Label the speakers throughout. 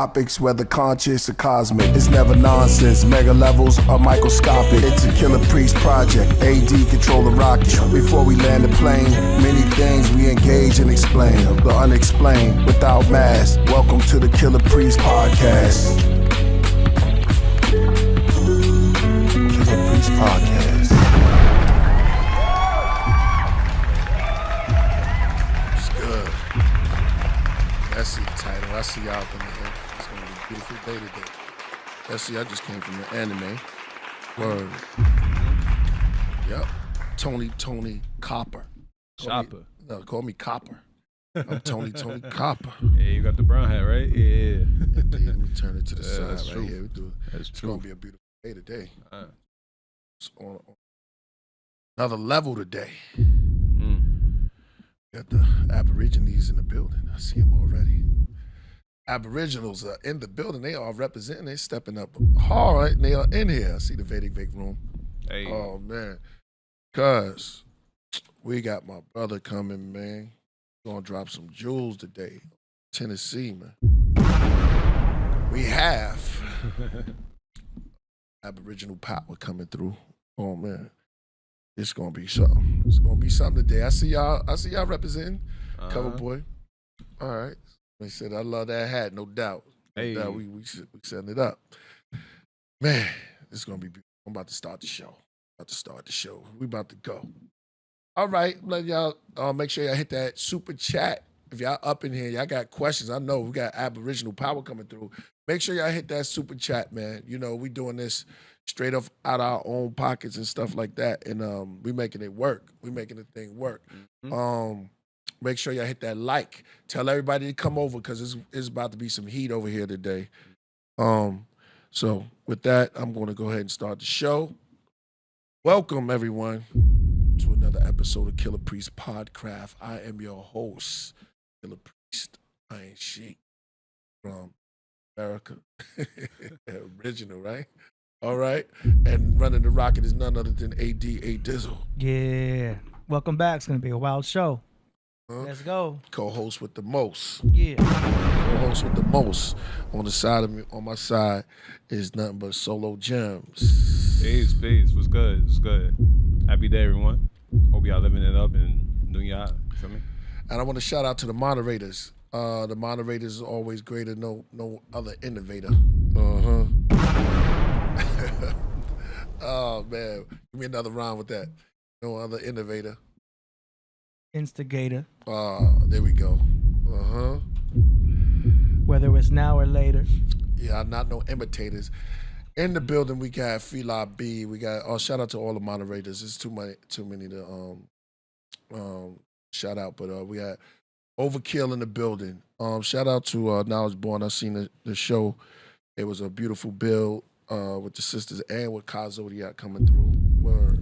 Speaker 1: topics, whether conscious or cosmic. It's never nonsense, mega levels or microscopic. It's a Killah Priest project, AD control the rocket. Before we land the plane, many things we engage and explain. The unexplained, without mask. Welcome to the Killah Priest podcast. Killah Priest podcast. It's good. That's the title. I see y'all up in the air. It's gonna be a beautiful day today. Let's see, I just came from the anime. Word. Yep. Tony Copper. Call me Copper. I'm Tony Copper.
Speaker 2: Yeah, you got the brown hat, right? Yeah.
Speaker 1: Indeed. Let me turn it to the side
Speaker 2: that's
Speaker 1: right
Speaker 2: true.
Speaker 1: here.
Speaker 2: That's
Speaker 1: It's
Speaker 2: true.
Speaker 1: gonna be a beautiful day today. It's on another level today. Got the Aborigines in the building. I see them already. Aboriginals are in the building. They are representing. They stepping up hard. And they are in here. I see the Vedic room.
Speaker 2: Hey.
Speaker 1: Oh man, cuz we got my brother coming, man. Gonna drop some jewels today. Tennessee, man. We have Aboriginal Power coming through. Oh man. It's gonna be something. It's gonna be something today. I see y'all representing. Cover boy. All right. They said I love that hat, no doubt.
Speaker 2: Hey.
Speaker 1: No doubt we setting it up. Man, it's gonna be beautiful. I'm about to start the show. We about to go. All right, let y'all make sure y'all hit that super chat. If y'all up in here, y'all got questions. I know we got Aboriginal Power coming through. Make sure y'all hit that super chat, man. You know, we doing this straight up out our own pockets and stuff like that. And we making it work. We making the thing work. Make sure y'all hit that like. Tell everybody to come over because it's about to be some heat over here today. So with that, I'm going to go ahead and start the show. Welcome, everyone, to another episode of Killah Priest Podcraft. I am your host, Killah Priest. I ain't shit from America. Original, right? All right. And running the rocket is none other than AD A Dizzle.
Speaker 3: Yeah. Welcome back. It's going to be a wild show. Let's go.
Speaker 1: Co-host with the most.
Speaker 3: Yeah.
Speaker 1: Co-host with the most. On the side of me, on my side, is nothing but solo gems.
Speaker 2: Peace. What's good? Happy day, everyone. Hope y'all living it up in New York. You feel me?
Speaker 1: And I want to shout out to the moderators. The moderators is always greater, no other innovator. Oh man, give me another round with that. No other innovator.
Speaker 3: Instigator.
Speaker 1: There we go.
Speaker 3: Whether it's now or later.
Speaker 1: Yeah, not no imitators. In the building, we got Fila B. We got shout out to all the moderators. It's too many to shout out, but we got Overkill in the building. Shout out to Knowledge Born. I seen the show. It was a beautiful build with the sisters and with Ka Zodiac coming through. Where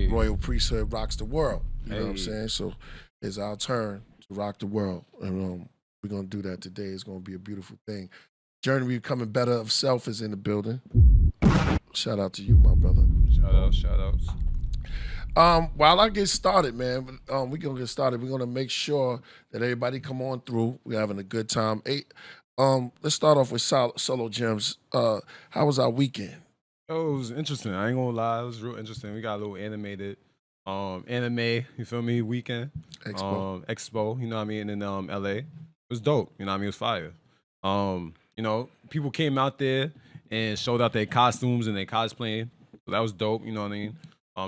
Speaker 1: Royal Priesthood rocks the world. You know what I'm saying? So it's our turn to rock the world, and we're gonna do that today. It's gonna be a beautiful thing. Journey Becoming Better of Self is in the building. Shout out to you, my brother.
Speaker 2: Shout outs.
Speaker 1: While I get started, man, we're gonna get started. We're gonna make sure that everybody come on through. We're having a good time. Let's start off with solo gems. How was our weekend?
Speaker 2: Oh, it was interesting. I ain't gonna lie, it was real interesting. We got a little animated anime, you feel me, weekend. Expo, you know what I mean, in LA. It was dope, you know what I mean, it was fire. You know, people came out there and showed out their costumes and their cosplaying. So that was dope, you know what I mean?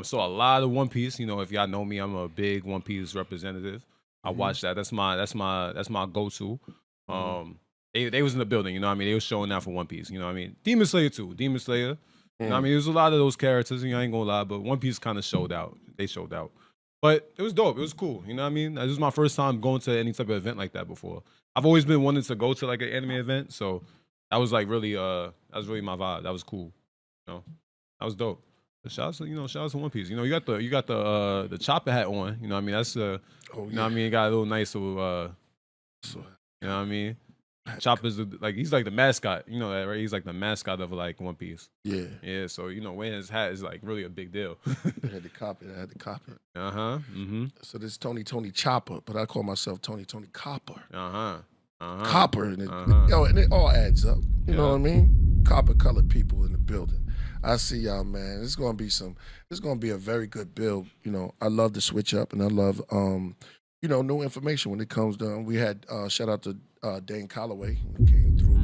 Speaker 2: So a lot of One Piece, you know, if y'all know me, I'm a big One Piece representative. I watch that. That's my go-to. They was in the building, you know what I mean? They was showing out for One Piece, you know what I mean? Demon Slayer too. You know what I mean? There's a lot of those characters, you know, I ain't gonna lie, but One Piece kind of showed out. They showed out. But it was dope. It was cool, you know what I mean? This was my first time going to any type of event like that before. I've always been wanting to go to like an anime event, so that was like really that was really my vibe. That was cool. You know? That was dope. Shout out to One Piece. You know, you got the chopper hat on. You know what I mean? That's you know what I mean? It got a little nice little you know what I mean? Chopper's like he's like the mascot, you know that, right? He's like the mascot of like One Piece.
Speaker 1: Yeah.
Speaker 2: Yeah, so you know wearing his hat is like really a big deal.
Speaker 1: I had to copy it. So this is Tony Chopper, but I call myself Tony Copper. copper, and and it all adds up. You know what I mean? Copper colored people in the building. I see y'all, man. It's gonna be a very good build. You know, I love the switch up, and I love new information when it comes down. We had shout out to Dane Calloway when he came through.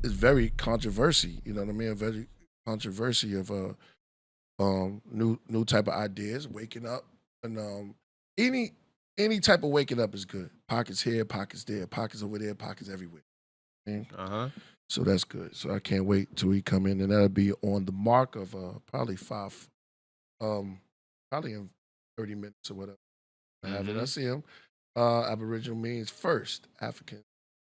Speaker 1: It's very controversy. You know what I mean? A very controversy of new type of ideas, waking up, and any type of waking up is good. Pockets here, pockets there, pockets over there, pockets everywhere. So that's good. So I can't wait till he come in, and that'll be on the mark of probably probably in 30 minutes or whatever. I see him. Aboriginal means first, African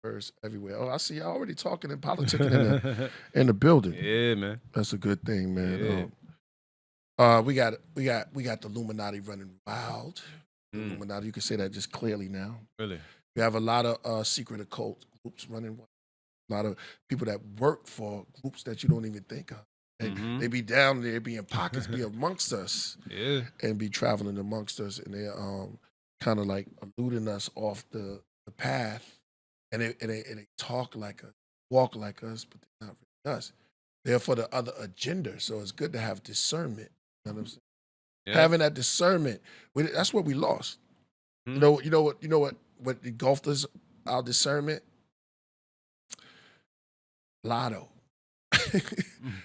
Speaker 1: first, everywhere. Oh, I see y'all already talking and politicking in the building.
Speaker 2: Yeah, man.
Speaker 1: That's a good thing, man. Yeah. We got the Illuminati running wild. Illuminati, you can say that just clearly now.
Speaker 2: Really?
Speaker 1: We have a lot of secret occult groups running wild. A lot of people that work for groups that you don't even think of. They be down there, be in pockets, be amongst us, and be traveling amongst us, and they're kind of like eluding us off the path, and they talk like us, walk like us, but they're not really us. They're for the other agenda, so it's good to have discernment. You know what I'm saying? Yeah. Having that discernment, that's what we lost. You know what engulfed us, our discernment? Lotto.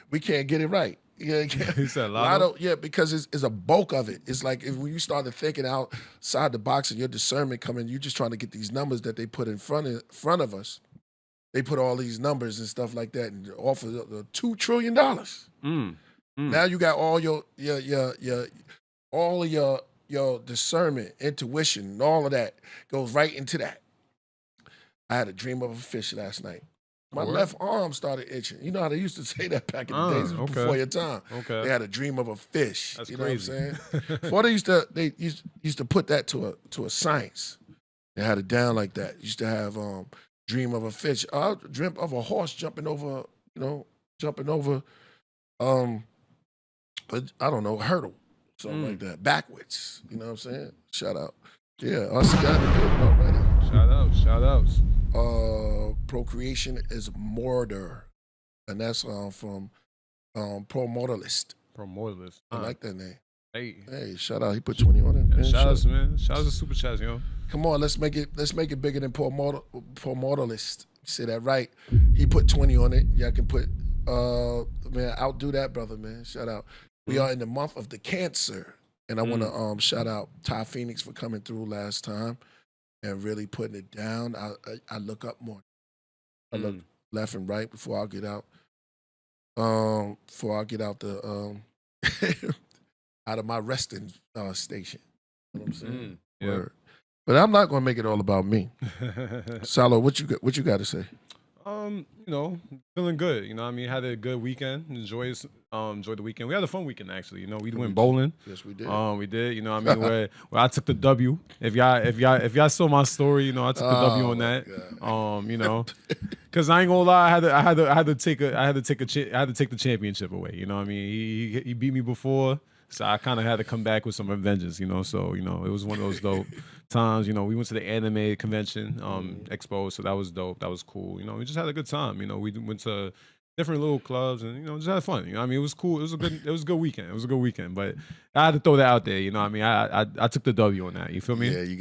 Speaker 1: We can't get it right. Yeah,
Speaker 2: he said lotto?
Speaker 1: Yeah, because it's a bulk of it. It's like when you started thinking outside the box and your discernment coming, you're just trying to get these numbers that they put in front of us. They put all these numbers and stuff like that and offer the $2 trillion. Now you got all your discernment, intuition, and all of that goes right into that. I had a dream of a fish last night. My left arm started itching. You know how they used to say that back in the days before your time.
Speaker 2: Okay.
Speaker 1: They had a dream of a fish.
Speaker 2: That's
Speaker 1: crazy. Know what I'm saying?
Speaker 2: Before
Speaker 1: they used to put that to a science. They had it down like that. Used to have dream of a fish. I dreamt of a horse jumping over, I don't know, hurdle, something like that, backwards. You know what I'm saying? Shout out. Yeah, I see that in the building already.
Speaker 2: Shout outs.
Speaker 1: Procreation is murder, and that's from Promortalist.
Speaker 2: Promortalist.
Speaker 1: I like that name.
Speaker 2: Hey,
Speaker 1: shout out. He put 20 on it.
Speaker 2: Yeah, shout outs, man. Shout outs to Super Chats, yo.
Speaker 1: Come on, let's make it bigger than Promortalist. Say that right. He put 20 on it. Y'all can put man, outdo that brother, man. Shout out. We are in the month of the Cancer, and I want to shout out Ty Phoenix for coming through last time and really putting it down. I look up more. I look left and right before I get out. Before I get out the out of my resting station. You know what I'm saying?
Speaker 2: Yeah.
Speaker 1: But I'm not gonna make it all about me. Salo, what you got to say?
Speaker 2: Feeling good. You know what I mean? Had a good weekend. Enjoyed the weekend. We had a fun weekend actually. You know, we went bowling.
Speaker 1: Yes, we did.
Speaker 2: We did. You know what I mean? where I took the W. If y'all saw my story, you know, I took the W on that.
Speaker 1: God.
Speaker 2: Because I ain't gonna lie, I had to take the championship away. You know what I mean? He beat me before. So I kind of had to come back with some vengeance, you know. So, you know, it was one of those dope times. You know, we went to the anime convention, expo, so that was dope. That was cool. You know, we just had a good time. You know, we went to different little clubs and, you know, just had fun. You know what I mean? It was cool. It was a good weekend. It was a good weekend. But I had to throw that out there, you know what I mean? I took the W on that. You feel me?
Speaker 1: Yeah, you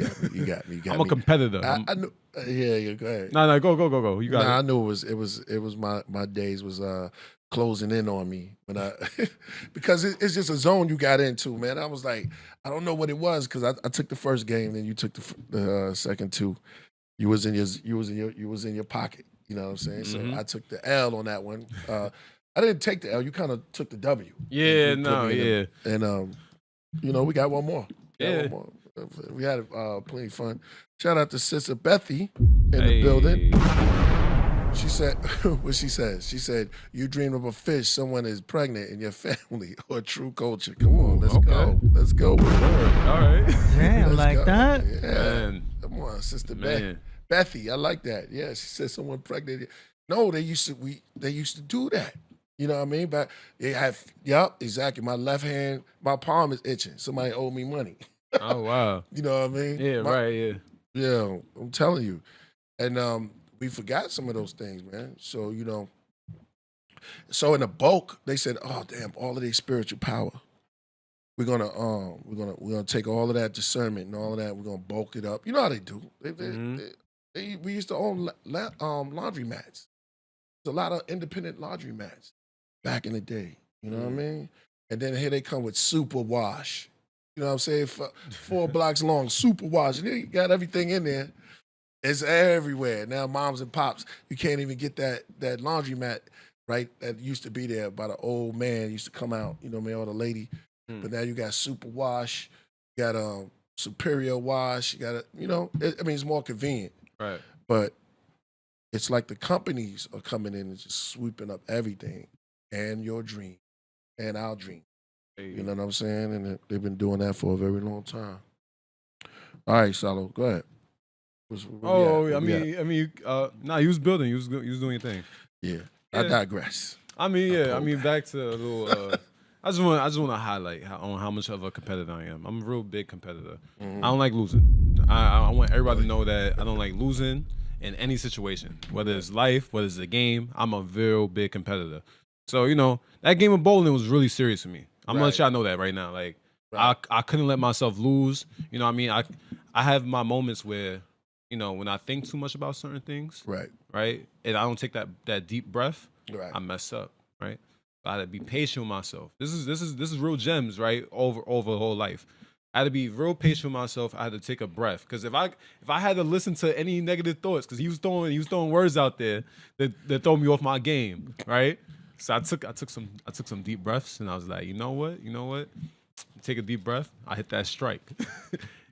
Speaker 1: got me.
Speaker 2: I'm a competitor.
Speaker 1: I knew, yeah, go ahead.
Speaker 2: No, go. You got it.
Speaker 1: I knew it was my days was closing in on me when because it's just a zone you got into, man. I was like, I don't know what it was because I took the first game, then you took the second two. You was in your pocket. You know what I'm saying? So I took the L on that one. I didn't take the L. You kind of took the W.
Speaker 2: Yeah, yeah.
Speaker 1: And you know, we got one more.
Speaker 2: Yeah.
Speaker 1: We had plenty of fun. Shout out to Sister Bethy in the building. She said, what she says? She said, you dream of a fish, someone is pregnant in your family, or true culture. Come on, let's go. Let's go with it.
Speaker 2: All right.
Speaker 3: Damn, like that?
Speaker 1: Yeah.
Speaker 2: Man.
Speaker 1: Come on, Sister Bethy. I like that. Yeah, she said someone pregnant. No, they used to do that. You know what I mean? But they have, exactly. My left hand, my palm is itching. Somebody owed me money.
Speaker 2: Oh, wow.
Speaker 1: You know what I mean?
Speaker 2: Yeah, right, yeah.
Speaker 1: Yeah, I'm telling you. And we forgot some of those things, man. So, so in the bulk, they said, oh damn, all of these spiritual power. We're gonna take all of that discernment and all of that, we're gonna bulk it up. You know how they do. We used to own laundry mats. There's a lot of independent laundry mats back in the day. You know what I mean? And then here they come with super wash. You know what I'm saying? 4 blocks long, super wash. And you got everything in there. It's everywhere. Now moms and pops, you can't even get that laundry mat, right? That used to be there by the old man, used to come out, you know what I mean, or the lady. But now you got super wash, you got superior wash, you got it's more convenient.
Speaker 2: Right.
Speaker 1: But it's like the companies are coming in and just sweeping up everything and your dream and our dream. Hey. You know what I'm saying? And they've been doing that for a very long time. All right, Salo, go ahead.
Speaker 2: You was building, you was doing your thing.
Speaker 1: Yeah. I digress.
Speaker 2: Back to a little. I just want to highlight how much of a competitor I am. I'm a real big competitor. I don't like losing. I want everybody to know that I don't like losing in any situation, whether it's life, whether it's a game. I'm a real big competitor. So that game of bowling was really serious to me. I'm gonna let y'all know that right now. Like I couldn't let myself lose. You know what I mean? I have my moments where when I think too much about certain things, right, and I don't take that deep breath, I mess up, right. I had to be patient with myself. This is real gems, right? Over the whole life. I had to be real patient with myself. I had to take a breath. Because if I had to listen to any negative thoughts, because he was throwing words out there that throw me off my game, right? So I took some deep breaths and I was like, you know what? Take a deep breath. I hit that strike.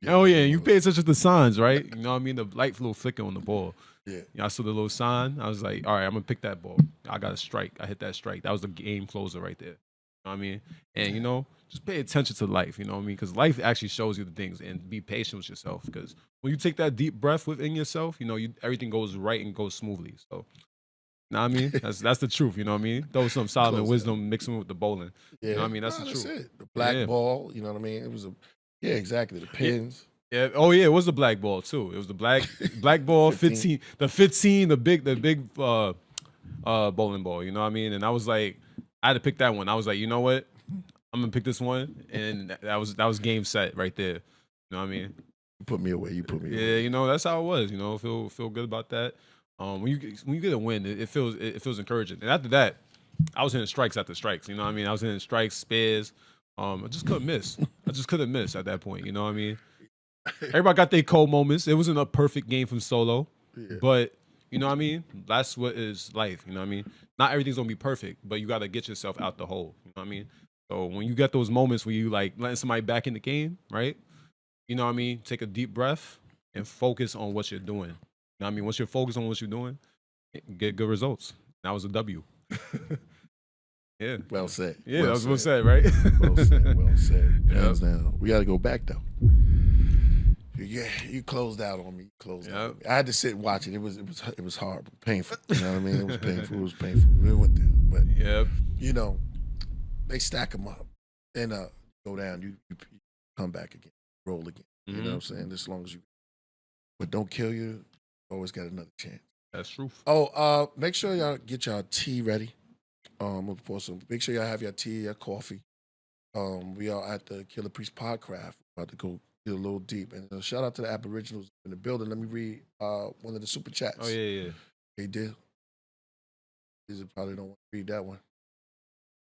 Speaker 2: And you pay attention to the signs, right? You know what I mean? The light little flicker on the ball. Yeah. I saw the little sign. I was like, all right, I'm gonna pick that ball. I got a strike. I hit that strike. That was the game closer right there. You know what I mean? And just pay attention to life, you know what I mean? Because life actually shows you the things, and be patient with yourself. Because when you take that deep breath within yourself, everything goes right and goes smoothly. So you know what I mean? That's the truth, you know what I mean? Throw some Solomon wisdom mixing with the bowling.
Speaker 1: Yeah.
Speaker 2: You know what I mean? That's the truth.
Speaker 1: It. The black ball, you know what I mean? It was exactly. The pins.
Speaker 2: Yeah. Oh yeah, it was the black ball too. It was the black ball 15. The big bowling ball, you know what I mean? And I was like, I had to pick that one. I was like, you know what? I'm gonna pick this one. And that was game set right there. You know what I mean?
Speaker 1: You put me away. away.
Speaker 2: Yeah, that's how it was, feel good about that. When you get a win, it feels encouraging. And after that, I was hitting strikes after strikes, you know what I mean? I was hitting strikes, spares. I just couldn't miss. I just couldn't miss at that point, you know what I mean? Everybody got their cold moments. It wasn't a perfect game from Solo, but you know what I mean? That's what is life, you know what I mean? Not everything's gonna be perfect, but you gotta get yourself out the hole, you know what I mean? So when you get those moments where you like letting somebody back in the game, right? You know what I mean? Take a deep breath and focus on what you're doing. You know what I mean? Once you're focused on what you're doing, get good results. That was a W. Yeah.
Speaker 1: Well said.
Speaker 2: Yeah, that was well said, right?
Speaker 1: Well said. Hands down. We got to go back though. Yeah, you closed out on me. I had to sit and watch it. It was horrible, painful. You know what I mean? It was painful. We went there, but they stack them up and go down. You come back again, roll again. You know what I'm saying? As long as you, but don't kill you. Always got another chance.
Speaker 2: That's true.
Speaker 1: Oh, make sure y'all get y'all tea ready. Make sure y'all have your tea, your coffee. We are at the Killah Priest Podcraft. About to go get a little deep. And shout out to the Aboriginals in the building. Let me read one of the super chats.
Speaker 2: Oh, yeah.
Speaker 1: They did. These probably don't want to read that one.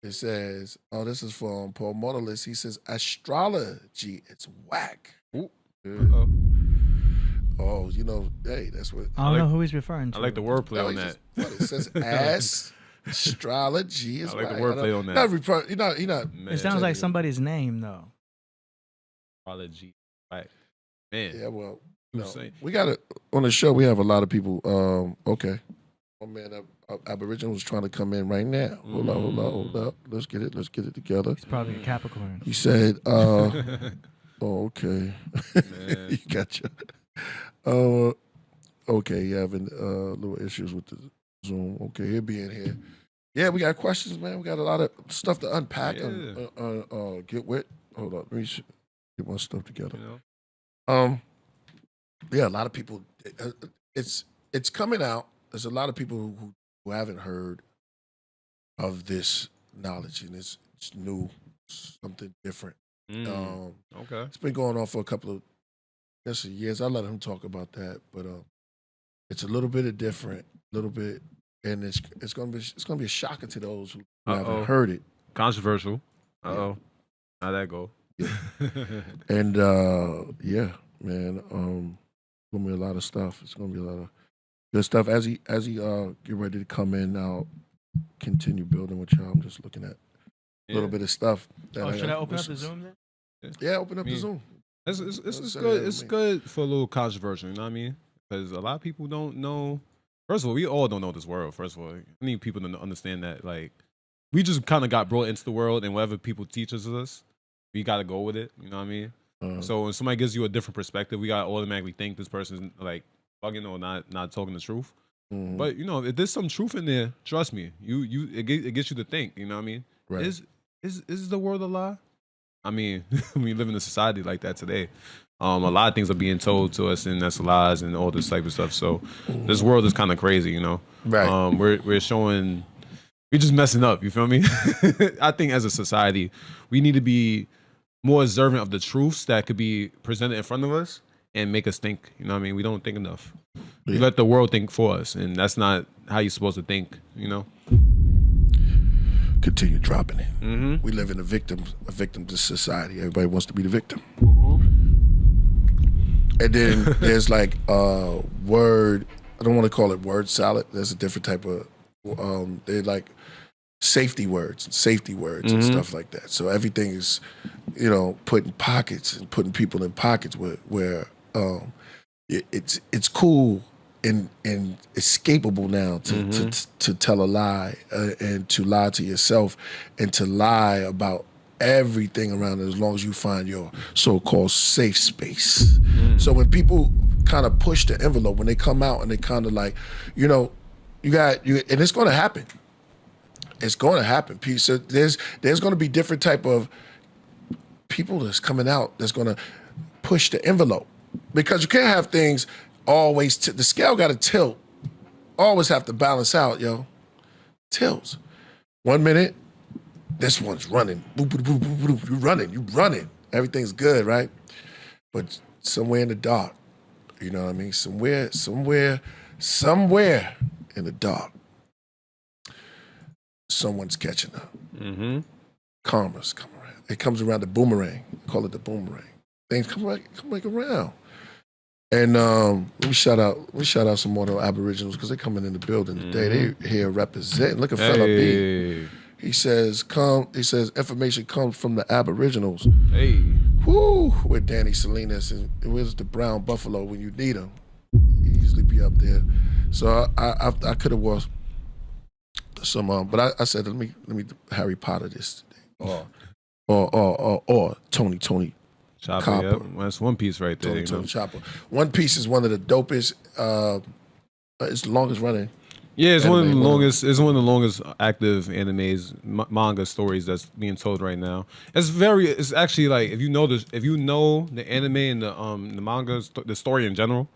Speaker 1: It says, this is from Paul Modalist. He says, astrology, it's whack.
Speaker 2: Ooh.
Speaker 1: Yeah. Oh, hey, that's what.
Speaker 3: I don't know who he's referring to.
Speaker 2: I like the wordplay on that.
Speaker 1: It says astrology is whack.
Speaker 2: I like the wordplay on that.
Speaker 1: You're not.
Speaker 3: It sounds like somebody's name, though.
Speaker 2: Astrology. Right. Man.
Speaker 1: Yeah, well, we got it on the show. We have a lot of people. Okay. Oh, man, Aboriginal was trying to come in right now. Hold up. Let's get it together.
Speaker 3: He's probably a Capricorn.
Speaker 1: He said, okay. You gotcha. Okay, you having little issues with the Zoom. Okay, he'll be in here. Yeah, we got questions, man. We got a lot of stuff to unpack and get with. Hold up, let me get my stuff together. yeah, a lot of people. It's coming out. There's a lot of people who haven't heard of this knowledge, and it's new, something different.
Speaker 2: Okay.
Speaker 1: It's been going on for a couple of years. I'll let him talk about that, but it's a little bit of different, little bit, and it's gonna be a shocker to those who haven't heard it.
Speaker 2: Controversial. How'd that go?
Speaker 1: Yeah. And yeah, man, gonna be a lot of stuff. It's gonna be a lot of good stuff as he get ready to come in. I'll continue building with y'all. I'm just looking at a little bit of stuff.
Speaker 3: Should I open up the Zoom then?
Speaker 1: Yeah, open up the Zoom.
Speaker 2: It's good. It's good for a little controversial. You know what I mean? Because a lot of people don't know. First of all, we all don't know this world. First of all, I need people to understand that, like, we just kind of got brought into the world, and whatever people teach us, we got to go with it. You know what I mean? So when somebody gives you a different perspective, we got to automatically think this person's like bugging or not talking the truth. But you know, if there's some truth in there, trust me, it gets you to think. You know what I mean?
Speaker 1: Right.
Speaker 2: Is the world a lie? I mean, we live in a society like that today. A lot of things are being told to us, and that's lies and all this type of stuff. So this world is kind of crazy, you know.
Speaker 1: Right.
Speaker 2: We're showing, we're just messing up. You feel me? I think as a society, we need to be more observant of the truths that could be presented in front of us and make us think. You know what I mean? We don't think enough. We let the world think for us, and that's not how you're supposed to think. You know.
Speaker 1: Continue dropping it. We live in a victimless society. Everybody wants to be the victim. And then there's like word. I don't want to call it word salad. There's a different type of. They're like safety words and stuff like that. So everything is, you know, put in pockets and putting people in pockets where it's cool and escapable now to tell a lie and to lie to yourself and to lie about everything around it as long as you find your so-called safe space. So when people kind of push the envelope, when they come out and they kind of like, you know, and it's going to happen. It's going to happen. So there's going to be different type of people that's coming out that's going to push the envelope, because you can't have things always. The scale got to tilt. Always have to balance out, yo. Tilts. 1 minute, this one's running. Boop, boop, boop, boop, boop. You running. Everything's good, right? But somewhere in the dark, you know what I mean? Somewhere in the dark, someone's catching up. Karma's coming around. It comes around the boomerang. Call it the boomerang. Things come back around. And let me shout out some more of the Aboriginals, because they're coming in the building today. They here representing. Look at fella B. He says information comes from the Aboriginals. Woo! With Danny Salinas, and where's the brown buffalo when you need him? He usually be up there. So I could have wore some, but I said let me Harry Potter this today, or Tony
Speaker 2: Chopper. Yep. That's One Piece right there.
Speaker 1: Tony Chopper. One Piece is one of the dopest. It's the longest running.
Speaker 2: Yeah, it's one of the longest. It's one of the longest active animes, manga stories that's being told right now. It's actually like if you know the anime and the manga, the story in general.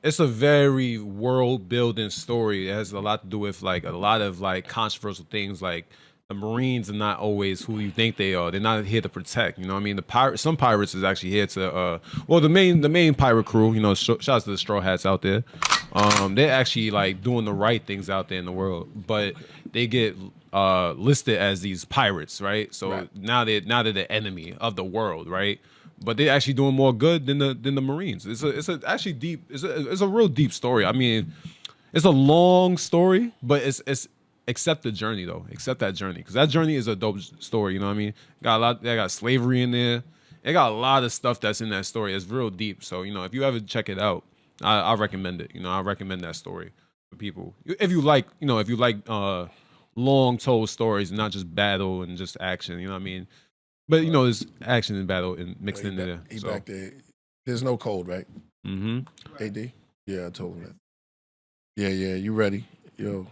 Speaker 2: It's a very world building story. It has a lot to do with like a lot of like controversial things. Like the Marines are not always who you think they are. They're not here to protect. You know what I mean? Some pirates is actually here to. Well, the main pirate crew. You know, shouts to the Straw Hats out there. They're actually like doing the right things out there in the world, but they get listed as these pirates, right? So now they're the enemy of the world, right? But they're actually doing more good than the Marines. It's a real deep story. I mean, it's a long story, but it's accept the journey though. Accept that journey, because that journey is a dope story. You know what I mean? They got slavery in there. They got a lot of stuff that's in that story. It's real deep. So you know, if you ever check it out, I recommend it. You know, I recommend that story for people. If you like long told stories and not just battle and just action. You know what I mean? But you know, there's action and battle mixed in there.
Speaker 1: He back there. There's no code, right? AD? Yeah, I told him that. Yeah, you ready? Yo,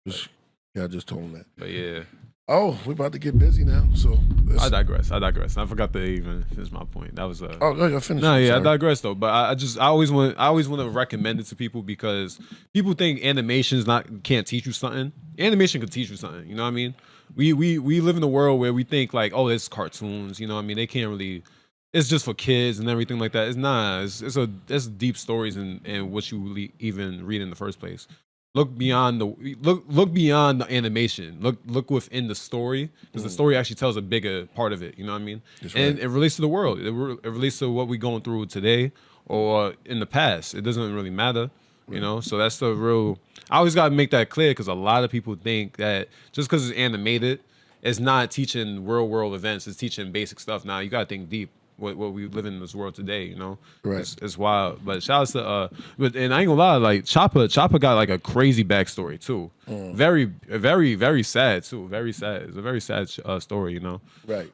Speaker 1: I just told him that.
Speaker 2: But yeah.
Speaker 1: Oh, we're about to get busy now. So
Speaker 2: I digress. I forgot to even finish my point. That was
Speaker 1: Oh, no, you're finished.
Speaker 2: No, yeah, I digress though. But I always want to recommend it to people because people think animation's can't teach you something. Animation can teach you something. You know what I mean? We live in a world where we think like, oh, it's cartoons. You know what I mean? They can't really. It's just for kids and everything like that. It's not. It's deep stories and what you even read in the first place. Look beyond the animation. Look within the story because the story actually tells a bigger part of it. You know what I mean? And it relates to the world. It relates to what we're going through today or in the past. It doesn't really matter. You know, so that's the real. I always gotta make that clear because a lot of people think that just because it's animated, it's not teaching real world events. It's teaching basic stuff. Now you gotta think deep. What we live in this world today, you know,
Speaker 1: right?
Speaker 2: It's wild. But shout out to and I ain't gonna lie, like Chopper got like a crazy backstory too. Very, very, very sad too. Very sad. It's a very sad story, you know.
Speaker 1: Right.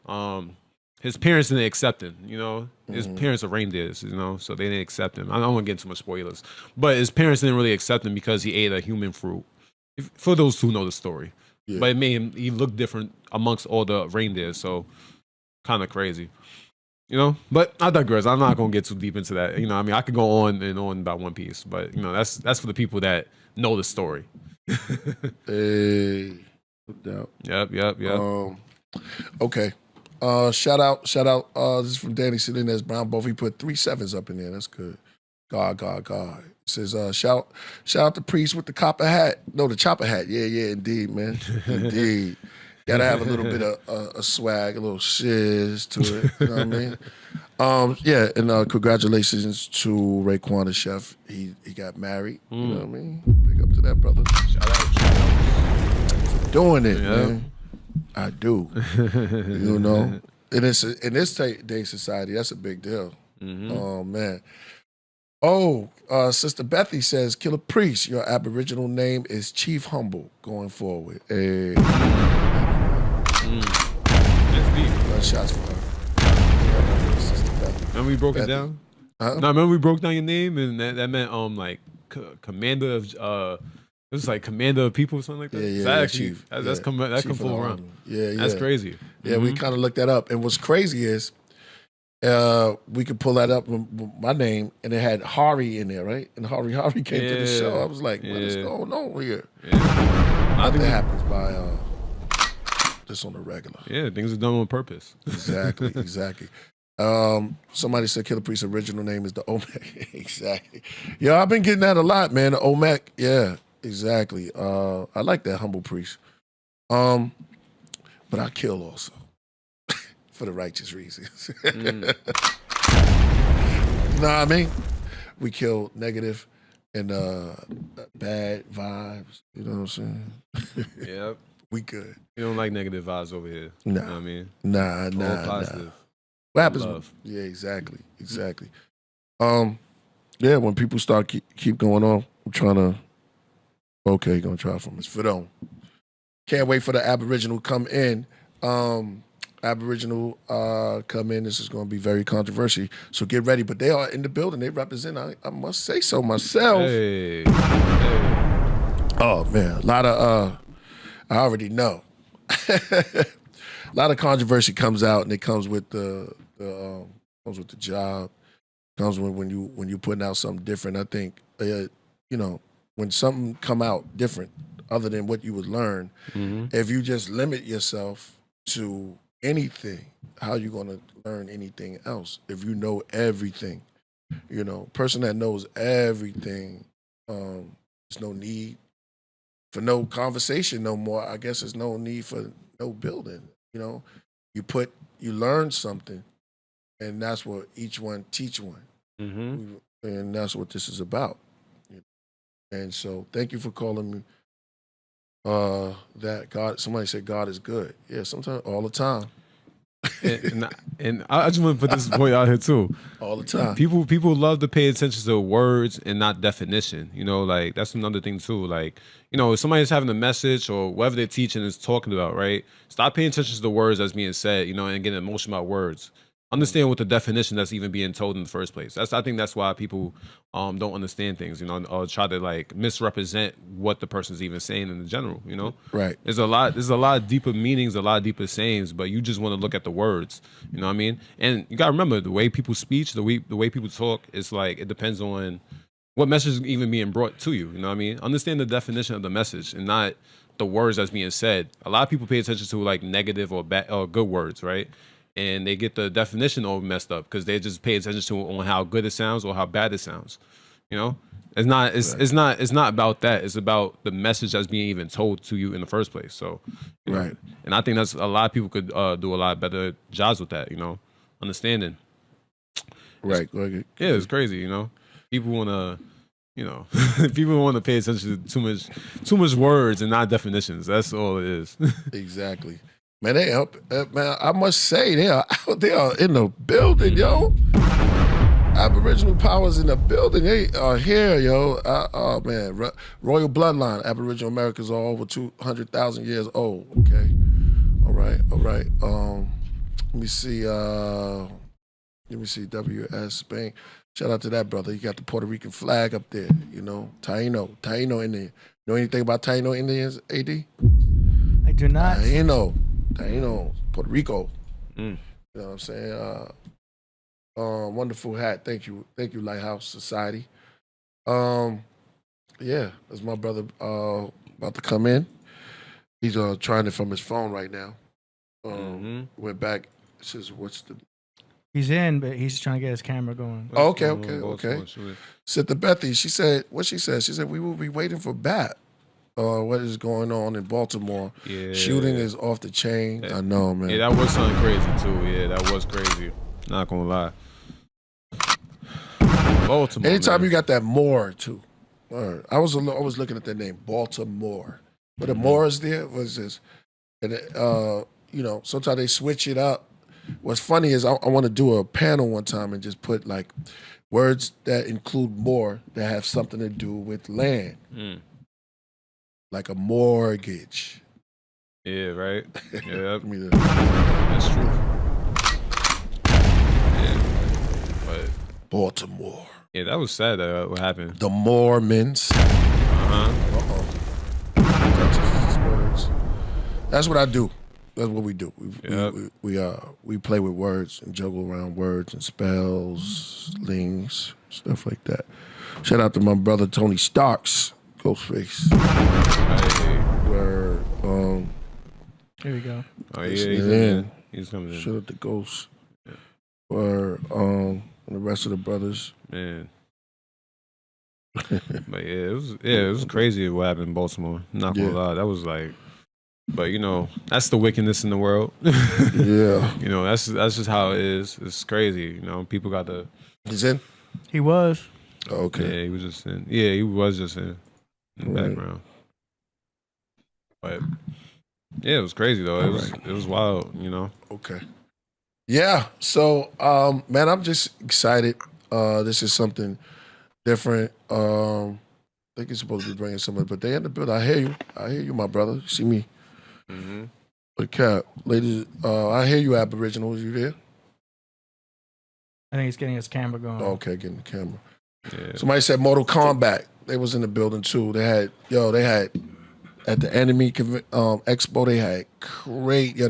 Speaker 2: His parents didn't accept him, you know. His parents are reindeers, you know, so they didn't accept him. I don't want to get into much spoilers, but his parents didn't really accept him because he ate a human fruit. For those who know the story, but it made him he looked different amongst all the reindeers, so kind of crazy. You know, but I digress. I'm not gonna get too deep into that. You know, I mean, I could go on and on about One Piece, but you know, that's for the people that know the story.
Speaker 1: Hey, no doubt.
Speaker 2: Yep.
Speaker 1: Okay. Shout out. This is from Danny Salinas Brown. Both he put 3 sevens up in there. That's good. God. Says shout out the priest with the copper hat. No, the chopper hat. Yeah, indeed, man. Indeed. Gotta have a little bit of a swag, a little shiz to it. You know what I mean? Yeah, and congratulations to Raekwon the chef. He got married. You know what I mean? Big up to that brother. Shout out. Doing it, man. I do. You know? In this day society, that's a big deal. Oh, man. Oh, Sister Bethy says, Killah Priest, your Aboriginal name is Chief Humble going forward. Hey.
Speaker 2: That's deep.
Speaker 1: Shots for her. Sister Bethy.
Speaker 2: Remember we broke it down?
Speaker 1: Huh?
Speaker 2: No, remember we broke down your name and that meant like commander of it was like commander of people or something like that.
Speaker 1: Yeah,
Speaker 2: that actually
Speaker 1: chief.
Speaker 2: that come full around.
Speaker 1: Yeah.
Speaker 2: That's crazy.
Speaker 1: Yeah, we kind of looked that up. And what's crazy is we could pull that up with my name, and it had Hari in there, right? And Hari came to the show. I was like, what is going on here?
Speaker 2: Yeah.
Speaker 1: Nothing happens by just on the regular.
Speaker 2: Yeah, things are done on purpose.
Speaker 1: Exactly. Somebody said Killah Priest's original name is the Omek. Exactly. Yeah, I've been getting that a lot, man. The Omek. Yeah, exactly. I like that humble priest. But I kill also. For the righteous reasons. Know what I mean? We kill negative and bad vibes. You know what I'm saying?
Speaker 2: Yep.
Speaker 1: We good.
Speaker 2: You don't like negative vibes over here.
Speaker 1: Nah.
Speaker 2: You know what I mean?
Speaker 1: Nah.
Speaker 2: All positive.
Speaker 1: What happens?
Speaker 2: Love.
Speaker 1: Yeah, exactly. Yeah, when people start keep going on, I'm trying to. Okay, gonna try from this foot on. Can't wait for the Aboriginal come in. Aboriginal come in. This is going to be very controversial. So get ready. But they are in the building. They represent. I must say so myself.
Speaker 2: Hey.
Speaker 1: Oh man, a lot of. I already know. A lot of controversy comes out, and it comes with the job. Comes when you putting out something different. I think when something come out different, other than what you would learn, if you just limit yourself to anything, how you gonna learn anything else? If you know everything, person that knows everything, there's no need for no conversation no more. I guess there's no need for no building. You learn something, and that's what each one teach one, and that's what this is about. And so, thank you for calling me. That God, somebody said God is good. Yeah, sometimes, all the time.
Speaker 2: and I just want to put this point out here too.
Speaker 1: All the time.
Speaker 2: People love to pay attention to words and not definition. Like that's another thing too. Like, if somebody's having a message or whatever they're teaching is talking about, right? Stop paying attention to the words that's being said, and getting emotional about words. understand what the definition that's even being told in the first place. I think that's why people don't understand things, or try to like misrepresent what the person's even saying in the general,
Speaker 1: Right.
Speaker 2: There's a lot deeper meanings, a lot deeper sayings, but you just want to look at the words, you know what I mean? And you gotta remember the way people speech, the way people talk, it's like it depends on what message is even being brought to you, you know what I mean? Understand the definition of the message and not the words that's being said. A lot of people pay attention to like negative or bad or good words, right? And they get the definition all messed up because they just pay attention to on how good it sounds or how bad it sounds. It's not about that. It's about the message that's being even told to you in the first place. So,
Speaker 1: right.
Speaker 2: And I think that's a lot of people could do a lot better jobs with that. Understanding.
Speaker 1: Right.
Speaker 2: It's crazy. People want to. People want to pay attention to too much words and not definitions. That's all it is.
Speaker 1: Exactly. Man, they up. Man, I must say they are in the building, yo. Aboriginal Powers in the building. They are here, yo. Oh man, royal bloodline. Aboriginal Americans are over 200,000 years old. Okay. All right. Let me see. WS Bank. Shout out to that brother. You got the Puerto Rican flag up there. Taino Indian. Know anything about Taino Indians, AD?
Speaker 3: I do not.
Speaker 1: Taino, Puerto Rico. You know what I'm saying? Wonderful hat. Thank you, Lighthouse Society. Yeah, that's my brother about to come in. He's trying it from his phone right now. Went back. Says,
Speaker 3: He's in, but he's trying to get his camera going.
Speaker 1: Okay. Said to Bethy, she said, she said, we will be waiting for Bat. What is going on in Baltimore?
Speaker 2: Yeah.
Speaker 1: Shooting is off the chain. I know, man.
Speaker 2: Yeah, that was something crazy too. Yeah, that was crazy. Not gonna lie. Baltimore.
Speaker 1: Anytime
Speaker 2: man.
Speaker 1: you got that Moore too. I was looking at that name, Baltimore. But the Moors there was this, and sometimes they switch it up. What's funny is I want to do a panel one time and just put like words that include more that have something to do with land. Like a mortgage.
Speaker 2: Yeah, right. Yeah,
Speaker 1: that's
Speaker 2: true. Yeah, but
Speaker 1: Baltimore.
Speaker 2: Yeah, that was sad. What happened?
Speaker 1: The Mormons. That's what I do. That's what we do. We play with words and juggle around words and spells, slings, stuff like that. Shout out to my brother Tony Starks. Ghostface. Where
Speaker 3: here we go.
Speaker 2: Oh yeah, he's coming in.
Speaker 1: Shout out to Ghost. Yeah. Where and the rest of the brothers.
Speaker 2: Man. But it was crazy what happened in Baltimore. Not gonna lie. That was like, but that's the wickedness in the world.
Speaker 1: Yeah.
Speaker 2: That's just how it is. It's crazy. People got the.
Speaker 1: He's in?
Speaker 3: He was.
Speaker 1: Oh, okay.
Speaker 2: Yeah, he was just in. Yeah, he was just in the background. But yeah, it was crazy though. It was wild,
Speaker 1: Okay. Yeah. So man, I'm just excited. This is something different. I think it's supposed to be bringing somebody, but they in the building. I hear you, my brother. You see me? But Cap, ladies, I hear you, Aboriginals. You there?
Speaker 3: I think he's getting his camera going.
Speaker 1: Okay, getting the camera.
Speaker 2: Yeah.
Speaker 1: Somebody said Mortal Kombat. They was in the building too. They had at the Enemy Expo. They had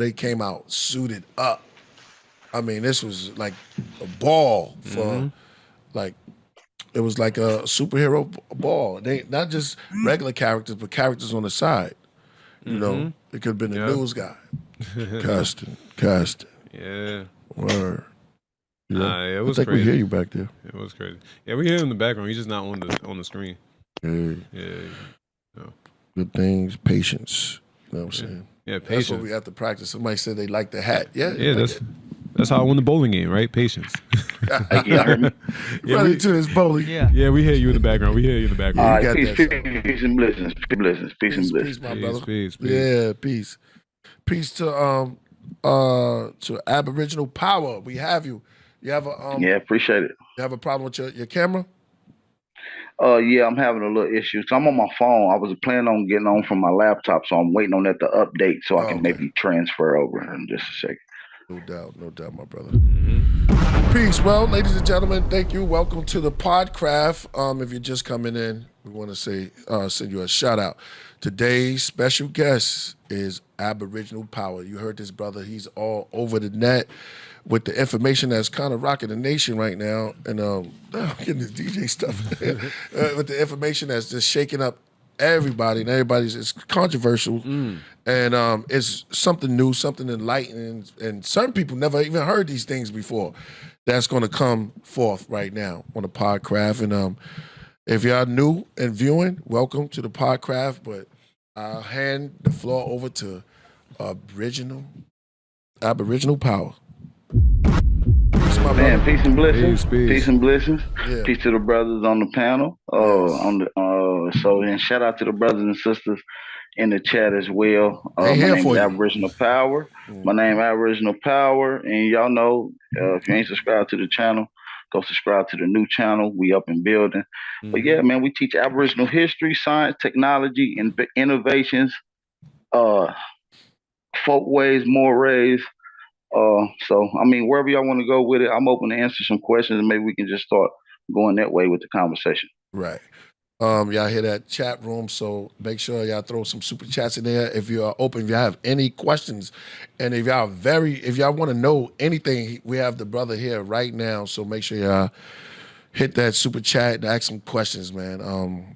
Speaker 1: they came out suited up. I mean, this was like a ball for like. It was like a superhero ball. They not just regular characters, but characters on the side. It could have been a news guy. Casting.
Speaker 2: Yeah.
Speaker 1: Word.
Speaker 2: It was
Speaker 1: I think
Speaker 2: crazy.
Speaker 1: we hear you back there.
Speaker 2: It was crazy. Yeah, we hear him in the background. He's just not on the screen.
Speaker 1: Yeah. Good things, patience. You know what I'm saying?
Speaker 2: Yeah, patience.
Speaker 1: That's what we have to practice. Somebody said they like the hat. Yeah,
Speaker 2: that's how I won the bowling game, right? Patience.
Speaker 4: Y'all heard me?
Speaker 1: Ready to this bowling.
Speaker 3: Yeah,
Speaker 2: we hear you in the background.
Speaker 4: All right, peace and blessings. Peace and blessings.
Speaker 1: Peace, my brother.
Speaker 2: Peace.
Speaker 1: Yeah, peace. Peace to Aboriginal Power. We have you. You have a
Speaker 4: yeah, appreciate it.
Speaker 1: You have a problem with your camera?
Speaker 4: Yeah, I'm having a little issue. So I'm on my phone. I was planning on getting on from my laptop, so I'm waiting on that to update so I can maybe transfer over in just a second.
Speaker 1: No doubt, my brother. Peace. Well, ladies and gentlemen, thank you. Welcome to the Podcraft. If you're just coming in, we want to say send you a shout out. Today's special guest is Aboriginal Power. You heard this brother. He's all over the net with the information that's kind of rocking the nation right now. And I'm getting this DJ stuff. With the information that's just shaking up everybody, and it's controversial, and it's something new, something enlightening, and certain people never even heard these things before. That's going to come forth right now on the Podcraft. And if y'all new and viewing, welcome to the Podcraft. But I'll hand the floor over to Aboriginal Power. Peace, my
Speaker 4: Man,
Speaker 1: brother.
Speaker 4: peace and blessings.
Speaker 2: Peace.
Speaker 4: And blessings.
Speaker 1: Yeah.
Speaker 4: Peace to the brothers on the panel. And shout out to the brothers and sisters in the chat as well.
Speaker 1: They
Speaker 4: My
Speaker 1: here
Speaker 4: name
Speaker 1: for
Speaker 4: is
Speaker 1: you.
Speaker 4: Aboriginal Power. My name is Aboriginal Power, and y'all know if you ain't subscribed to the channel, go subscribe to the new channel. We up and building. But yeah, man, we teach Aboriginal history, science, technology, and innovations, folkways, mores. So I mean, wherever y'all want to go with it, I'm open to answer some questions, and maybe we can just start going that way with the conversation.
Speaker 1: Right. Y'all hear that chat room, so make sure y'all throw some super chats in there if you are open, if y'all have any questions. And if y'all want to know anything, we have the brother here right now, so make sure y'all hit that super chat and ask some questions, man.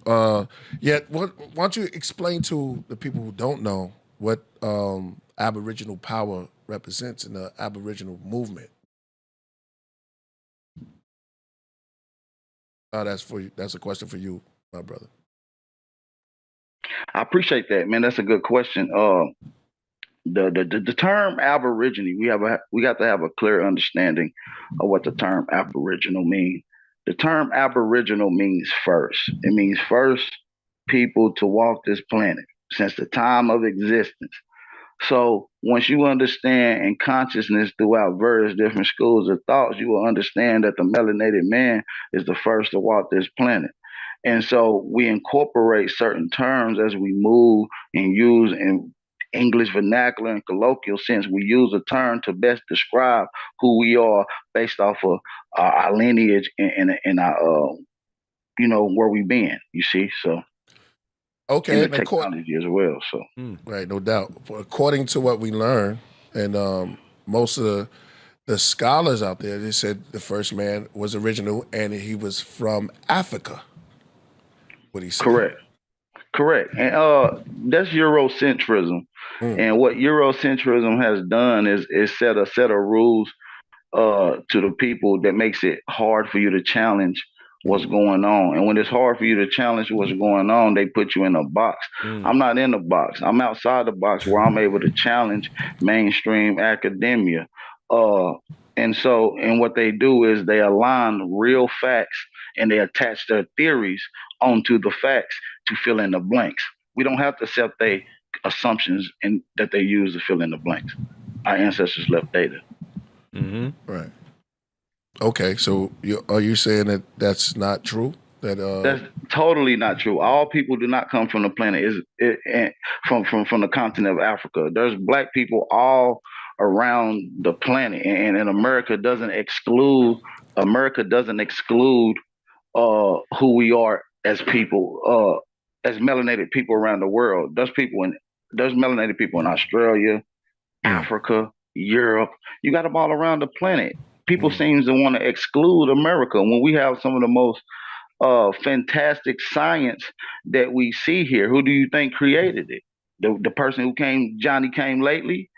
Speaker 1: Why don't you explain to the people who don't know what Aboriginal Power represents in the Aboriginal movement? That's for you. That's a question for you, my brother.
Speaker 4: I appreciate that, man. That's a good question. The term Aborigine, we got to have a clear understanding of what the term Aboriginal means. The term Aboriginal means first. It means first people to walk this planet since the time of existence. So once you understand in consciousness throughout various different schools of thoughts, you will understand that the melanated man is the first to walk this planet. And so we incorporate certain terms as we move and use in English vernacular and colloquial sense. We use a term to best describe who we are based off of our lineage and our, where we've been, you see? So.
Speaker 1: Okay,
Speaker 4: and the technology as well. So
Speaker 1: right, no doubt. According to what we learned, and most of the scholars out there, they said the first man was original and he was from Africa. What he said.
Speaker 4: Correct. And that's Eurocentrism. And what Eurocentrism has done is set a set of rules to the people that makes it hard for you to challenge what's going on. And when it's hard for you to challenge what's going on, they put you in a box. I'm not in the box. I'm outside the box where I'm able to challenge mainstream academia. And what they do is they align real facts and they attach their theories onto the facts to fill in the blanks. We don't have to accept their assumptions and that they use to fill in the blanks. Our ancestors left data.
Speaker 1: Right. Okay, so are you saying that that's not true?
Speaker 4: That's totally not true. All people do not come from the planet. From the continent of Africa. There's black people all around the planet, and America doesn't exclude. Who we are as people, as melanated people around the world. There's melanated people in Australia, Africa, Europe. You got them all around the planet. People seem to want to exclude America when we have some of the most fantastic science that we see here. Who do you think created it? The person who Johnny came lately?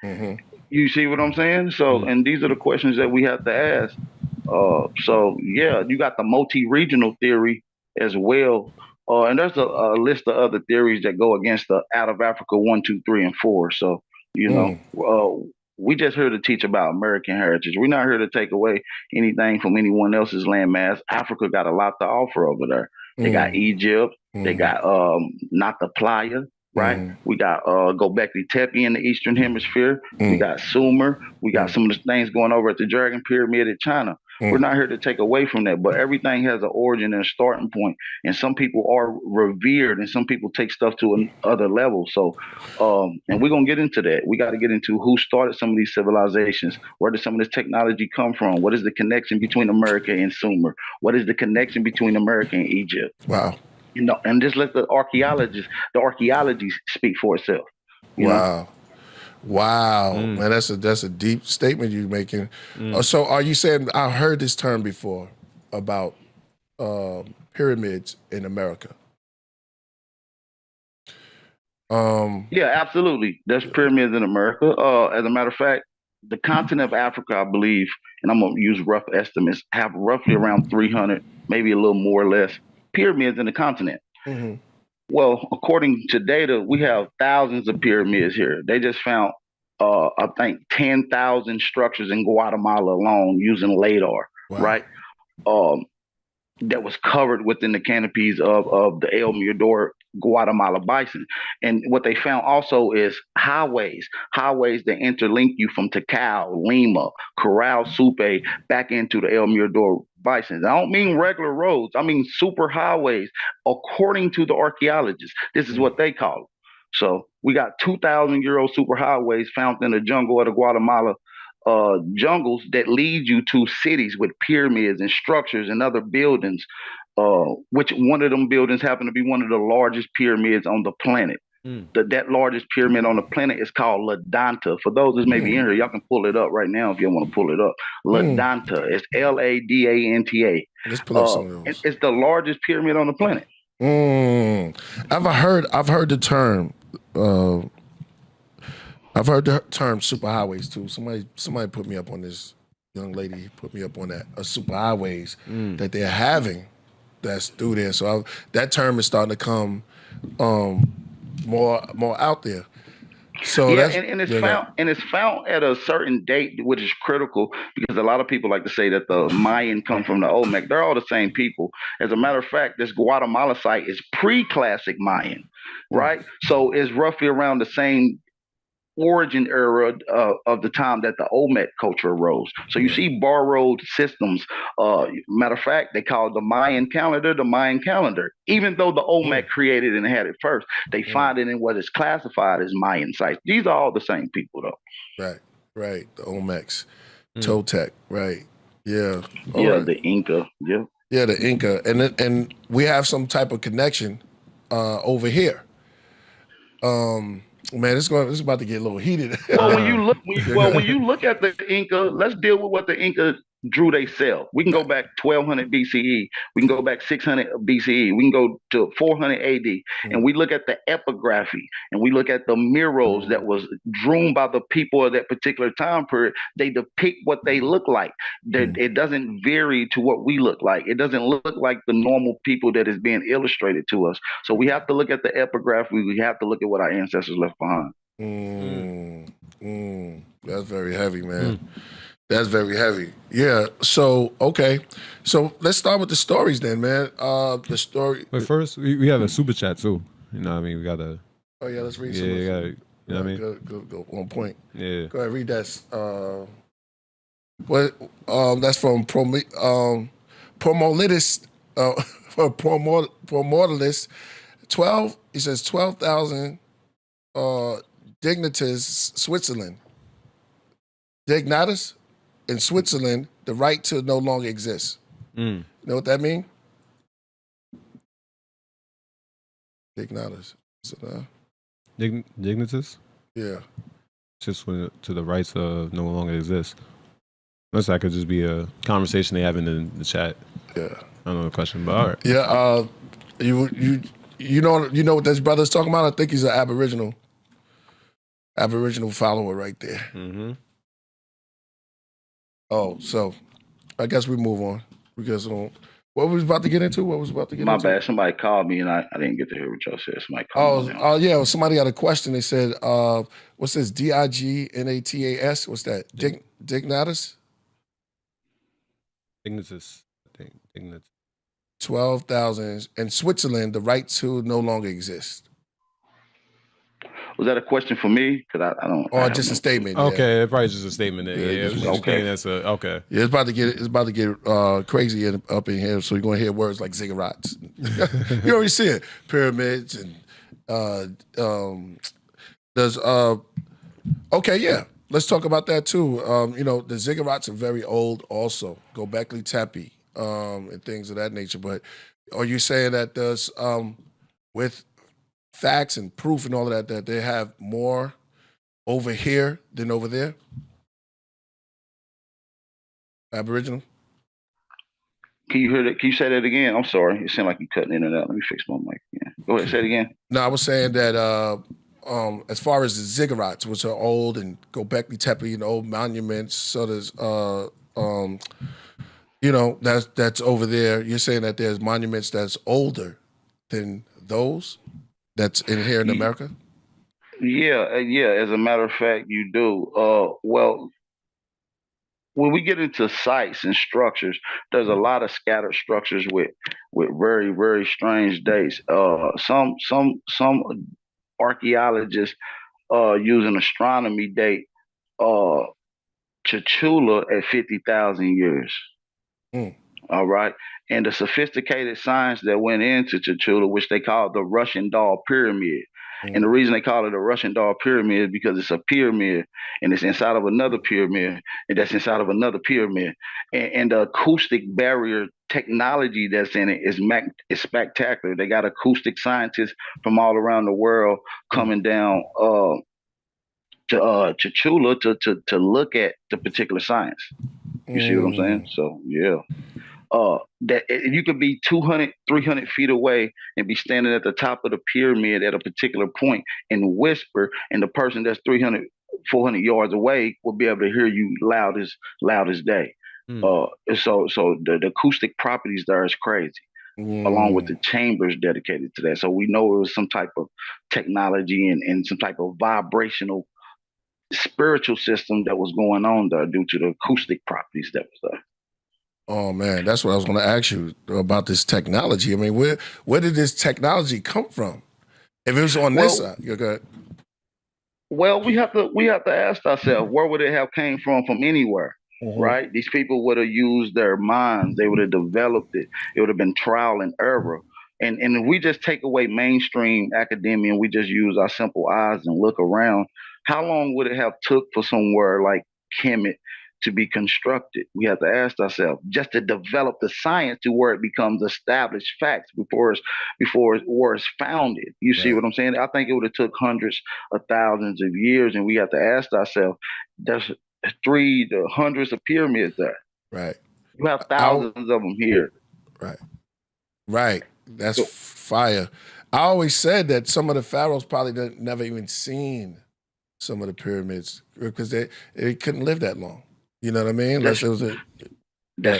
Speaker 4: You see what I'm saying? So, and these are the questions that we have to ask. You got the multi-regional theory as well. And there's a list of other theories that go against the out of Africa 1, 2, 3, and 4. So, we just here to teach about American heritage. We're not here to take away anything from anyone else's landmass. Africa got a lot to offer over there. They got Egypt. They got not the Playa, right? We got Gobekli Tepe in the Eastern Hemisphere. We got Sumer. We got some of the things going over at the Dragon Pyramid in China. We're not here to take away from that, but everything has an origin and a starting point. And some people are revered, and some people take stuff to another level. So, and we're gonna get into that. We got to get into who started some of these civilizations. Where did some of this technology come from? What is the connection between America and Sumer? What is the connection between America and Egypt?
Speaker 1: Wow.
Speaker 4: You know, and just let the archaeology speak for itself. You know?
Speaker 1: Wow, man, that's a deep statement you're making. So, are you saying I heard this term before about pyramids in America?
Speaker 4: Yeah, absolutely. There's pyramids in America. As a matter of fact, the continent of Africa, I believe, and I'm gonna use rough estimates, have roughly around 300, maybe a little more or less, pyramids in the continent. Well, according to data, we have thousands of pyramids here. They just found, I think, 10,000 structures in Guatemala alone using LADAR, right? That was covered within the canopies of the El Mirador Guatemala bison. And what they found also is highways that interlink you from Takao, Lima, Corral, Supe, back into the El Mirador bison. I don't mean regular roads. I mean super highways, according to the archaeologists. This is what they call it. So we got 2,000-year-old super highways found in the jungle of the Guatemala jungles that lead you to cities with pyramids and structures and other buildings, which one of them buildings happen to be one of the largest pyramids on the planet. That largest pyramid on the planet is called La Danta. For those that may be in here, y'all can pull it up right now if you want to pull it up. La Danta. It's Ladanta.
Speaker 1: Let's pull up some of those.
Speaker 4: It's the largest pyramid on the planet.
Speaker 1: I've heard the term. I've heard the term superhighways too. Somebody put me up on this. Young lady put me up on that. Superhighways that they're having that's through there. So that term is starting to come more out there. So
Speaker 4: yeah, and it's found at a certain date, which is critical because a lot of people like to say that the Mayan come from the Olmec. They're all the same people. As a matter of fact, this Guatemala site is pre-classic Mayan, right? So it's roughly around the same origin era of the time that the Olmec culture arose. So you see borrowed systems. Matter of fact, they call the Mayan calendar. Even though the Olmec created and had it first, they find it in what is classified as Mayan sites. These are all the same people, though.
Speaker 1: Right. The Olmecs, Toltec, right? Yeah.
Speaker 4: The Inca.
Speaker 1: Yeah, the Inca, and we have some type of connection over here. Man, it's about to get a little heated.
Speaker 4: Well, when you look at the Inca, let's deal with what the Inca drew themselves. We can go back 1200 BCE. We can go back 600 BCE. We can go to 400 AD, and we look at the epigraphy, and we look at the murals that was drawn by the people of that particular time period. They depict what they look like. It doesn't vary to what we look like. It doesn't look like the normal people that is being illustrated to us. So we have to look at the epigraphy. We have to look at what our ancestors left behind.
Speaker 1: That's very heavy, man. That's very heavy. Yeah. So, okay. So let's start with the stories then, man. The story.
Speaker 2: But first, we have a super chat too. You know what I mean? We got to.
Speaker 1: Oh, yeah. Let's read some.
Speaker 2: You know what I mean?
Speaker 1: Go. 1 point.
Speaker 2: Yeah.
Speaker 1: Go ahead. Read that. That's from Promolitis. Promortalis. 12. He says 12,000 dignitas, Switzerland. Dignatus? In Switzerland, the right to no longer exist. You know what that means? Dignatus.
Speaker 2: Dignitas?
Speaker 1: Yeah.
Speaker 2: Just to the rights of no longer exist. Unless that could just be a conversation they have in the chat.
Speaker 1: Yeah.
Speaker 2: I don't know the question, but all right.
Speaker 1: Yeah. You know what this brother's talking about? I think he's an Aboriginal follower right there. Oh, so I guess we move on. What was about to get into?
Speaker 4: My bad. Somebody called me and I didn't get to hear what y'all said. Somebody called me.
Speaker 1: Oh, yeah. Well, somebody got a question. They said, what's this? Dignatas? What's that? Dignatus?
Speaker 2: Dignitas. I think. Dignitas.
Speaker 1: 12,000. In Switzerland, the right to no longer exist.
Speaker 4: Was that a question for me? Because I don't.
Speaker 1: Or just a statement. Yeah.
Speaker 2: Okay, probably just a statement there.
Speaker 1: Yeah,
Speaker 2: Yeah,
Speaker 1: just
Speaker 2: it was
Speaker 1: make
Speaker 2: just
Speaker 4: sure.
Speaker 2: thinking that's okay.
Speaker 1: Yeah, it's about to get crazy up in here. So you're gonna hear words like ziggurats. You already see it. Pyramids and okay, yeah. Let's talk about that too. You know, the ziggurats are very old also. Gobekli Tepe, and things of that nature. But are you saying that there's with facts and proof and all of that they have more over here than over there? Aboriginal?
Speaker 4: Can you hear that? Can you say that again? I'm sorry. It seemed like you're cutting in and out. Let me fix my mic. Yeah. Go ahead. Say it again.
Speaker 1: No, I was saying that as far as the ziggurats, which are old, and Gobekli Tepe, and old monuments, so there's you know, that's over there. You're saying that there's monuments that's older than those that's in here in America?
Speaker 4: Yeah. As a matter of fact, you do. Well, when we get into sites and structures, there's a lot of scattered structures with very, very strange dates. Some archaeologists use an astronomy date Chachula at 50,000 years.
Speaker 1: Mm.
Speaker 4: All right. And the sophisticated science that went into Chachula, which they call the Russian Doll Pyramid. And the reason they call it a Russian Doll Pyramid is because it's a pyramid and it's inside of another pyramid and that's inside of another pyramid. And the acoustic barrier technology that's in it is spectacular. They got acoustic scientists from all around the world coming down to Chachula to look at the particular science. You see what I'm saying? So, yeah. That you could be 200, 300 feet away and be standing at the top of the pyramid at a particular point and whisper, and the person that's 300, 400 yards away will be able to hear you loud as day. So the acoustic properties there is crazy, along with the chambers dedicated to that. So we know it was some type of technology and some type of vibrational spiritual system that was going on there due to the acoustic properties that was there.
Speaker 1: Oh man, that's what I was going to ask you about this technology. I mean, where did this technology come from? If it was on this side, you're good.
Speaker 4: Well, we have to ask ourselves, where would it have came from anywhere, right? These people would have used their minds. They would have developed it. It would have been trial and error. And if we just take away mainstream academia and we just use our simple eyes and look around, how long would it have took for somewhere like Kemet to be constructed? We have to ask ourselves, just to develop the science to where it becomes established facts before it's founded. You see what I'm saying? I think it would have took hundreds of thousands of years, and we have to ask ourselves, there's 3 to hundreds of pyramids there.
Speaker 1: Right.
Speaker 4: You have thousands of them here.
Speaker 1: Right. That's fire. I always said that some of the pharaohs probably never even seen some of the pyramids because they couldn't live that long. You know what I mean?
Speaker 4: That's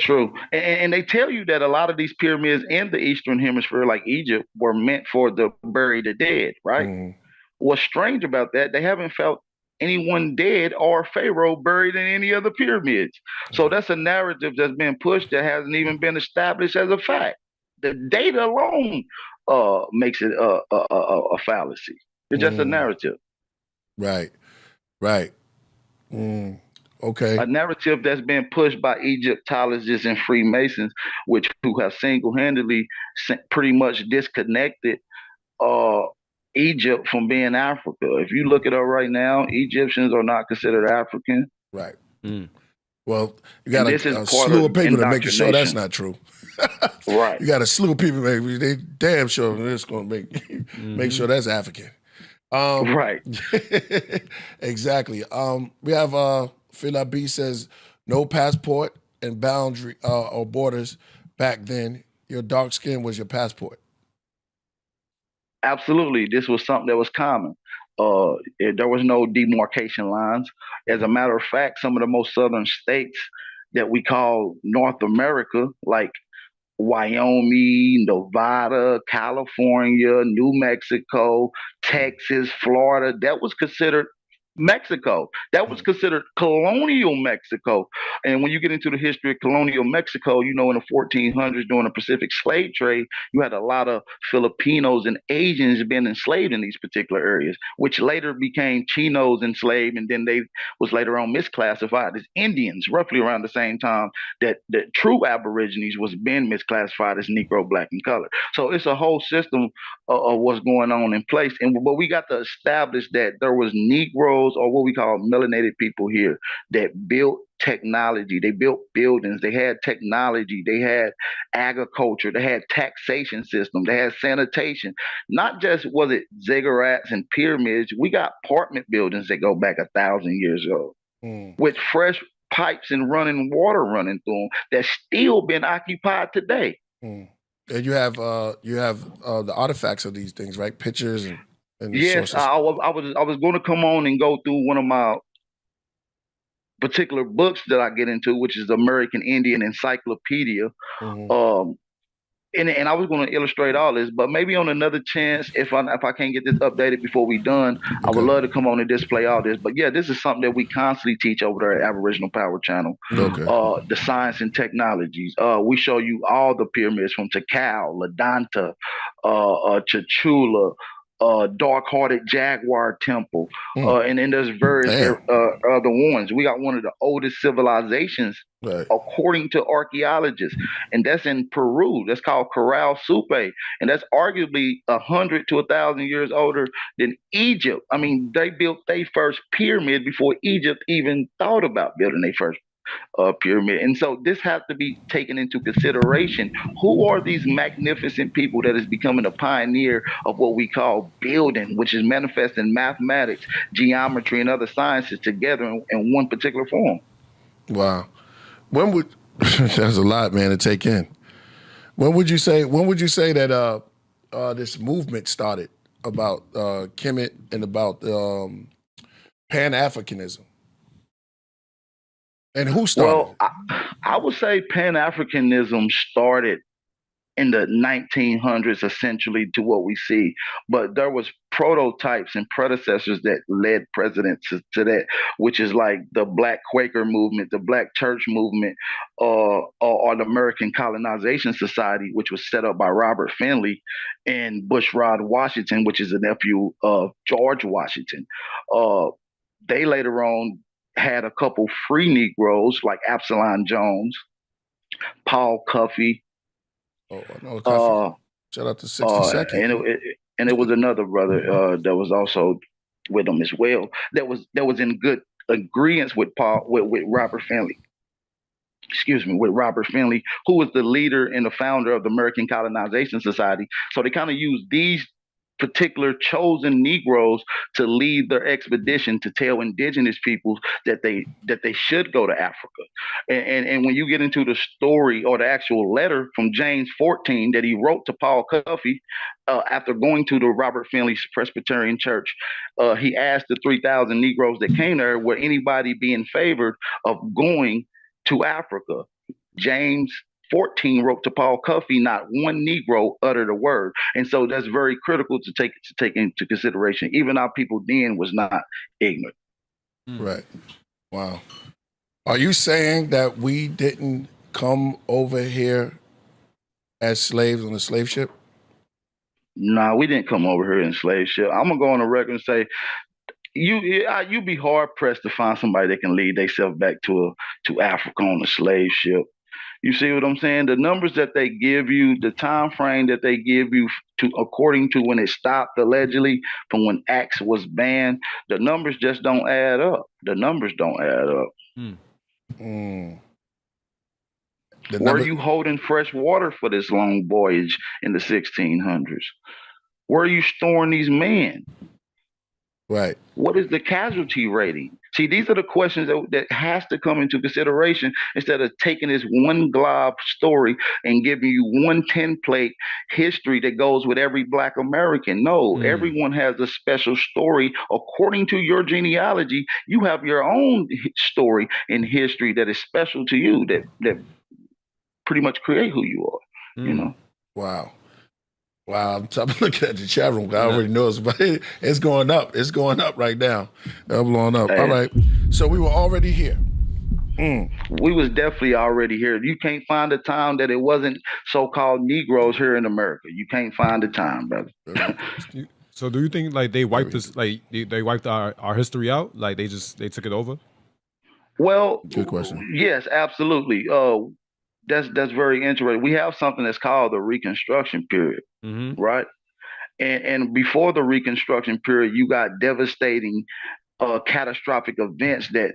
Speaker 4: true. And they tell you that a lot of these pyramids in the Eastern Hemisphere, like Egypt, were meant for the bury the dead, right? What's strange about that, they haven't felt anyone dead or pharaoh buried in any other pyramids. So that's a narrative that's been pushed that hasn't even been established as a fact. The data alone makes it a fallacy. It's just a narrative.
Speaker 1: Right. Okay.
Speaker 4: A narrative that's been pushed by Egyptologists and Freemasons, who have single-handedly pretty much disconnected Egypt from being Africa. If you look at it right now, Egyptians are not considered African.
Speaker 1: Right. Well, you got a slew of people to make sure that's not true.
Speaker 4: Right.
Speaker 1: You got a slew of people, maybe they damn sure it's going to make sure that's African.
Speaker 4: Right.
Speaker 1: Exactly. We have Killah B says no passport and boundary or borders back then. Your dark skin was your passport.
Speaker 4: Absolutely. This was something that was common. There was no demarcation lines. As a matter of fact, some of the most southern states that we call North America, like Wyoming, Nevada, California, New Mexico, Texas, Florida, that was considered Mexico. That was considered colonial Mexico. And when you get into the history of colonial Mexico, you know, in the 1400s during the Pacific slave trade, you had a lot of Filipinos and Asians being enslaved in these particular areas, which later became Chinos enslaved, and then they was later on misclassified as Indians, roughly around the same time that the true Aborigines was being misclassified as Negro, Black, and Colored. So it's a whole system of what's going on in place. But we got to establish that there was Negroes, or what we call melanated people here, that built technology. They built buildings. They had technology. They had agriculture. They had taxation system. They had sanitation. Not just was it ziggurats and pyramids. We got apartment buildings that go back 1,000 years ago with fresh pipes and running water running through them that's still been occupied today.
Speaker 1: And you have the artifacts of these things, right? Pictures and
Speaker 4: yes,
Speaker 1: sources.
Speaker 4: I was going to come on and go through one of my particular books that I get into, which is the American Indian Encyclopedia. And I was going to illustrate all this, but maybe on another chance, if I can't get this updated before we done, I would love to come on and display all this. But yeah, this is something that we constantly teach over there at Aboriginal Power Channel. The science and technologies. We show you all the pyramids from Tikal, Ladanta, Chachula, Dark-Hearted Jaguar Temple, and then there's various other ones. We got one of the oldest civilizations, according to archaeologists, and that's in Peru. That's called Corral Supe, and that's arguably 100 to 1,000 years older than Egypt. I mean, they built their first pyramid before Egypt even thought about building their first pyramid. And so this has to be taken into consideration. Who are these magnificent people that is becoming a pioneer of what we call building, which is manifesting mathematics, geometry, and other sciences together in one particular form?
Speaker 1: Wow. When would that's a lot, man, to take in. When would you say that this movement started about Kemet and about Pan-Africanism? And who started?
Speaker 4: Well, I would say Pan-Africanism started in the 1900s, essentially, to what we see. But there was prototypes and predecessors that led presidents to that, which is like the Black Quaker movement, the Black Church movement, or the American Colonization Society, which was set up by Robert Finley and Bushrod Washington, which is a nephew of George Washington. They later on had a couple free Negroes like Absalom Jones, Paul Cuffey.
Speaker 1: Oh, I know Cuffey. Shout out to 62nd.
Speaker 4: And it was another brother that was also with them as well. That was in good agreement with Robert Finley. With Robert Finley, who was the leader and the founder of the American Colonization Society. So they kind of used these particular chosen Negroes to lead their expedition to tell indigenous peoples that they should go to Africa. And when you get into the story or the actual letter from James 14 that he wrote to Paul Cuffey after going to the Robert Finley Presbyterian Church, he asked the 3,000 Negroes that came there, would anybody be in favor of going to Africa? James 14 wrote to Paul Cuffey, not one Negro uttered a word. And so that's very critical to take into consideration. Even our people then was not ignorant.
Speaker 1: Right. Wow. Are you saying that we didn't come over here as slaves on a slave ship?
Speaker 4: No, we didn't come over here in slave ship. I'm gonna go on the record and say you'd be hard pressed to find somebody that can lead themselves back to Africa on a slave ship. You see what I'm saying? The numbers that they give you, the time frame that they give you to according to when it stopped allegedly from when Axe was banned, the numbers just don't add up. The numbers don't add up. Were you holding fresh water for this long voyage in the 1600s? Where are you storing these men?
Speaker 1: Right.
Speaker 4: What is the casualty rating? See, these are the questions that has to come into consideration instead of taking this one glob story and giving you one template history that goes with every Black American. No, everyone has a special story. According to your genealogy, you have your own story and history that is special to you, that pretty much create who you are, you know?
Speaker 1: Wow. Wow, I'm looking at the chat room. I already know it's, but it's going up. It's going up right now. It's blowing up. All right. So we were already here.
Speaker 4: We was definitely already here. You can't find a time that it wasn't so-called Negroes here in America. You can't find a time, brother.
Speaker 2: So do you think like they wiped this, like they wiped our history out? Like they took it over?
Speaker 4: Well,
Speaker 1: good question.
Speaker 4: Yes, absolutely. That's very interesting. We have something that's called the Reconstruction period, right? And before the Reconstruction period, you got devastating, catastrophic events that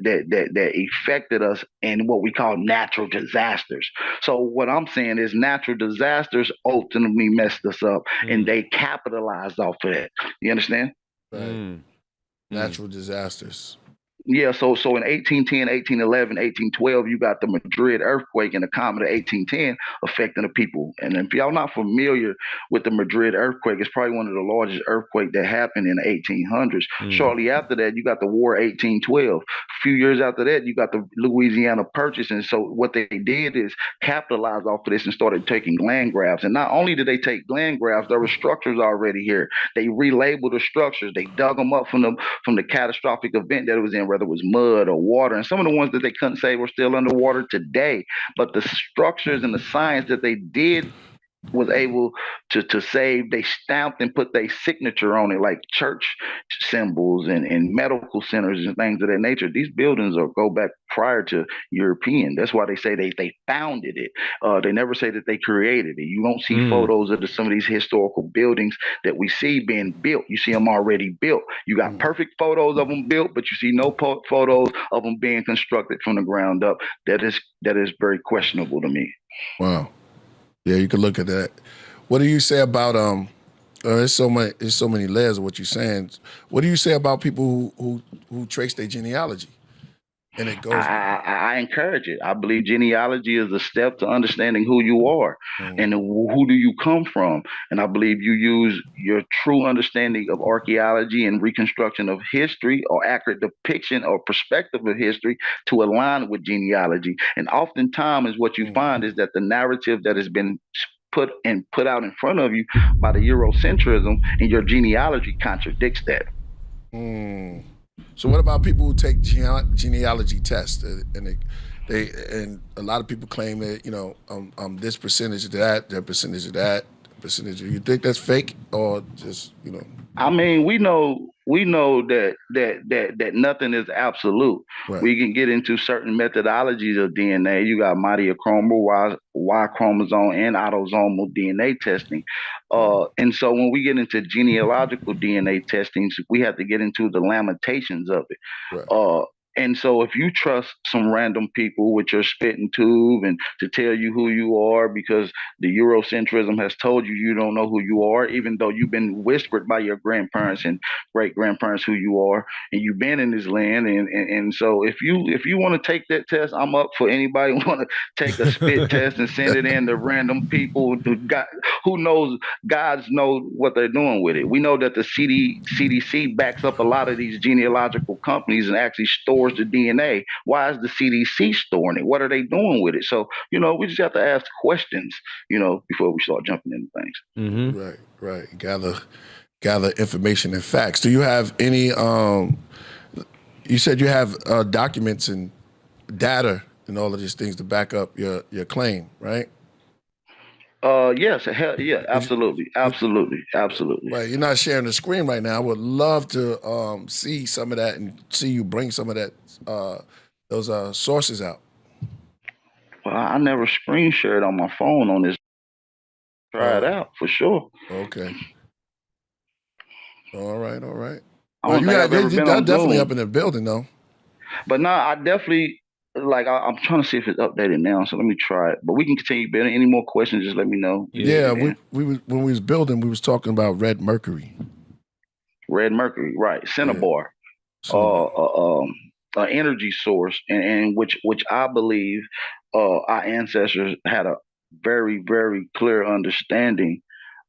Speaker 4: affected us in what we call natural disasters. So what I'm saying is natural disasters ultimately messed us up, and they capitalized off of that. You understand?
Speaker 1: Right. Natural disasters.
Speaker 4: Yeah, so in 1810, 1811, 1812, you got the Madrid earthquake and the comet of 1810 affecting the people. And if y'all not familiar with the Madrid earthquake, it's probably one of the largest earthquakes that happened in the 1800s. Shortly after that, you got the War 1812. A few years after that, you got the Louisiana Purchase. And so what they did is capitalize off of this and started taking land grabs. And not only did they take land grabs, there were structures already here. They relabeled the structures. They dug them up from the catastrophic event that it was in, whether it was mud or water. And some of the ones that they couldn't save were still underwater today. But the structures and the science that they did was able to save, they stamped and put their signature on it, like church symbols and medical centers and things of that nature. These buildings go back prior to European. That's why they say they founded it. They never say that they created it. You don't see photos of some of these historical buildings that we see being built. You see them already built. You got perfect photos of them built, but you see no photos of them being constructed from the ground up. That is very questionable to me.
Speaker 1: Wow. Yeah, you can look at that. What do you say about there's so many layers of what you're saying. What do you say about people who trace their genealogy? And it goes.
Speaker 4: I encourage it. I believe genealogy is a step to understanding who you are and who do you come from. And I believe you use your true understanding of archaeology and reconstruction of history or accurate depiction or perspective of history to align with genealogy. And oftentimes is what you find is that the narrative that has been put out in front of you by the Eurocentrism and your genealogy contradicts that.
Speaker 1: So what about people who take genealogy tests and and a lot of people claim that this percentage of that percentage of that percentage. You think that's fake or just
Speaker 4: I mean, we know that nothing is absolute.
Speaker 1: Right.
Speaker 4: We can get into certain methodologies of DNA. You got mitochondrial, Y chromosome, and autosomal DNA testing. And so when we get into genealogical DNA testings, we have to get into the limitations of it.
Speaker 1: Right.
Speaker 4: And so if you trust some random people with your spitting tube and to tell you who you are because the Eurocentrism has told you don't know who you are, even though you've been whispered by your grandparents and great-grandparents who you are, and you've been in this land. And so if you want to take that test, I'm up for anybody who want to take a spit test and send it in to random people who knows, gods know what they're doing with it. We know that the CDC backs up a lot of these genealogical companies and actually stores the DNA. Why is the CDC storing it? What are they doing with it? So, we just have to ask questions, before we start jumping into things.
Speaker 1: Right. Gather information and facts. Do you have any, you said you have documents and data and all of these things to back up your claim, right?
Speaker 4: Yes, yeah, absolutely.
Speaker 1: Right, you're not sharing the screen right now. I would love to see some of that and see you bring some of that those sources out.
Speaker 4: Well, I never screen shared on my phone on this. Try it out for sure.
Speaker 1: Okay. All right.
Speaker 4: I don't think I've ever been on
Speaker 1: definitely
Speaker 4: Zoom.
Speaker 1: up in the building though.
Speaker 4: But no, I definitely. I'm trying to see if it's updated now, so let me try it. But we can continue building. Any more questions, just let me know.
Speaker 1: Yeah, when we was building, we was talking about red mercury.
Speaker 4: Red mercury, right. Cinnabar. An energy source, and which I believe our ancestors had a very, very clear understanding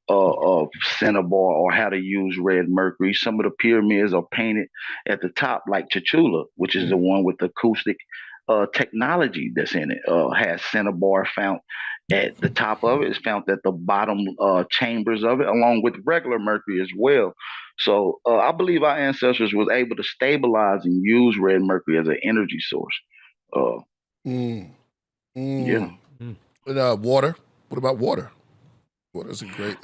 Speaker 4: of cinnabar or how to use red mercury. Some of the pyramids are painted at the top like Chula, which is the one with the acoustic technology that's in it, has cinnabar found at the top of it. It's found at the bottom chambers of it, along with regular mercury as well. So I believe our ancestors was able to stabilize and use red mercury as an energy source. Yeah.
Speaker 1: And water. What about water? Water's a great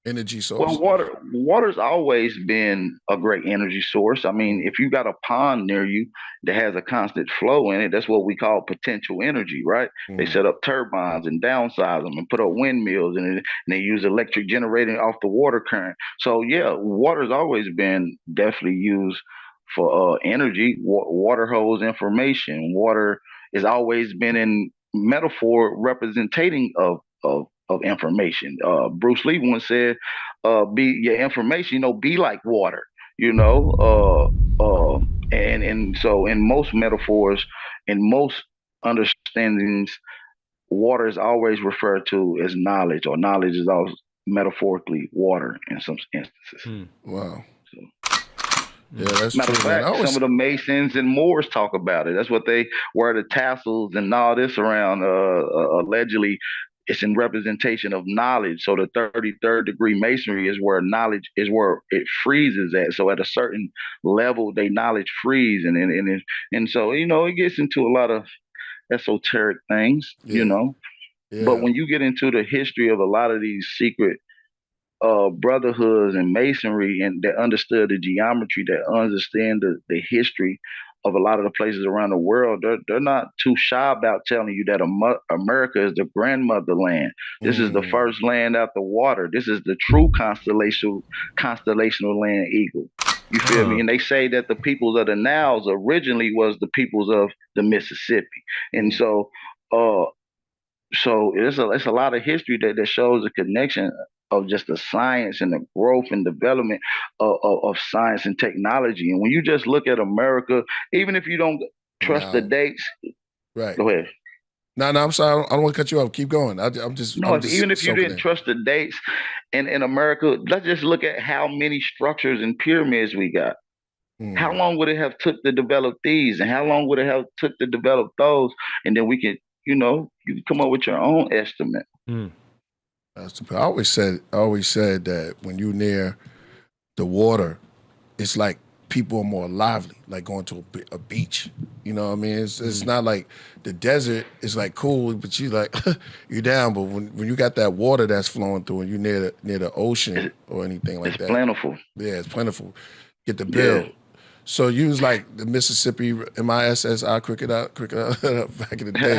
Speaker 1: energy source.
Speaker 4: Well, water's always been a great energy source. I mean, if you got a pond near you that has a constant flow in it, that's what we call potential energy, right? They set up turbines and downsize them and put up windmills and they use electric generating off the water current. So yeah, water's always been definitely used for energy. Water holds information. Water has always been in metaphor representing of information. Bruce Lee once said, "Be your information, be like water." And so in most metaphors, in most understandings, water is always referred to as knowledge, or knowledge is always metaphorically water in some instances.
Speaker 1: Wow. Yeah, that's
Speaker 4: Matter of
Speaker 1: true.
Speaker 4: fact, some of the Masons and Moors talk about it. That's what they wear the tassels and all this around. Allegedly, it's in representation of knowledge. So the 33rd degree masonry is where knowledge is where it freezes at. So at a certain level, they knowledge freeze, and so it gets into a lot of esoteric things,
Speaker 1: Yeah.
Speaker 4: But when you get into the history of a lot of these secret brotherhoods and masonry, and that understood the geometry, that understand the history of a lot of the places around the world, they're not too shy about telling you that America is the grandmother land. This is the first land out the water. This is the true constellational land eagle. You feel me? And they say that the peoples of the Niles originally was the peoples of the Mississippi. And so it's a lot of history that shows the connection of just the science and the growth and development of science and technology. And when you just look at America, even if you don't trust the dates,
Speaker 1: right?
Speaker 4: Go ahead.
Speaker 1: No, I'm sorry. I don't want to cut you off. Keep going.
Speaker 4: Even if you didn't trust the dates in America, let's just look at how many structures and pyramids we got. How long would it have took to develop these, and how long would it have took to develop those? And then we can, you can come up with your own estimate.
Speaker 1: I always said that when you're near the water, it's like people are more lively, like going to a beach. You know what I mean? It's not like the desert is like cool, but you like you're down. But when you got that water that's flowing through and you're near the ocean or anything like that,
Speaker 4: it's plentiful.
Speaker 1: Yeah, it's plentiful. Get the bill. Yeah. So you was like the Mississippi MISSI cricket out back in the day.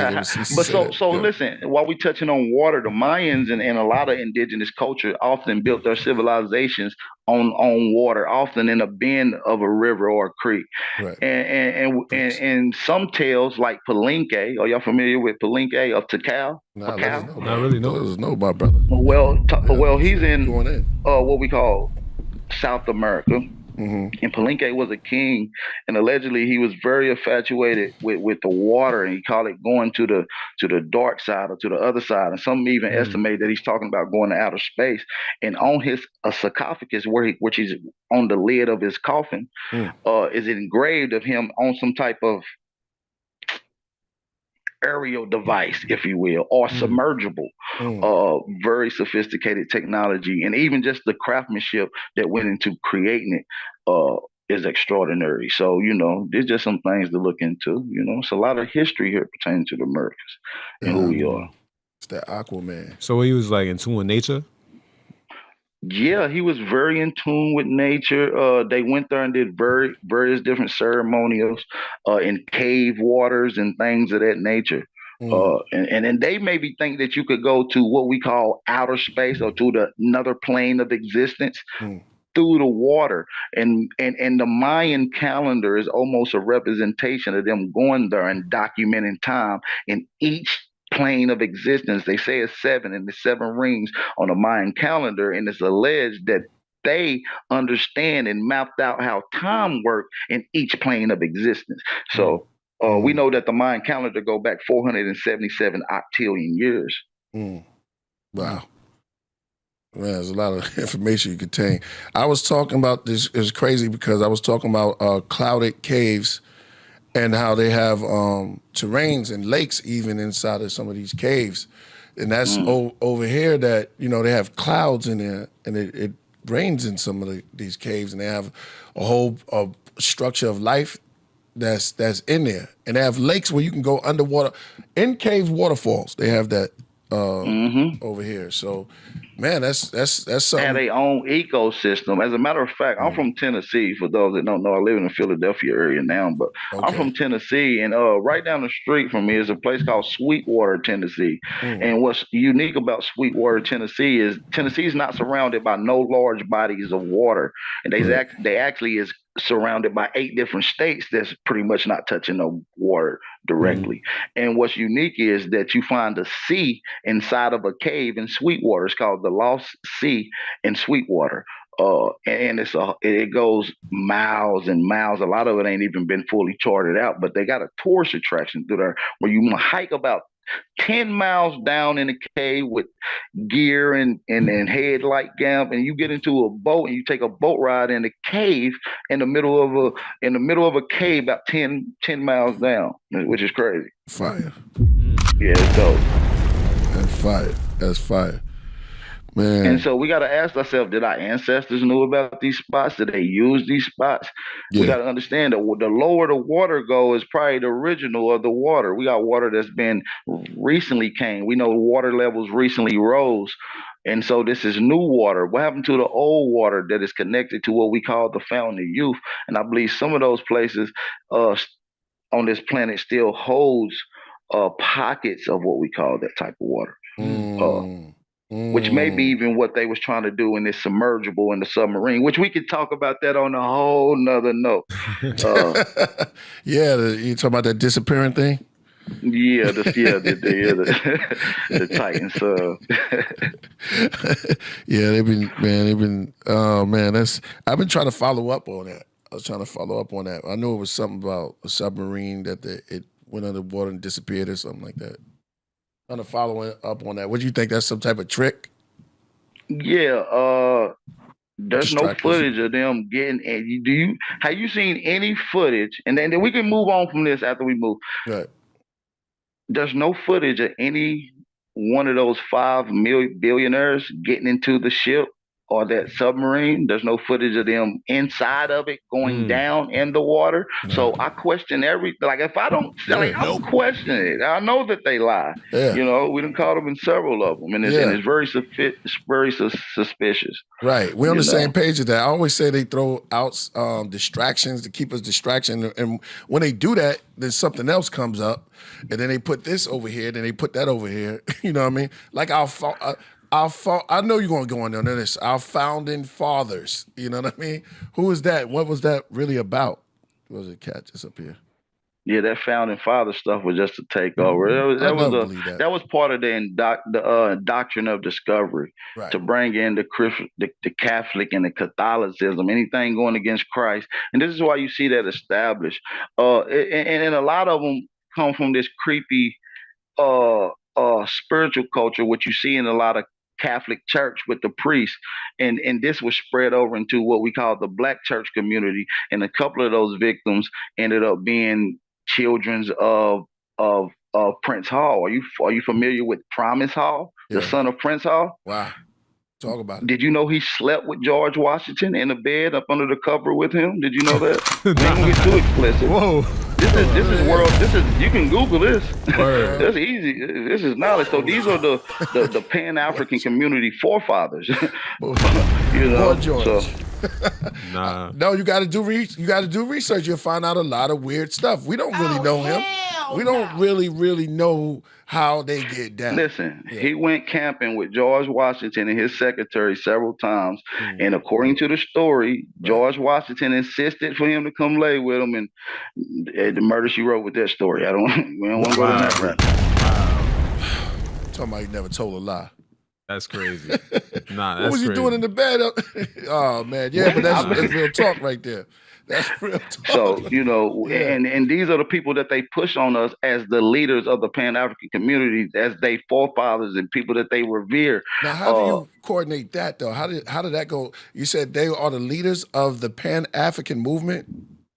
Speaker 4: But so listen, while we touching on water, the Mayans and a lot of indigenous culture often built their civilizations on water, often in a bend of a river or a creek.
Speaker 1: Right.
Speaker 4: And some tales like Palenque, are y'all familiar with Palenque of Tikal?
Speaker 2: Not really, no.
Speaker 1: Let us know, my brother.
Speaker 4: Well, he's in what we call South America. And Palenque was a king, and allegedly he was very infatuated with the water, and he called it going to the dark side or to the other side. And some even estimate that he's talking about going to outer space. And on his sarcophagus, which is on the lid of his coffin, is engraved of him on some type of aerial device, if you will, or submergible. Very sophisticated technology, and even just the craftsmanship that went into creating it is extraordinary. So there's just some things to look into. It's a lot of history here pertaining to the Americas and who we are.
Speaker 1: It's that Aquaman.
Speaker 2: So he was like in tune with nature.
Speaker 4: Yeah, he was very in tune with nature. They went there and did various different ceremonials in cave waters and things of that nature. And they maybe think that you could go to what we call outer space or to another plane of existence through the water. And the Mayan calendar is almost a representation of them going there and documenting time in each plane of existence. They say it's 7, and the 7 rings on the Mayan calendar, and it's alleged that they understand and mapped out how time worked in each plane of existence. So we know that the Mayan calendar go back 477 octillion years.
Speaker 1: Wow. Man, there's a lot of information you contain. I was talking about this. It was crazy because I was talking about clouded caves and how they have terrains and lakes even inside of some of these caves. And that's over here that, you know, they have clouds in there, and it rains in some of these caves, and they have a whole structure of life that's in there. And they have lakes where you can go underwater. In cave waterfalls, they have that over here. So, man, that's something.
Speaker 4: Have their own ecosystem. As a matter of fact, I'm from Tennessee. For those that don't know, I live in the Philadelphia area now, but I'm from Tennessee, and right down the street from me is a place called Sweetwater, Tennessee. And what's unique about Sweetwater, Tennessee is Tennessee's not surrounded by no large bodies of water, and they actually is surrounded by 8 different states that's pretty much not touching no water directly. And what's unique is that you find a sea inside of a cave in Sweetwater. It's called the Lost Sea in Sweetwater. And it goes miles and miles. A lot of it ain't even been fully charted out, but they got a tourist attraction through there where you hike about 10 miles down in a cave with gear and headlight gamp, and you get into a boat and you take a boat ride in the cave in the middle of a cave about 10 miles down, which is crazy.
Speaker 1: Fire.
Speaker 4: Yeah, it's dope.
Speaker 1: That's fire. Man.
Speaker 4: And so we got to ask ourselves, did our ancestors know about these spots? Did they use these spots? We got to understand that the lower the water goes is probably the original of the water. We got water that's been recently came. We know water levels recently rose. And so this is new water. What happened to the old water that is connected to what we call the fountain of youth? And I believe some of those places on this planet still holds pockets of what we call that type of water. Which may be even what they was trying to do in this submergible in the submarine, which we could talk about that on a whole nother note.
Speaker 1: You talking about that disappearing thing?
Speaker 4: Yeah, the Titans.
Speaker 1: They've been. Oh man, I've been trying to follow up on that. I knew it was something about a submarine that it went underwater and disappeared or something like that. Trying to follow up on that. What do you think? That's some type of trick?
Speaker 4: Yeah. There's no footage of them getting. And have you seen any footage? And then we can move on from this after we move.
Speaker 1: Right.
Speaker 4: There's no footage of any one of those 5 billionaires getting into the ship or that submarine. There's no footage of them inside of it going down in the water. So I question if I don't, I'm questioning it. I know that they lie. Yeah. You know, we done caught them in several of them, and it's very suspicious.
Speaker 1: Right. We're on the same page with that. I always say they throw out distractions to keep us distraction, and when they do that, then something else comes up, and then they put this over here, then they put that over here. You know what I mean? Like I know you're going to go on there. This our founding fathers. You know what I mean? Who is that? What was that really about? What was it? Catch us up here.
Speaker 4: Yeah, that founding father stuff was just a takeover. That was part of the doctrine of discovery, to bring in the Catholic and the Catholicism, anything going against Christ. And this is why you see that established. And a lot of them come from this creepy spiritual culture, which you see in a lot of Catholic church with the priests, and this was spread over into what we call the Black church community, and a couple of those victims ended up being children of Prince Hall. Are you familiar with Promise Hall, the son of Prince Hall?
Speaker 1: Wow. Talk about it.
Speaker 4: Did you know he slept with George Washington in a bed up under the cover with him? Did you know that? We ain't gonna get too explicit.
Speaker 2: Whoa.
Speaker 4: This is world. You can Google this. That's easy. This is knowledge. So these are the Pan-African community forefathers. You know,
Speaker 1: George.
Speaker 4: So.
Speaker 2: Nah.
Speaker 1: No, you got to do research. You'll find out a lot of weird stuff. We don't really know him. We don't really know how they get down.
Speaker 4: Listen, he went camping with George Washington and his secretary several times, and according to the story, George Washington insisted for him to come lay with him, and the murder she wrote with that story. We don't want to go down that route.
Speaker 1: Wow. Talking about he never told a lie.
Speaker 2: That's crazy. Nah,
Speaker 1: what was you doing in the bed? Oh man, but that's real talk right there. That's real talk.
Speaker 4: So, you know, and these are the people that they push on us as the leaders of the Pan-African community, as they forefathers and people that they revere.
Speaker 1: Now, how do you coordinate that though? How did that go? You said they are the leaders of the Pan-African movement?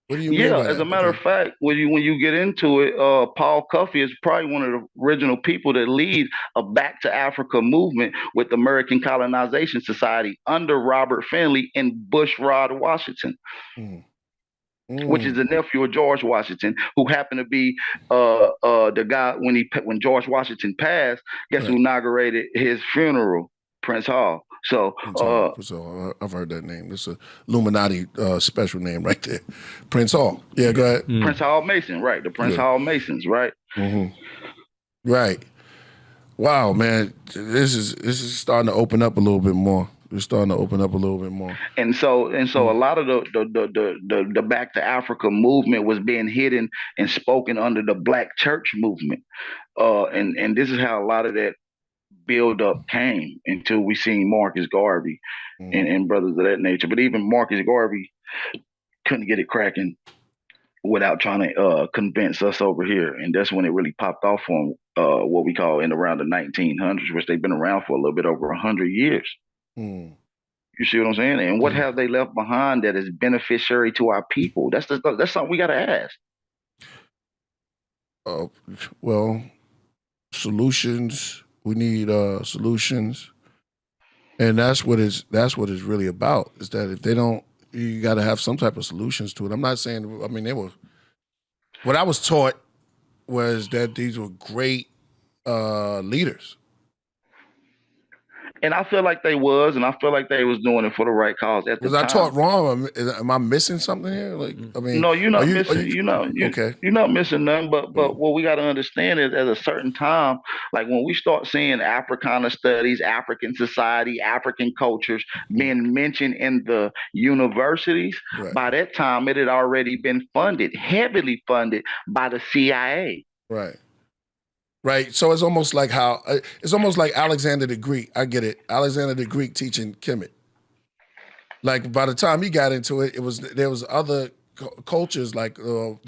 Speaker 1: What do you mean by
Speaker 4: as
Speaker 1: that?
Speaker 4: a matter of fact, when you get into it, Paul Cuffey is probably one of the original people that lead a Back to Africa movement with the American Colonization Society under Robert Finley and Bushrod Washington, which is the nephew of George Washington, who happened to be the guy when George Washington passed. Guess who inaugurated his funeral? Prince Hall. So,
Speaker 1: I've heard that name. It's a Illuminati special name right there. Prince Hall. Yeah, go ahead.
Speaker 4: Prince Hall Mason, right? The Prince Hall Masons, right?
Speaker 1: Right. Wow, man, this is starting to open up a little bit more. It's starting to open up a little bit more.
Speaker 4: And so a lot of the Back to Africa movement was being hidden and spoken under the Black church movement. And this is how a lot of that build up came until we seen Marcus Garvey and brothers of that nature. But even Marcus Garvey couldn't get it cracking without trying to convince us over here. And that's when it really popped off on what we call in around the 1900s, which they've been around for a little bit over 100 years. You see what I'm saying? And what have they left behind that is beneficiary to our people? That's something we got to ask.
Speaker 1: Well, solutions. We need solutions, and that's what it's really about. Is that if they don't, you got to have some type of solutions to it. I'm not saying. I mean, what I was taught was that these were great leaders.
Speaker 4: And I feel like they was, and I feel like they was doing it for the right cause at the time.
Speaker 1: Was I taught wrong? Am I missing something here? Like, I mean,
Speaker 4: no, you're not missing.
Speaker 1: Okay.
Speaker 4: You're not missing nothing. But what we got to understand is, at a certain time, like when we start seeing Africana studies, African society, African cultures being mentioned in the universities, by that time it had already been heavily funded by the CIA.
Speaker 1: Right. Right, so it's almost like Alexander the Greek. I get it. Alexander the Greek teaching Kemet. Like by the time he got into it, there was other cultures like you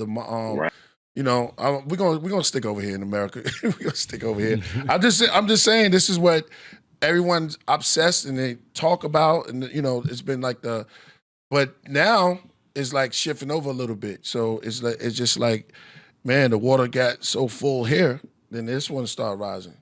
Speaker 1: know, we're gonna stick over here in America. We're gonna stick over here. I'm just saying this is what everyone's obsessed and they talk about, and you know, it's been like but now it's like shifting over a little bit. So it's just like, man, the water got so full here. Then this one start rising.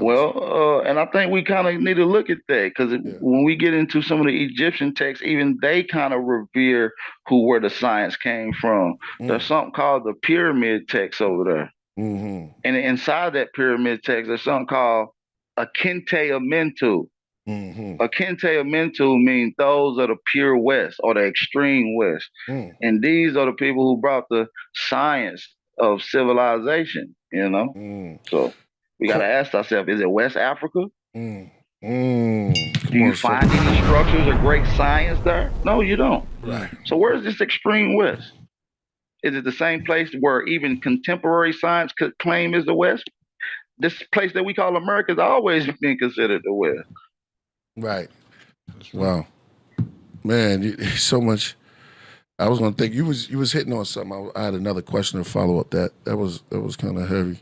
Speaker 4: Well, and I think we kind of need to look at that because when we get into some of the Egyptian texts, even they kind of revere where the science came from. There's something called the pyramid text over there. And inside that pyramid text, there's something called a kente amentu. A kente amentu means those are the pure West or the extreme West. And these are the people who brought the science of civilization, you know? So we got to ask ourselves, is it West Africa? Do you find any structures of great science there? No, you don't.
Speaker 1: Right.
Speaker 4: So where is this extreme West? Is it the same place where even contemporary science could claim is the West? This place that we call America has always been considered the West.
Speaker 1: Right. Wow. Man, so much. I was gonna think you was hitting on something. I had another question to follow up. That was kind of heavy.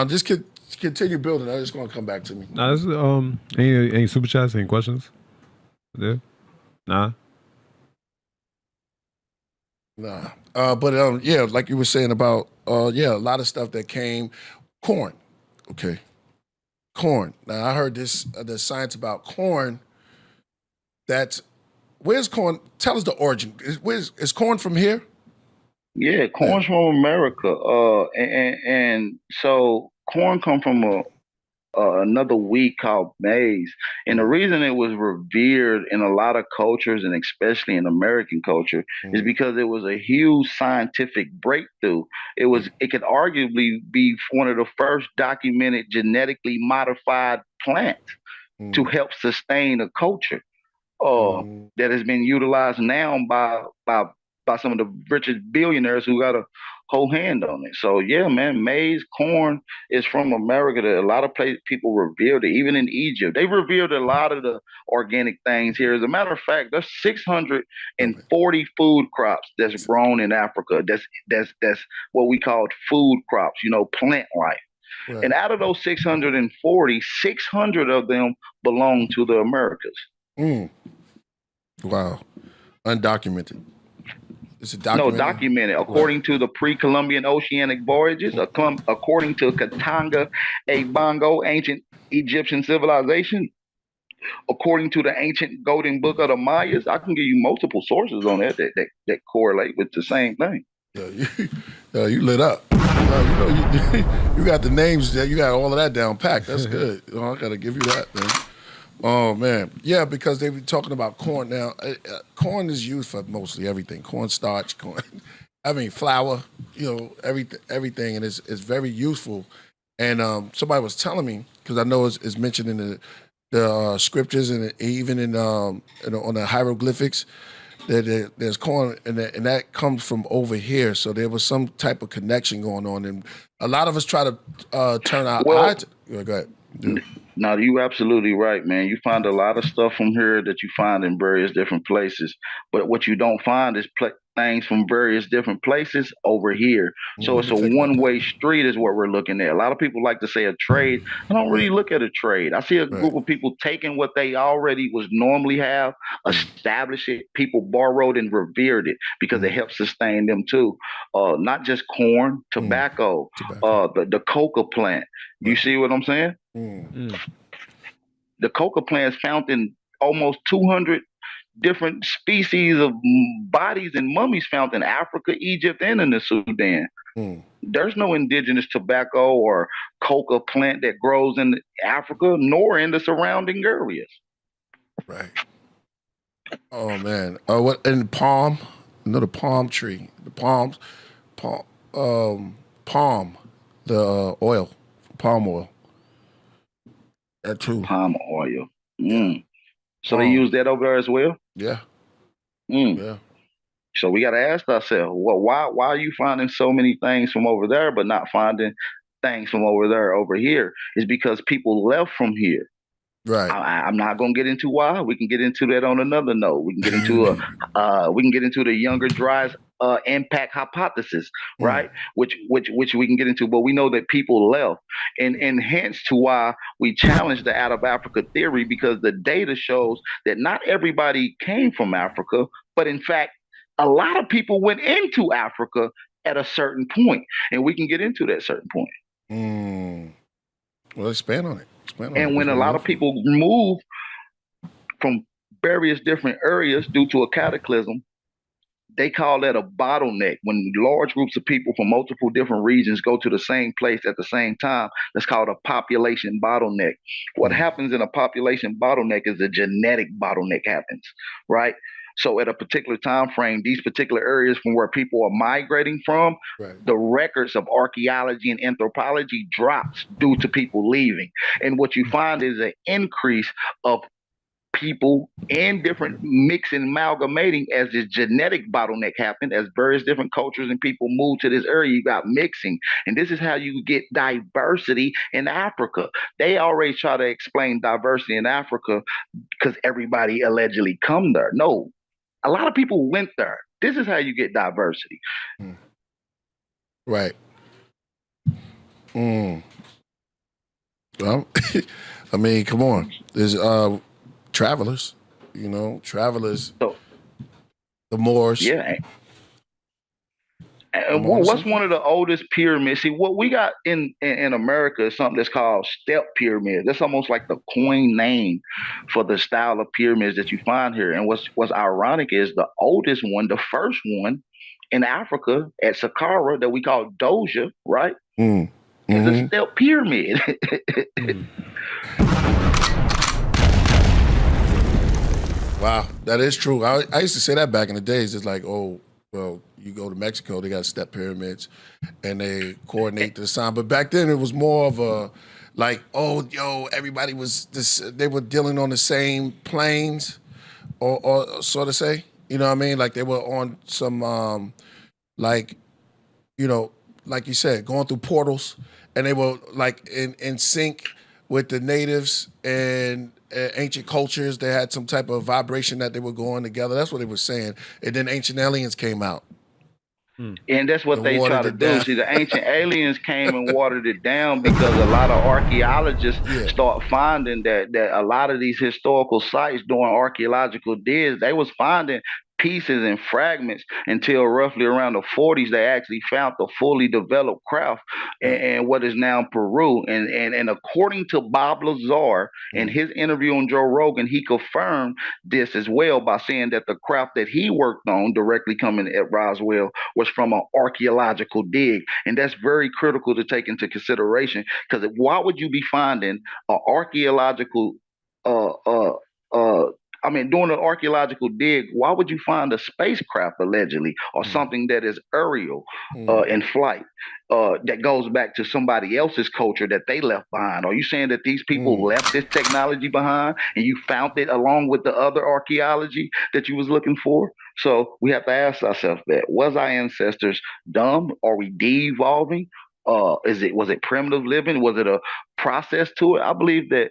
Speaker 1: Just continue building. It's gonna come back to me.
Speaker 2: Nah, this is, any super chats? Any questions? There? Nah.
Speaker 1: Nah. But yeah, like you were saying about a lot of stuff that came. Corn. Okay. Corn. Now I heard the science about corn. Where's corn? Tell us the origin. Is corn from here?
Speaker 4: Yeah, corn's from America. And so corn come from another wheat called maize. And the reason it was revered in a lot of cultures, and especially in American culture, is because it was a huge scientific breakthrough. It could arguably be one of the first documented genetically modified plants to help sustain a culture. That has been utilized now by some of the richest billionaires who got a whole hand on it. So yeah, man, maize, corn is from America. That a lot of people revered it. Even in Egypt, they revered a lot of the organic things here. As a matter of fact, there's 640 food crops that's grown in Africa. That's what we call food crops. You know, plant life. Right. And out of those 640, 600 of them belong to the Americas.
Speaker 1: Wow. Undocumented. It's a
Speaker 4: No,
Speaker 1: documentary.
Speaker 4: documented. According to the pre-Columbian oceanic voyages, according to Katanga, a Bongo, ancient Egyptian civilization, according to the ancient Golden Book of the Mayas, I can give you multiple sources on that correlate with the same thing.
Speaker 1: Yeah, you lit up. You got the names. You got all of that down packed. That's good. I gotta give you that, man. Oh man, yeah, because they were talking about corn now. Corn is used for mostly everything. Corn starch, corn. I mean flour. Everything, and it's very useful. And somebody was telling me, because I know it's mentioned in the scriptures and even in on the hieroglyphics that there's corn, and that comes from over here. So there was some type of connection going on, and a lot of us try to turn our eye to. Go ahead.
Speaker 4: No, you're absolutely right, man. You find a lot of stuff from here that you find in various different places, but what you don't find is things from various different places over here. So it's a one-way street is what we're looking at. A lot of people like to say a trade. I don't really look at a trade. I see a group of people taking what they already was normally have, establish it. People borrowed and revered it because it helps sustain them too. Not just corn, tobacco. The coca plant. You see what I'm saying? The coca plant is found in almost 200 different species of bodies and mummies found in Africa, Egypt, and in the Sudan. There's no indigenous tobacco or coca plant that grows in Africa, nor in the surrounding areas.
Speaker 1: Right. Oh man. What and palm? The palm tree. The palm. The oil, palm oil. That too.
Speaker 4: Palm oil. So they use that over there as well?
Speaker 1: Yeah.
Speaker 4: Yeah. So we got to ask ourselves, well, why are you finding so many things from over there, but not finding things from over there over here? It's because people left from here.
Speaker 1: Right.
Speaker 4: I'm not going to get into why. We can get into that on another note. We can get into the Younger Dryas impact hypothesis, right? Which we can get into, but we know that people left, and hence to why we challenge the out of Africa theory, because the data shows that not everybody came from Africa, but in fact, a lot of people went into Africa at a certain point, and we can get into that certain point.
Speaker 1: Well, expand on it.
Speaker 4: And when a lot of people move from various different areas due to a cataclysm, they call that a bottleneck. When large groups of people from multiple different regions go to the same place at the same time, that's called a population bottleneck. What happens in a population bottleneck is a genetic bottleneck happens, right? So at a particular time frame, these particular areas from where people are migrating from, the records of archaeology and anthropology drops due to people leaving. And what you find is an increase of people in different mix and amalgamating as this genetic bottleneck happened, as various different cultures and people move to this area. You got mixing, and this is how you get diversity in Africa. They always try to explain diversity in Africa because everybody allegedly come there. No, a lot of people went there. This is how you get diversity.
Speaker 1: Right. Well, I mean, come on. There's travelers, the Moors.
Speaker 4: Yeah. And what's one of the oldest pyramids? See, what we got in America is something that's called step pyramids. That's almost like the coin name for the style of pyramids that you find here. And what's ironic is the oldest one, the first one in Africa at Saqqara that we call Doja, right? Is a step pyramid.
Speaker 1: Wow, that is true. I used to say that back in the days. It's like, oh, well, you go to Mexico, they got step pyramids, and they coordinate the sign. But back then, it was more of a, like, oh, yo, everybody was this. They were dealing on the same planes, or sort of say, you know what I mean? Like they were on some, like you said, going through portals, and they were like in sync with the natives and ancient cultures. They had some type of vibration that they were going together. That's what they were saying. And then ancient aliens came out.
Speaker 4: And that's what they try to do. See, the ancient aliens came and watered it down because a lot of archaeologists start finding that a lot of these historical sites during archaeological digs, they was finding pieces and fragments until roughly around the 40s. They actually found the fully developed craft in what is now Peru. And according to Bob Lazar in his interview on Joe Rogan, he confirmed this as well by saying that the craft that he worked on directly coming at Roswell was from an archaeological dig. And that's very critical to take into consideration, because why would you be finding an archaeological doing an archaeological dig, why would you find a spacecraft allegedly or something that is aerial in flight that goes back to somebody else's culture that they left behind? Are you saying that these people left this technology behind and you found it along with the other archaeology that you was looking for? So we have to ask ourselves that. Was our ancestors dumb? Are we de-evolving? Was it primitive living? Was it a process to it? I believe that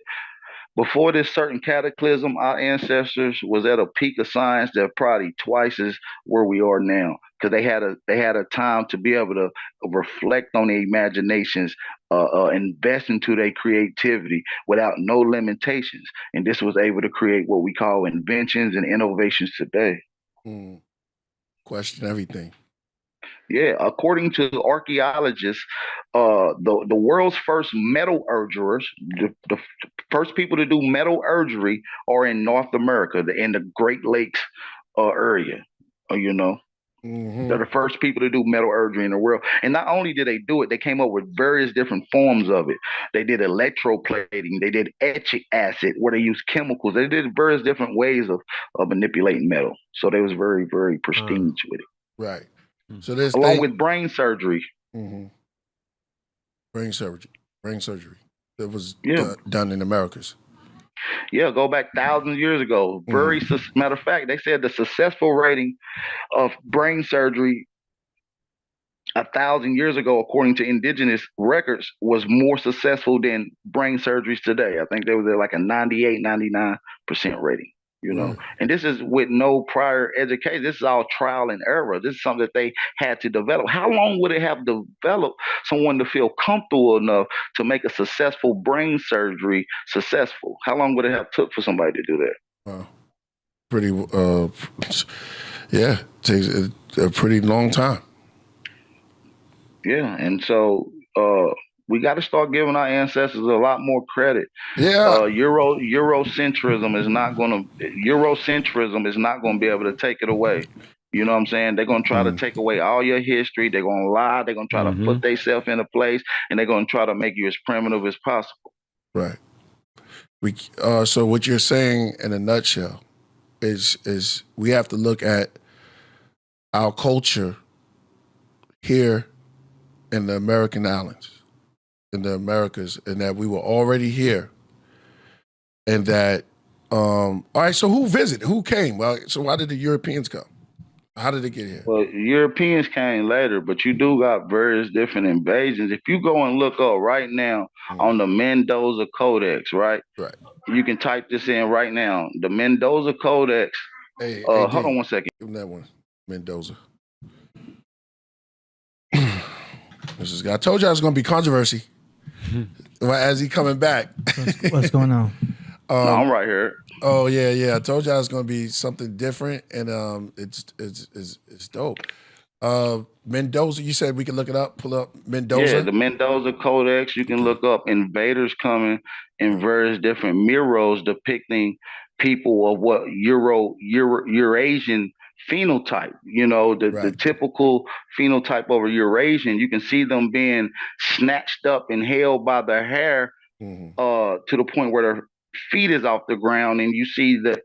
Speaker 4: before this certain cataclysm, our ancestors was at a peak of science that probably twice as where we are now, because they had a time to be able to reflect on their imaginations, invest into their creativity without no limitations, and this was able to create what we call inventions and innovations today.
Speaker 1: Question everything.
Speaker 4: Yeah, according to archaeologists, the world's first metallurgers, the first people to do metallurgery, are in North America, in the Great Lakes area. They're the first people to do metallurgery in the world. And not only did they do it, they came up with various different forms of it. They did electroplating, they did etching acid, where they used chemicals. They did various different ways of manipulating metal. So they was very, very prestige with it.
Speaker 1: Right. So this
Speaker 4: along with brain surgery.
Speaker 1: Brain surgery that was done in Americas.
Speaker 4: Yeah, go back thousands of years ago. Matter of fact, they said the successful rating of brain surgery 1,000 years ago, according to indigenous records, was more successful than brain surgeries today. I think they were like a 98, 99% rating. And this is with no prior education. This is all trial and error. This is something that they had to develop. How long would it have developed someone to feel comfortable enough to make a successful brain surgery successful? How long would it have took for somebody to do that?
Speaker 1: It takes a pretty long time.
Speaker 4: Yeah, and so we got to start giving our ancestors a lot more credit.
Speaker 1: Yeah,
Speaker 4: Eurocentrism is not going to be able to take it away. You know what I'm saying? They're going to try to take away all your history. They're going to lie. They're going to try to put themselves in a place, and they're going to try to make you as primitive as possible.
Speaker 1: Right. So what you're saying in a nutshell is we have to look at our culture here in the American islands, in the Americas, and that we were already here, and that all right, so who visited? Who came? Well, so why did the Europeans come? How did they get here?
Speaker 4: Well, Europeans came later, but you do got various different invasions. If you go and look up right now on the Mendoza Codex, right?
Speaker 1: Right.
Speaker 4: You can type this in right now. The Mendoza Codex.
Speaker 1: Hey,
Speaker 4: hold on one second.
Speaker 1: Give him that one, Mendoza. I told you I was going to be controversy. As he coming back.
Speaker 3: What's going on?
Speaker 4: No, I'm right here.
Speaker 1: Oh yeah. I told you I was going to be something different, and it's dope. Mendoza, you said we can look it up. Pull up Mendoza.
Speaker 4: Yeah, the Mendoza Codex. You can look up invaders coming in various different murals depicting people of what Eurasian phenotype, the typical phenotype of a Eurasian. You can see them being snatched up and held by their hair to the point where their feet is off the ground, and you see the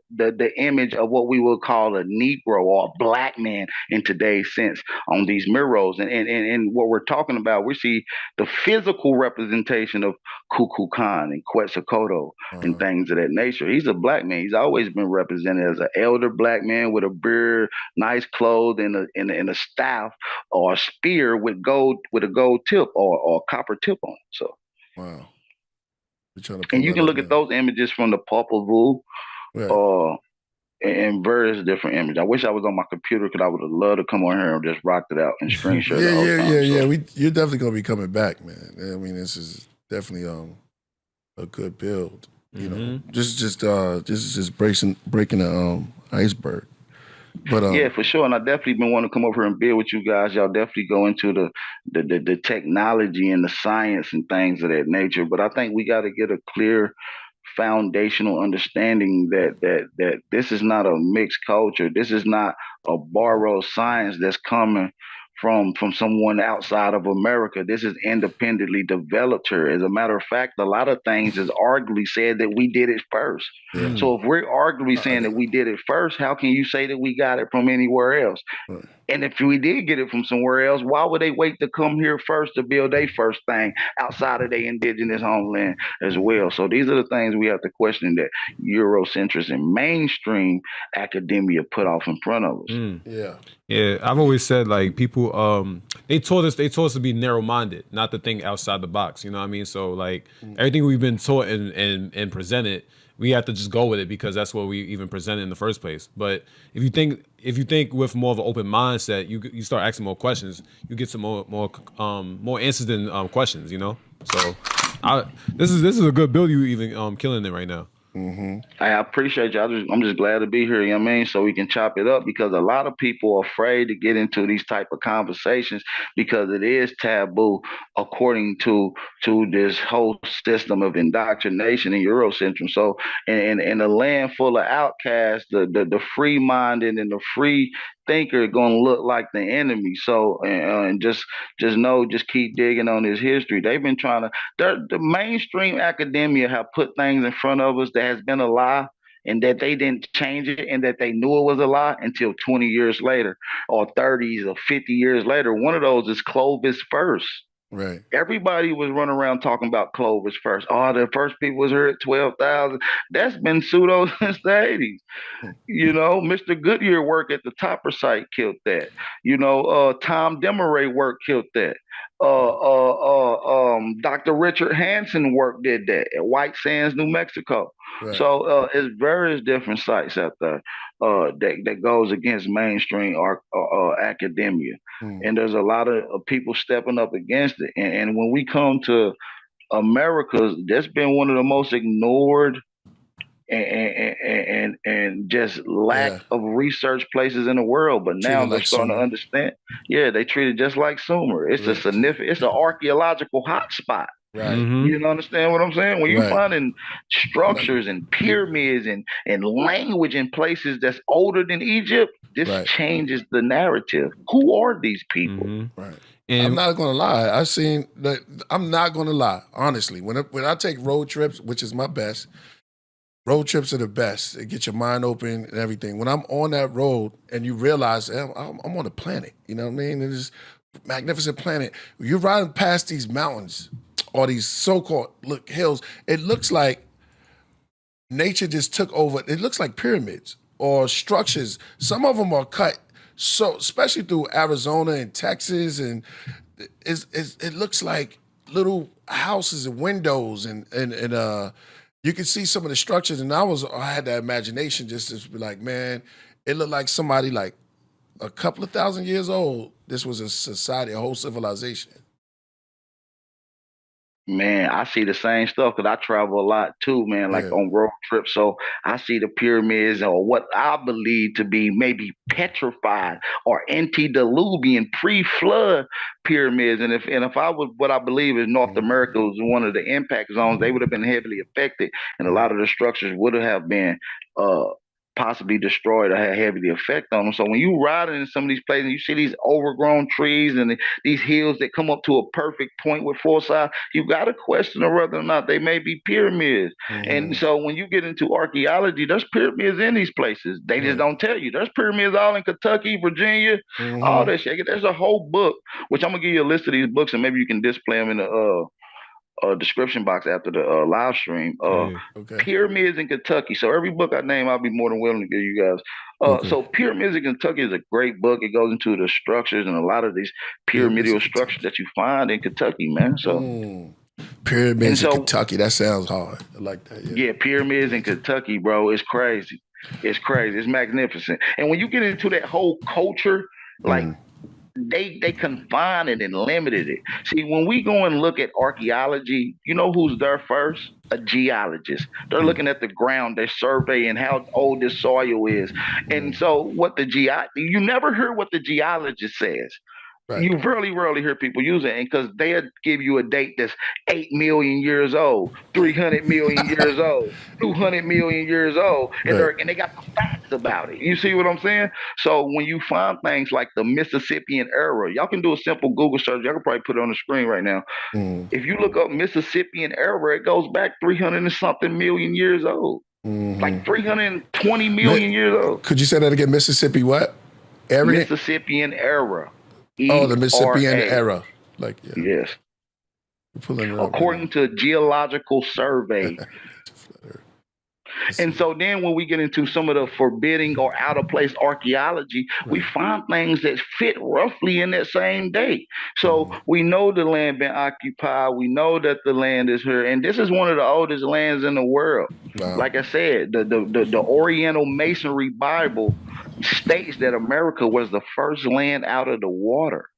Speaker 4: image of what we would call a Negro or a black man in today's sense on these murals. And what we're talking about, we see the physical representation of Kukulkan and Quetzalcoatl and things of that nature. He's a black man. He's always been represented as an elder black man with a beard, nice clothes, and a staff or a spear with a gold tip or a copper tip on it. So
Speaker 1: wow.
Speaker 4: And you can look at those images from the Popol Vuh, and various different images. I wish I was on my computer because I would have loved to come on here and just rocked it out and screenshot it.
Speaker 1: Yeah. You're definitely gonna be coming back, man. I mean, this is definitely a good build. Just breaking the iceberg. But
Speaker 4: Yeah, for sure. And I definitely been wanting to come over here and build with you guys. Y'all definitely go into the technology and the science and things of that nature. But I think we got to get a clear foundational understanding that this is not a mixed culture. This is not a borrowed science that's coming from someone outside of America. This is independently developed here. As a matter of fact, a lot of things is arguably said that we did it first.
Speaker 1: Yeah.
Speaker 4: So if we're arguably saying that we did it first, how can you say that we got it from anywhere else?
Speaker 1: Right.
Speaker 4: And if we did get it from somewhere else, why would they wait to come here first to build their first thing outside of their indigenous homeland as well? So these are the things we have to question that Eurocentrists and mainstream academia put off in front of us.
Speaker 1: Yeah.
Speaker 2: Yeah, I've always said like people they taught us to be narrow-minded, not to think outside the box. You know what I mean? So like everything we've been taught and presented, we have to just go with it because that's what we even presented in the first place. But if you think with more of an open mindset, you start asking more questions, you get some more answers than questions. You know, so this is a good build. You even killing it right now.
Speaker 4: I appreciate you. I'm just glad to be here, you know what I mean? So we can chop it up because a lot of people are afraid to get into these type of conversations because it is taboo according to this whole system of indoctrination and Eurocentrism. So in a land full of outcasts, the free-minded and the free thinker going to look like the enemy. So and just keep digging on this history. They've been trying to the mainstream academia have put things in front of us that has been a lie and that they didn't change it and that they knew it was a lie until 20 years later or 30s or 50 years later. One of those is Clovis first.
Speaker 1: Right.
Speaker 4: Everybody was running around talking about Clovis first. Oh, the first people was here at 12,000. That's been pseudo since the 80s. You know, Mr. Goodyear work at the Topper site killed that. You know, Tom Demeray work killed that. Dr. Richard Hansen work did that at White Sands, New Mexico.
Speaker 1: Right.
Speaker 4: So it's various different sites out there that goes against mainstream academia. And there's a lot of people stepping up against it. And when we come to America, that's been one of the most ignored and just lack of research places in the world. But now they're starting to understand. Yeah, they treat it just like Sumer. It's it's an archaeological hotspot.
Speaker 1: Right.
Speaker 4: You understand what I'm saying? When you're finding structures and pyramids and language in places that's older than Egypt, this changes the narrative. Who are these people?
Speaker 1: Right. And I'm not gonna lie. I'm not gonna lie. Honestly, when I take road trips, which is my best, road trips are the best. It gets your mind open and everything. When I'm on that road and you realize I'm on a planet, you know what I mean? It's a magnificent planet. You're riding past these mountains or these so-called hills. It looks like nature just took over. It looks like pyramids or structures. Some of them are cut so, especially through Arizona and Texas, and it looks like little houses and windows and you can see some of the structures, and I had that imagination just to be like, man, it looked like somebody like a couple of thousand years old. This was a society, a whole civilization.
Speaker 4: Man, I see the same stuff because I travel a lot too, man, like on road trips. So I see the pyramids or what I believe to be maybe petrified or antediluvian pre-flood pyramids. And if I was what I believe is North America was one of the impact zones, they would have been heavily affected, and a lot of the structures would have been possibly destroyed or had heavy effect on them. So when you ride in some of these places and you see these overgrown trees and these hills that come up to a perfect point with foresight, you got to question whether or not they may be pyramids. And so when you get into archaeology, there's pyramids in these places. They just don't tell you. There's pyramids all in Kentucky, Virginia, all that shit. There's a whole book, which I'm going to give you a list of these books and maybe you can display them in the description box after the live stream. Pyramids in Kentucky. So every book I name, I'll be more than willing to give you guys. So Pyramids in Kentucky is a great book. It goes into the structures and a lot of these pyramidal structures that you find in Kentucky, man. So
Speaker 1: Pyramids in Kentucky, that sounds hard. I like that.
Speaker 4: Yeah, pyramids in Kentucky, bro. It's crazy. It's crazy. It's magnificent. And when you get into that whole culture, like they confined it and limited it. See, when we go and look at archaeology, you know who's there first? A geologist. They're looking at the ground, they're surveying how old the soil is. And so what you never hear what the geologist says. Right. You rarely hear people use it, because they'll give you a date that's 8 million years old, 300 million years old, 200 million years old, and they got the facts about it. You see what I'm saying? So when you find things like the Mississippian era, y'all can do a simple Google search. Y'all can probably put it on the screen right now. If you look up Mississippian era, it goes back 300 and something million years old, like 320 million years old.
Speaker 1: Could you say that again? Mississippi what? Area?
Speaker 4: Mississippian era.
Speaker 1: Oh, the Mississippian era. Like,
Speaker 4: yes. According to Geological Survey. And so then when we get into some of the forbidding or out of place archaeology, we find things that fit roughly in that same date. So we know the land been occupied. We know that the land is here. And this is one of the oldest lands in the world. Wow. Like I said, the Oriental Masonry Bible states that America was the first land out of the water.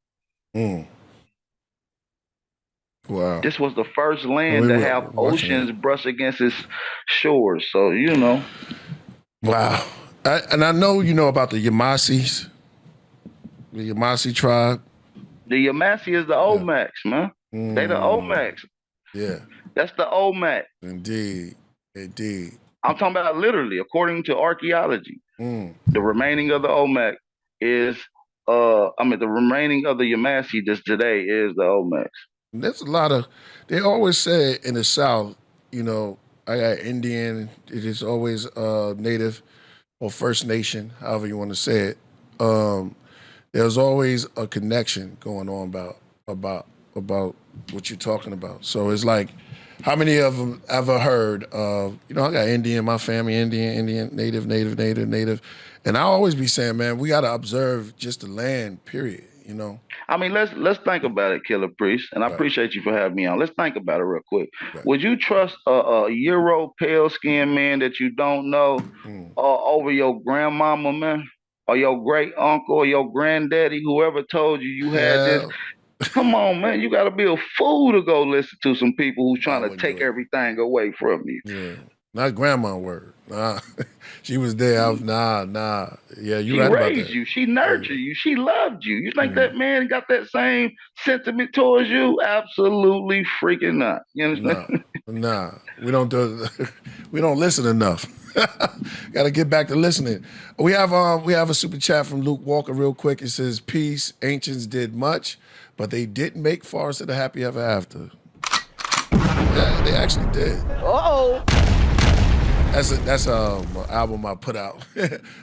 Speaker 1: Wow.
Speaker 4: This was the first land to have oceans brush against its shores. So, you know.
Speaker 1: Wow. And I know you know about the Yamasis, the Yamasi tribe.
Speaker 4: The Yamasi is the Olmecs, man. They the Olmecs.
Speaker 1: Yeah.
Speaker 4: That's the Olmec.
Speaker 1: Indeed.
Speaker 4: I'm talking about literally, according to archaeology. The remaining of the Olmec is, the remaining of the Yamasi just today is the Olmecs.
Speaker 1: There's a lot of, they always say in the South, you know, I got Indian, it is always Native or First Nation, however you want to say it. There's always a connection going on about what you're talking about. So it's like, how many of them ever heard of, you know, I got Indian, my family, Indian, Native. And I always be saying, man, we got to observe just the land, period, you know?
Speaker 4: I mean, let's think about it, Killah Priest, and I appreciate you for having me on. Let's think about it real quick. Would you trust a Euro pale-skinned man that you don't know over your grandmama, man? Or your great uncle or your granddaddy, whoever told you had this? Come on, man. You got to be a fool to go listen to some people who's trying to take everything away from you.
Speaker 1: Yeah. Not grandma word. Nah. She was there. Nah. Yeah, you
Speaker 4: right about that.
Speaker 1: She raised
Speaker 4: you. She nurtured you. She loved you. You think that man got that same sentiment towards you? Absolutely freaking not. You understand?
Speaker 1: Nah. We don't listen enough. Got to get back to listening. We have a super chat from Luke Walker real quick. It says, peace, ancients did much, but they didn't make Forest of the Happy Ever After. Yeah, they actually did.
Speaker 3: Uh-oh.
Speaker 1: That's an album I put out.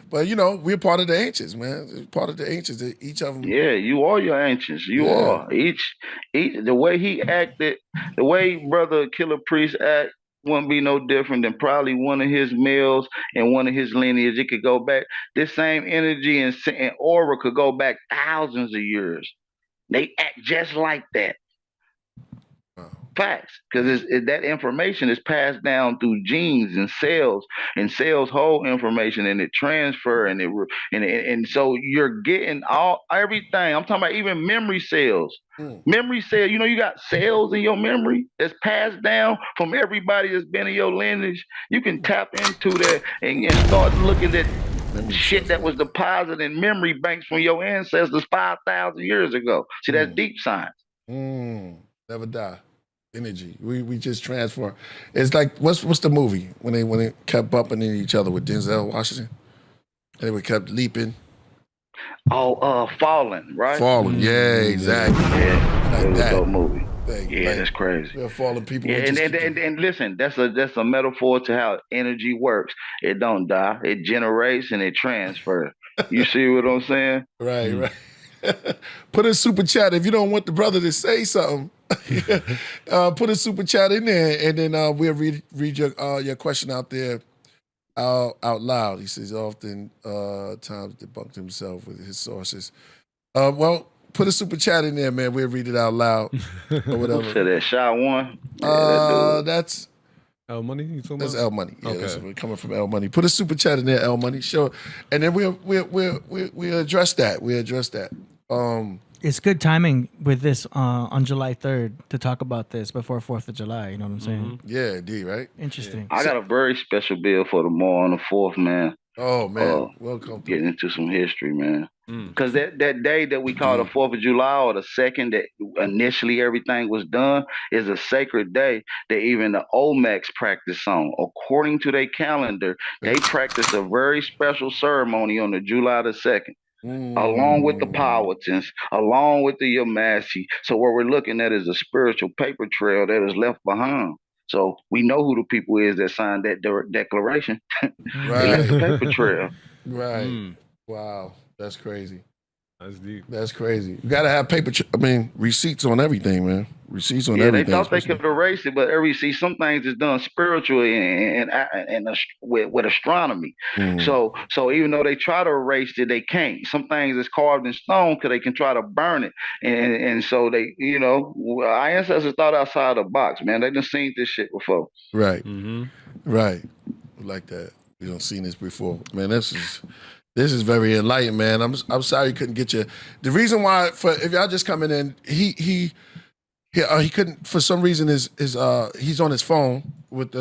Speaker 1: But, you know, we're part of the ancients, man. Part of the ancients. Each of them.
Speaker 4: Yeah, you are your ancients. You are. Each, the way he acted, the way Brother Killah Priest act, wouldn't be no different than probably one of his males and one of his lineage. It could go back. This same energy and aura could go back thousands of years. They act just like that. Facts, because that information is passed down through genes and cells hold information and it transfer and so you're getting everything. I'm talking about even memory cells. Memory cell, you know, you got cells in your memory that's passed down from everybody that's been in your lineage. You can tap into that and start looking at shit that was deposited in memory banks from your ancestors 5,000 years ago. See, that's deep science.
Speaker 1: Never die. Energy. We just transform. It's like what's the movie when they kept bumping into each other with Denzel Washington? And they kept leaping.
Speaker 4: Fallen, right?
Speaker 1: Fallen, yeah, exactly.
Speaker 4: Yeah,
Speaker 1: like
Speaker 4: it was
Speaker 1: that.
Speaker 4: A dope movie.
Speaker 1: Yeah,
Speaker 4: that's crazy.
Speaker 1: We're fallen people.
Speaker 4: Yeah, and listen, that's a metaphor to how energy works. It don't die. It generates and it transfers. You see what I'm saying?
Speaker 1: Right. Put a super chat if you don't want the brother to say something. Put a super chat in there, and then we'll read your question out there out loud. He says often times debunked himself with his sources. Well, put a super chat in there, man. We'll read it out loud or whatever.
Speaker 4: So that shot one.
Speaker 1: That's
Speaker 2: L Money. You talking
Speaker 1: that's
Speaker 2: about?
Speaker 1: L Money. Yeah,
Speaker 2: okay.
Speaker 1: That's coming from L Money. Put a super chat in there, L Money. Sure, and then we'll address that. We address that.
Speaker 3: It's good timing with this on July 3rd to talk about this before 4th of July. You know what I'm saying?
Speaker 1: Yeah, D, right?
Speaker 3: Interesting.
Speaker 4: I got a very special bill for tomorrow on the 4th, man.
Speaker 1: Oh man, welcome.
Speaker 4: Getting into some history, man.
Speaker 2: Mm.
Speaker 4: Because that day that we call the 4th of July, or the 2nd that initially everything was done, is a sacred day that even the Olmecs practice on. According to their calendar, they practice a very special ceremony on the July the 2nd. Along with the Powhatans, along with the Yamasee. So what we're looking at is a spiritual paper trail that is left behind. So we know who the people is that signed that declaration. They left the paper trail.
Speaker 1: Right. Wow, that's crazy.
Speaker 2: That's deep.
Speaker 1: That's crazy. You gotta have paper. Receipts on everything, man. Receipts on everything.
Speaker 4: They thought they could erase it, but some things is done spiritually and with astronomy. So even though they try to erase it, they can't. Some things is carved in stone because they can try to burn it, and so they, our ancestors thought outside the box, man. They done seen this shit before.
Speaker 1: Right. Right. Like that. We don't seen this before, man. This is very enlightening, man. I'm sorry you couldn't get you. The reason why, if y'all just coming in, he couldn't, for some reason, he's on his phone with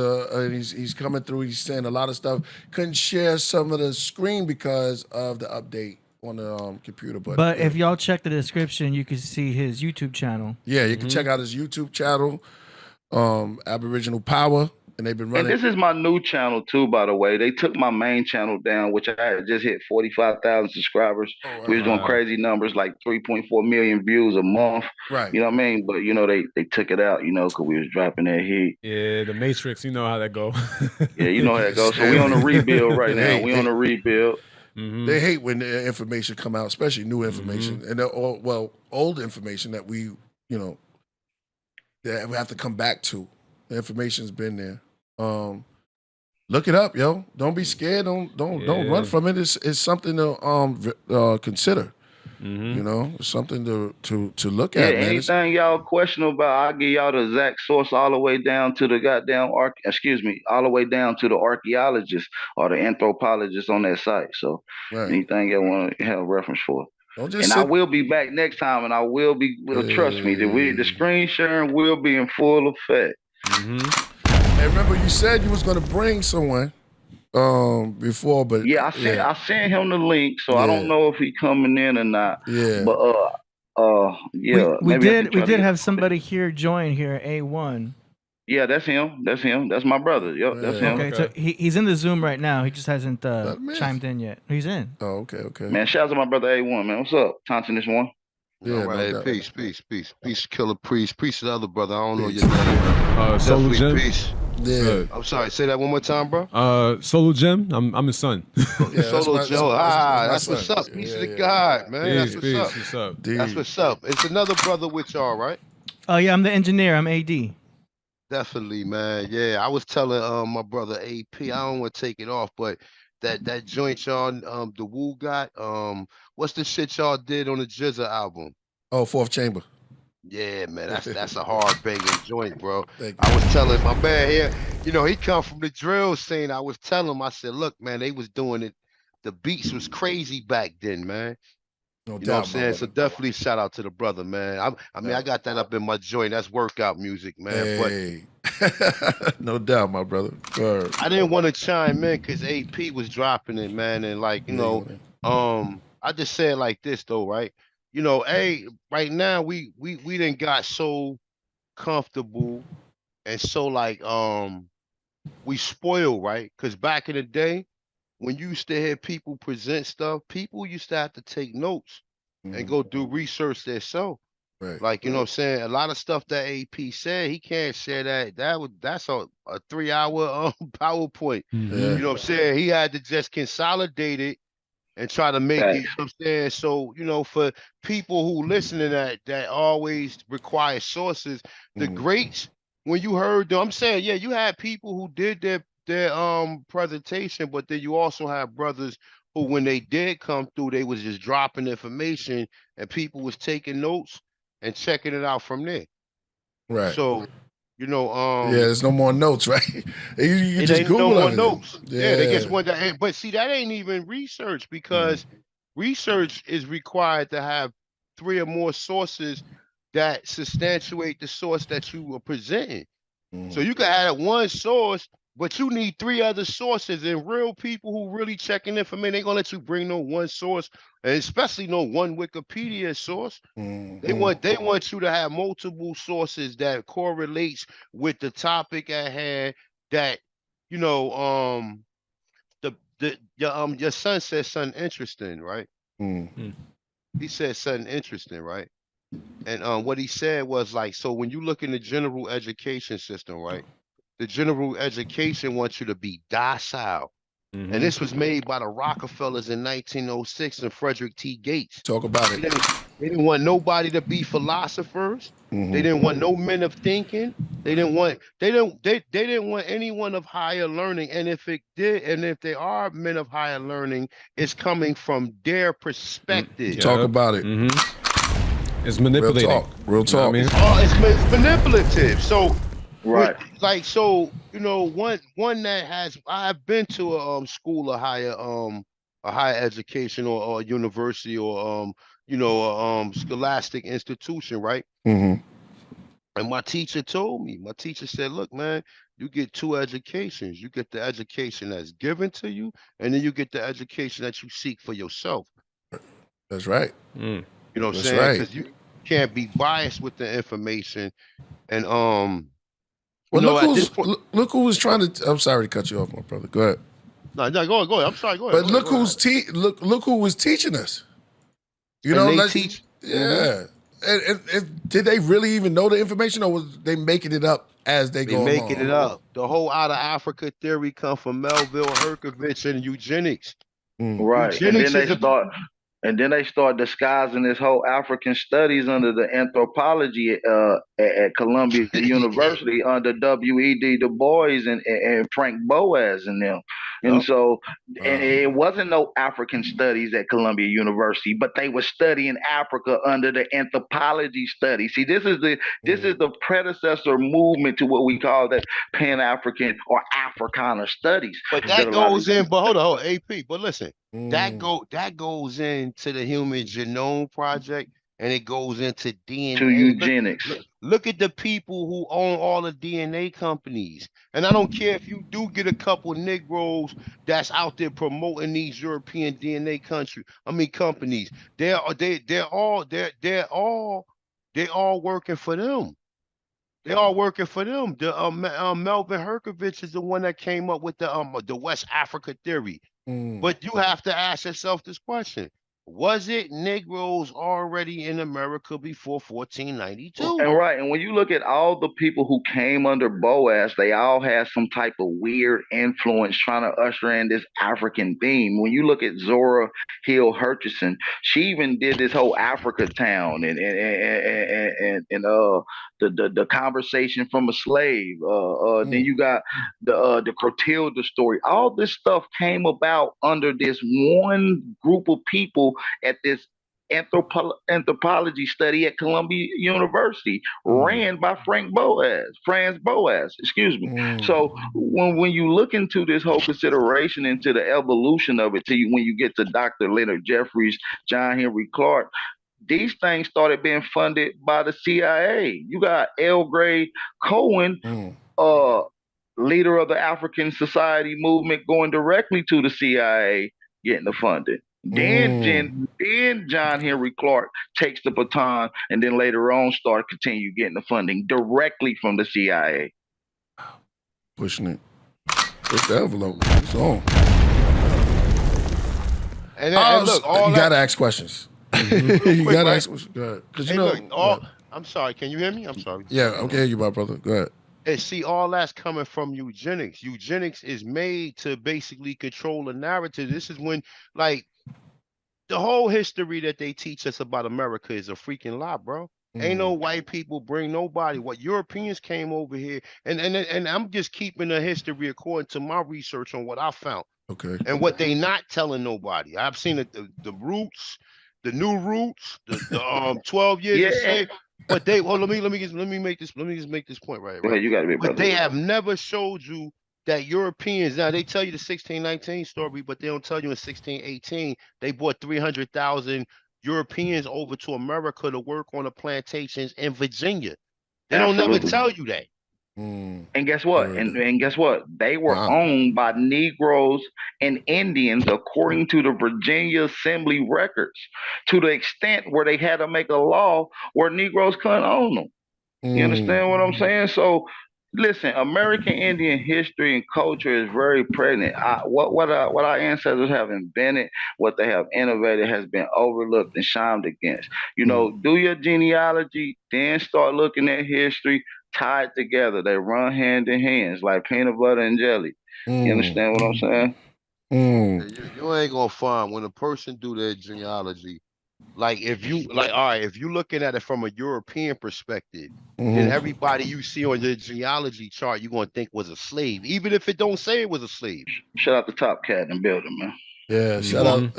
Speaker 1: he's coming through. He's saying a lot of stuff. Couldn't share some of the screen because of the update on the computer. But
Speaker 3: if y'all check the description, you can see his YouTube channel.
Speaker 1: Yeah, you can check out his YouTube channel, Aboriginal Power. And they've been running.
Speaker 4: And this is my new channel too, by the way. They took my main channel down, which I had just hit 45,000 subscribers. We was doing crazy numbers, like 3.4 million views a month.
Speaker 1: Right.
Speaker 4: You know what I mean? But they took it out, because we was dropping that heat.
Speaker 2: Yeah, the Matrix, you know how that go.
Speaker 4: Yeah, you know how that goes. So we on a rebuild right now. We on a rebuild.
Speaker 1: They hate when the information come out, especially new information, and old information that we have to come back to. The information's been there. Look it up, yo. Don't be scared. Don't run from it. It's something to consider. It's something to look at. Man.
Speaker 4: Anything y'all question about, I'll give y'all the exact source all the way down to the goddamn all the way down to the archaeologists or the anthropologists on that site. So anything y'all want to have reference for. I will be back next time, and I will be. Trust me, the screen sharing will be in full effect.
Speaker 1: And remember, you said you was going to bring someone before, but
Speaker 4: I sent him the link, so I don't know if he coming in or not.
Speaker 1: Yeah,
Speaker 4: but
Speaker 3: we did have somebody here join here. A1.
Speaker 4: Yeah, that's him. That's my brother. Yep, that's him.
Speaker 3: Okay, so he's in the Zoom right now. He just hasn't chimed in yet. He's in.
Speaker 1: Oh, okay.
Speaker 4: Man, shout out to my brother A1, man. What's up? Thompson this one.
Speaker 5: Yeah, all right, peace. Killah Priest. Peace to the other brother. I don't know your name.
Speaker 2: Solo Jim.
Speaker 5: Peace.
Speaker 1: Yeah.
Speaker 5: I'm sorry. Say that one more time, bro.
Speaker 2: Solo Jim. I'm his son.
Speaker 5: Solo Joe. That's what's up. Peace to the God, man. That's what's up. That's what's up. It's another brother with y'all, right?
Speaker 3: Oh yeah, I'm the engineer. I'm AD.
Speaker 5: Definitely, man. Yeah, I was telling my brother AP. I don't want to take it off, but that joint y'all the Woo got what's the shit y'all did on the Jizza album?
Speaker 1: Oh, Fourth Chamber.
Speaker 5: Yeah, man, that's a hard banging joint, bro. I was telling my man here, he come from the drill scene. I was telling him, I said, look, man, they was doing it. The beats was crazy back then, man.
Speaker 1: No doubt,
Speaker 5: you know what I'm saying? So definitely shout out to the brother, man. I got that up in my joint. That's workout music, man.
Speaker 1: Hey. But no doubt, my brother. Word.
Speaker 5: I didn't want to chime in because AP was dropping it, man. And I just say it like this though, right? Right now we done got so comfortable and so we spoiled, right? Because back in the day, when you used to hear people present stuff, people used to have to take notes and go do research themselves.
Speaker 1: Right.
Speaker 5: You know what I'm saying? A lot of stuff that AP said, he can't share that. That's a 3-hour PowerPoint. You know what I'm saying? He had to just consolidate it and try to make it, you know what I'm saying? So, for people who listen to that always require sources, the greats, when you heard them, I'm saying, yeah, you had people who did their presentation, but then you also have brothers who, when they did come through, they was just dropping information and people was taking notes and checking it out from there.
Speaker 1: Right.
Speaker 5: So,
Speaker 1: there's no more notes, right? You just Google
Speaker 5: no more
Speaker 1: it.
Speaker 5: notes. Yeah, they just want that. But see, that ain't even research because research is required to have 3 or more sources that substantiate the source that you are presenting. So you can have one source, but you need 3 other sources, and real people who really checking information, they gonna let you bring no one source, and especially no one Wikipedia source. They want you to have multiple sources that correlates with the topic at hand. That your son said something interesting, right? He said something interesting, right? And what he said was like, so when you look in the general education system, right? The general education wants you to be docile. And this was made by the Rockefellers in 1906 and Frederick T. Gates.
Speaker 1: Talk about it.
Speaker 5: They didn't want nobody to be philosophers. They didn't want no men of thinking. They didn't want anyone of higher learning. And if they are men of higher learning, it's coming from their perspective.
Speaker 1: Talk about it.
Speaker 2: It's manipulating.
Speaker 1: Real talk.
Speaker 5: You know I mean? It's manipulative. So
Speaker 4: right.
Speaker 5: Like, so, one that I've been to a school of higher education or university or scholastic institution, right? And my teacher said, look, man, you get 2 educations. You get the education that's given to you, and then you get the education that you seek for yourself.
Speaker 1: That's right.
Speaker 5: You know what I'm saying? Because you can't be biased with the information. And
Speaker 1: look who was trying to. I'm sorry to cut you off, my brother. Go ahead.
Speaker 5: No, go ahead. I'm sorry. Go ahead.
Speaker 1: But look who was teaching us. Let's teach. Yeah. And did they really even know the information, or was they making it up as they go along?
Speaker 5: Making it up. The whole out of Africa theory come from Melville Herkovich and eugenics.
Speaker 4: Right. And then they start disguising this whole African studies under the anthropology at Columbia University under W.E.D. Du Bois and Frank Boas and them. And so and it wasn't no African studies at Columbia University, but they were studying Africa under the anthropology study. See, this is the predecessor movement to what we call the Pan-African or Africana studies.
Speaker 5: But that goes in, but hold on, AP, but listen. That goes into the Human Genome Project, and it goes into DNA.
Speaker 4: To eugenics.
Speaker 5: Look at the people who own all the DNA companies. And I don't care if you do get a couple of Negroes that's out there promoting these European DNA companies. They're all working for them. They all working for them. The Melvin Herkovich is the one that came up with the West Africa theory. But you have to ask yourself this question. Was it Negroes already in America before 1492?
Speaker 4: And right. And when you look at all the people who came under Boas, they all had some type of weird influence trying to usher in this African theme. When you look at Zora Hill Hutchinson, she even did this whole Africa town and the conversation from a slave. Then you got the Clotilda story. All this stuff came about under this one group of people at this anthropology study at Columbia University, ran by Franz Boas, excuse me. So when you look into this whole consideration into the evolution of it, when you get to Dr. Leonard Jeffries, John Henry Clark, these things started being funded by the CIA. You got L. Gray Cohen, leader of the African Society movement, going directly to the CIA, getting the funding. Then John Henry Clark takes the baton, and then later on continue getting the funding directly from the CIA.
Speaker 1: Pushing it. Push the envelope. It's on.
Speaker 5: And look,
Speaker 1: you gotta ask questions. You gotta ask questions. Go ahead.
Speaker 5: I'm sorry. Can you hear me? I'm sorry.
Speaker 1: Yeah, I can hear you, my brother. Go ahead.
Speaker 5: And see, all that's coming from eugenics. Eugenics is made to basically control the narrative. This is when, like, the whole history that they teach us about America is a freaking lie, bro. Ain't no white people bring nobody. What Europeans came over here, and I'm just keeping the history according to my research on what I found.
Speaker 1: Okay.
Speaker 5: And what they not telling nobody. I've seen the roots, the new roots, the 12 years of slave. But they let me make this point right.
Speaker 4: Go ahead, you gotta be.
Speaker 5: But they have never showed you that Europeans, now they tell you the 1619 story, but they don't tell you in 1618 they brought 300,000 Europeans over to America to work on the plantations in Virginia. They don't never tell you that.
Speaker 4: And guess what? And guess what? They were owned by Negroes and Indians according to the Virginia Assembly records, to the extent where they had to make a law where Negroes couldn't own them. You understand what I'm saying? So listen, American Indian history and culture is very pregnant. What our ancestors have invented, what they have innovated, has been overlooked and shined against. You know, do your genealogy, then start looking at history, tied together. They run hand in hands like peanut butter and jelly. You understand what I'm saying?
Speaker 5: You ain't gonna find when a person do their genealogy. Like if you all right, if you're looking at it from a European perspective, then everybody you see on the genealogy chart you're gonna think was a slave, even if it don't say it was a slave.
Speaker 4: Shout out to Top Cat in the building, man.
Speaker 1: Yeah, shout out.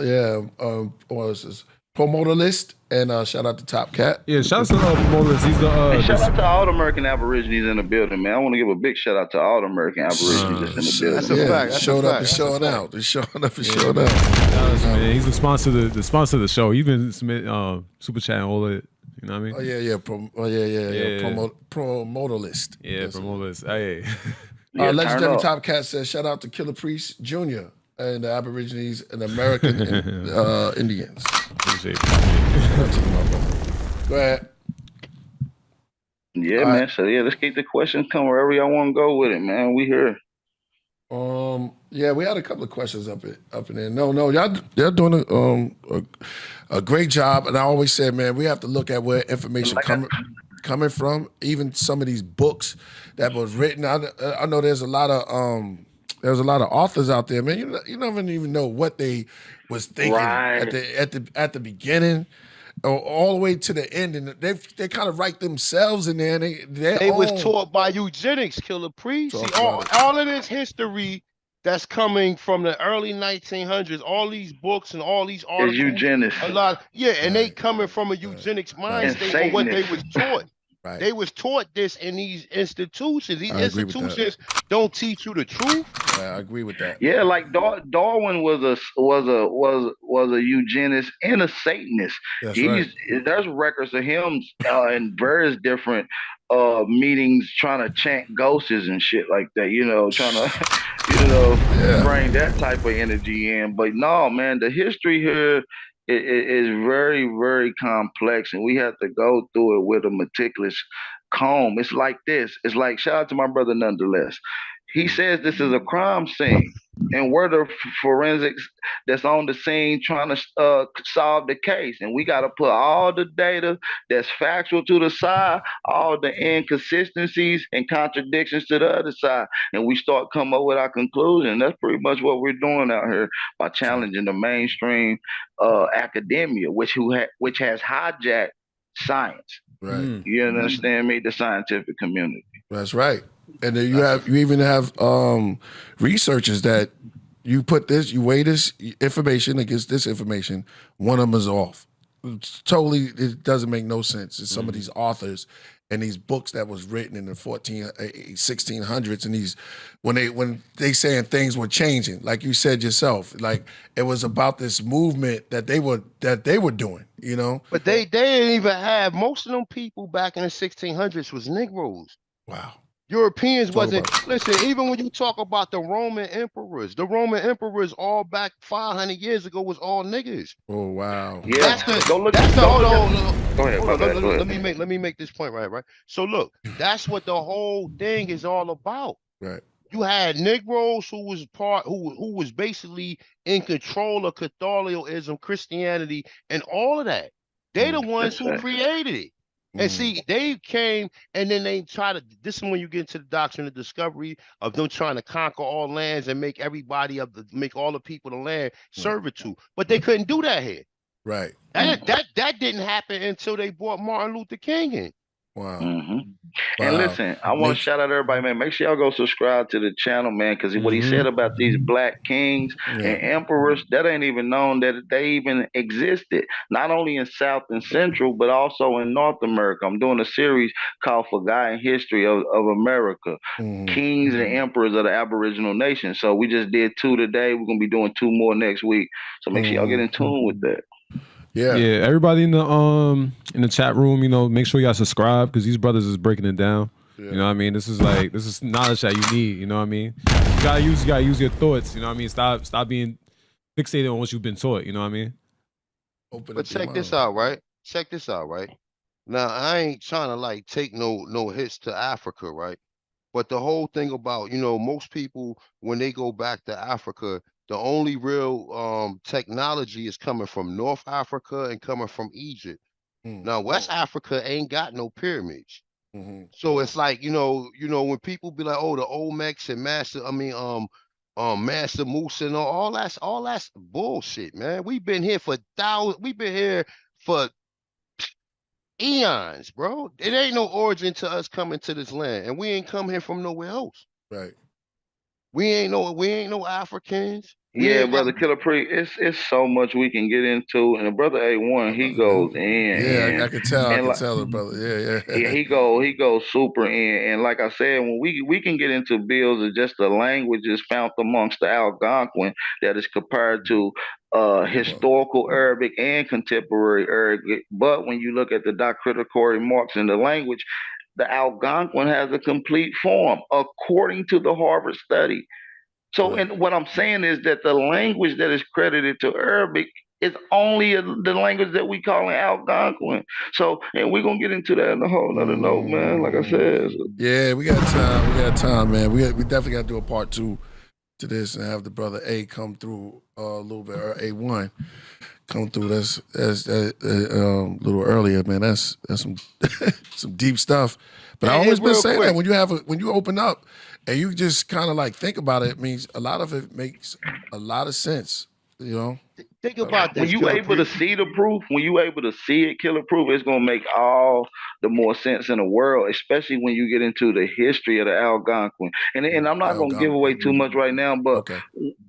Speaker 1: What is this? Promoter list, and shout out to Top Cat.
Speaker 2: Yeah, shout out to promoter list. He's the
Speaker 4: shout out to all the American Aborigines in the building, man. I want to give a big shout out to all the American Aborigines that's in the building.
Speaker 5: That's a fact.
Speaker 1: Showed up and showing out. They're showing up and showing out.
Speaker 2: Man, he's the sponsor of the show. He's been submitting super chat and all that. You know what I mean?
Speaker 1: Promoter list.
Speaker 2: Yeah, promoter list. Hey.
Speaker 1: Legendary Top Cat says, shout out to Killah Priest Jr. and the Aborigines and American Indians.
Speaker 2: Appreciate it.
Speaker 1: Go ahead.
Speaker 4: Yeah, man. So let's keep the questions coming wherever y'all want to go with it, man. We here.
Speaker 1: Yeah, we had a couple of questions up in there. No, y'all doing a great job. And I always said, man, we have to look at where information coming from. Even some of these books that was written. I know there's a lot of authors out there, man. You don't even know what they was thinking at the beginning, or all the way to the end, and they kind of write themselves in there. And they
Speaker 5: was taught by eugenics, Killah Priest. See, all of this history that's coming from the early 1900s, all these books and all these articles,
Speaker 4: is eugenics.
Speaker 5: And they coming from a eugenics mind state of what they was taught.
Speaker 1: Right.
Speaker 5: They was taught this in these institutions. These institutions don't teach you the truth.
Speaker 1: Yeah, I agree with that.
Speaker 4: Yeah, like Darwin was a eugenist and a Satanist. There's records of him in various different meetings trying to chant ghosts and shit like that. Trying to bring that type of energy in. But no, man, the history here is very, very complex, and we have to go through it with a meticulous comb. It's like this. It's like, shout out to my brother nonetheless. He says this is a crime scene, and we're the forensics that's on the scene trying to solve the case. And we got to put all the data that's factual to the side, all the inconsistencies and contradictions to the other side, and we start coming up with our conclusion. That's pretty much what we're doing out here by challenging the mainstream academia, which has hijacked science.
Speaker 1: Right.
Speaker 4: You understand me? The scientific community.
Speaker 1: That's right. And then you even have researchers that you weigh this information against this information, one of them is off. It doesn't make no sense. It's some of these authors and these books that was written in the 1600s, and when they saying things were changing, like you said yourself, like it was about this movement that they were doing, But
Speaker 5: they didn't even have, most of them people back in the 1600s was Negroes.
Speaker 1: Wow.
Speaker 5: Europeans wasn't, listen, even when you talk about the Roman emperors all back 500 years ago was all niggas.
Speaker 1: Oh, wow.
Speaker 4: Yeah.
Speaker 5: Hold on. Let me make this point right. So look, that's what the whole thing is all about.
Speaker 1: Right.
Speaker 5: You had Negroes who was basically in control of Catholicism, Christianity, and all of that. They the ones who created it. And see, they came and then they this is when you get into the doctrine of discovery of them trying to conquer all lands and make make all the people of the land servitude. But they couldn't do that here.
Speaker 1: Right.
Speaker 5: That didn't happen until they brought Martin Luther King in.
Speaker 1: Wow.
Speaker 4: Mm-hmm. And listen, I want to shout out everybody, man. Make sure y'all go subscribe to the channel, man, because what he said about these black kings and emperors, that ain't even known that they even existed. Not only in South and Central, but also in North America. I'm doing a series called Forgotten History of America, Kings and Emperors of the Aboriginal Nation. So we just did 2 today. We're going to be doing 2 more next week. So make sure y'all get in tune with that.
Speaker 1: Yeah.
Speaker 2: Everybody in the chat room, you know, make sure y'all subscribe because these brothers is breaking it down. Yeah. You know what I mean? This is knowledge that you need. You know what I mean? You gotta use your thoughts. You know what I mean? Stop being fixated on what you've been taught. You know what I mean?
Speaker 5: But check this out, right? Check this out, right? Now I ain't trying to like take no hits to Africa, right? But the whole thing about, you know, most people when they go back to Africa, the only real technology is coming from North Africa and coming from Egypt. Now West Africa ain't got no pyramids. So it's like, you know, when people be like, oh, the Olmecs and Master Musa and all that's bullshit, man. We've been here for eons, bro. It ain't no origin to us coming to this land, and we ain't come here from nowhere else.
Speaker 1: Right.
Speaker 5: We ain't no Africans.
Speaker 4: Yeah, brother Killah Priest, it's so much we can get into, and the brother A1 he goes in.
Speaker 1: Yeah, I can tell. I can tell it, brother. Yeah.
Speaker 4: He goes super in, and like I said, when we can get into bills of just the languages found amongst the Algonquin that is compared to historical Arabic and contemporary Arabic. But when you look at the diacritical remarks in the language, the Algonquin has a complete form according to the Harvard study. So, and what I'm saying is that the language that is credited to Arabic is only the language that we call in Algonquin. So, and we're gonna get into that in a whole other note, man. Like I said.
Speaker 1: Yeah, we got time. We got time, man. We definitely got to do a part 2 to this and have the brother A come through a little bit, or A1 come through. That's a little earlier, man. That's some some deep stuff. But I always been saying that when you open up and you just kind of like think about it, it means a lot of it makes a lot of sense, you know?
Speaker 5: Think about this.
Speaker 4: When you able to see the proof, when you able to see it, Killah Proof, it's gonna make all the more sense in the world, especially when you get into the history of the Algonquin. And I'm not gonna give away too much right now, but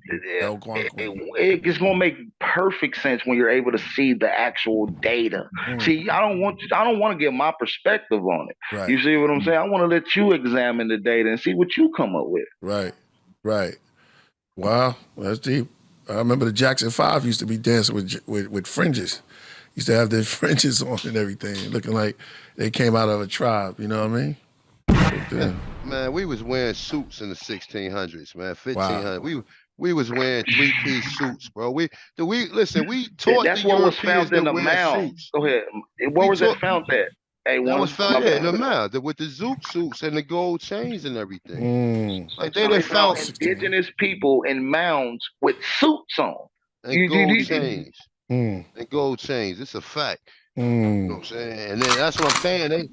Speaker 4: it's gonna make perfect sense when you're able to see the actual data. See, I don't want to give my perspective on it.
Speaker 1: Right.
Speaker 4: You see what I'm saying? I want to let you examine the data and see what you come up with.
Speaker 1: Right. Wow, that's deep. I remember the Jackson 5 used to be dancing with fringes. Used to have their fringes on and everything, looking like they came out of a tribe. You know what I mean?
Speaker 5: Man, we was wearing suits in the 1600s, man. 1500s. Wow. We was wearing 3-piece suits, bro. We taught
Speaker 4: that's
Speaker 5: the
Speaker 4: what
Speaker 5: Europeans
Speaker 4: was found in the mound.
Speaker 5: Suits.
Speaker 4: Go ahead. Where was that found at?
Speaker 5: That was found in the mound with the Zouk suits and the gold chains and everything. Like they found
Speaker 4: indigenous people in mounds with suits on
Speaker 5: and gold chains. And gold chains. It's a fact. You know what I'm saying? And then that's what I'm saying.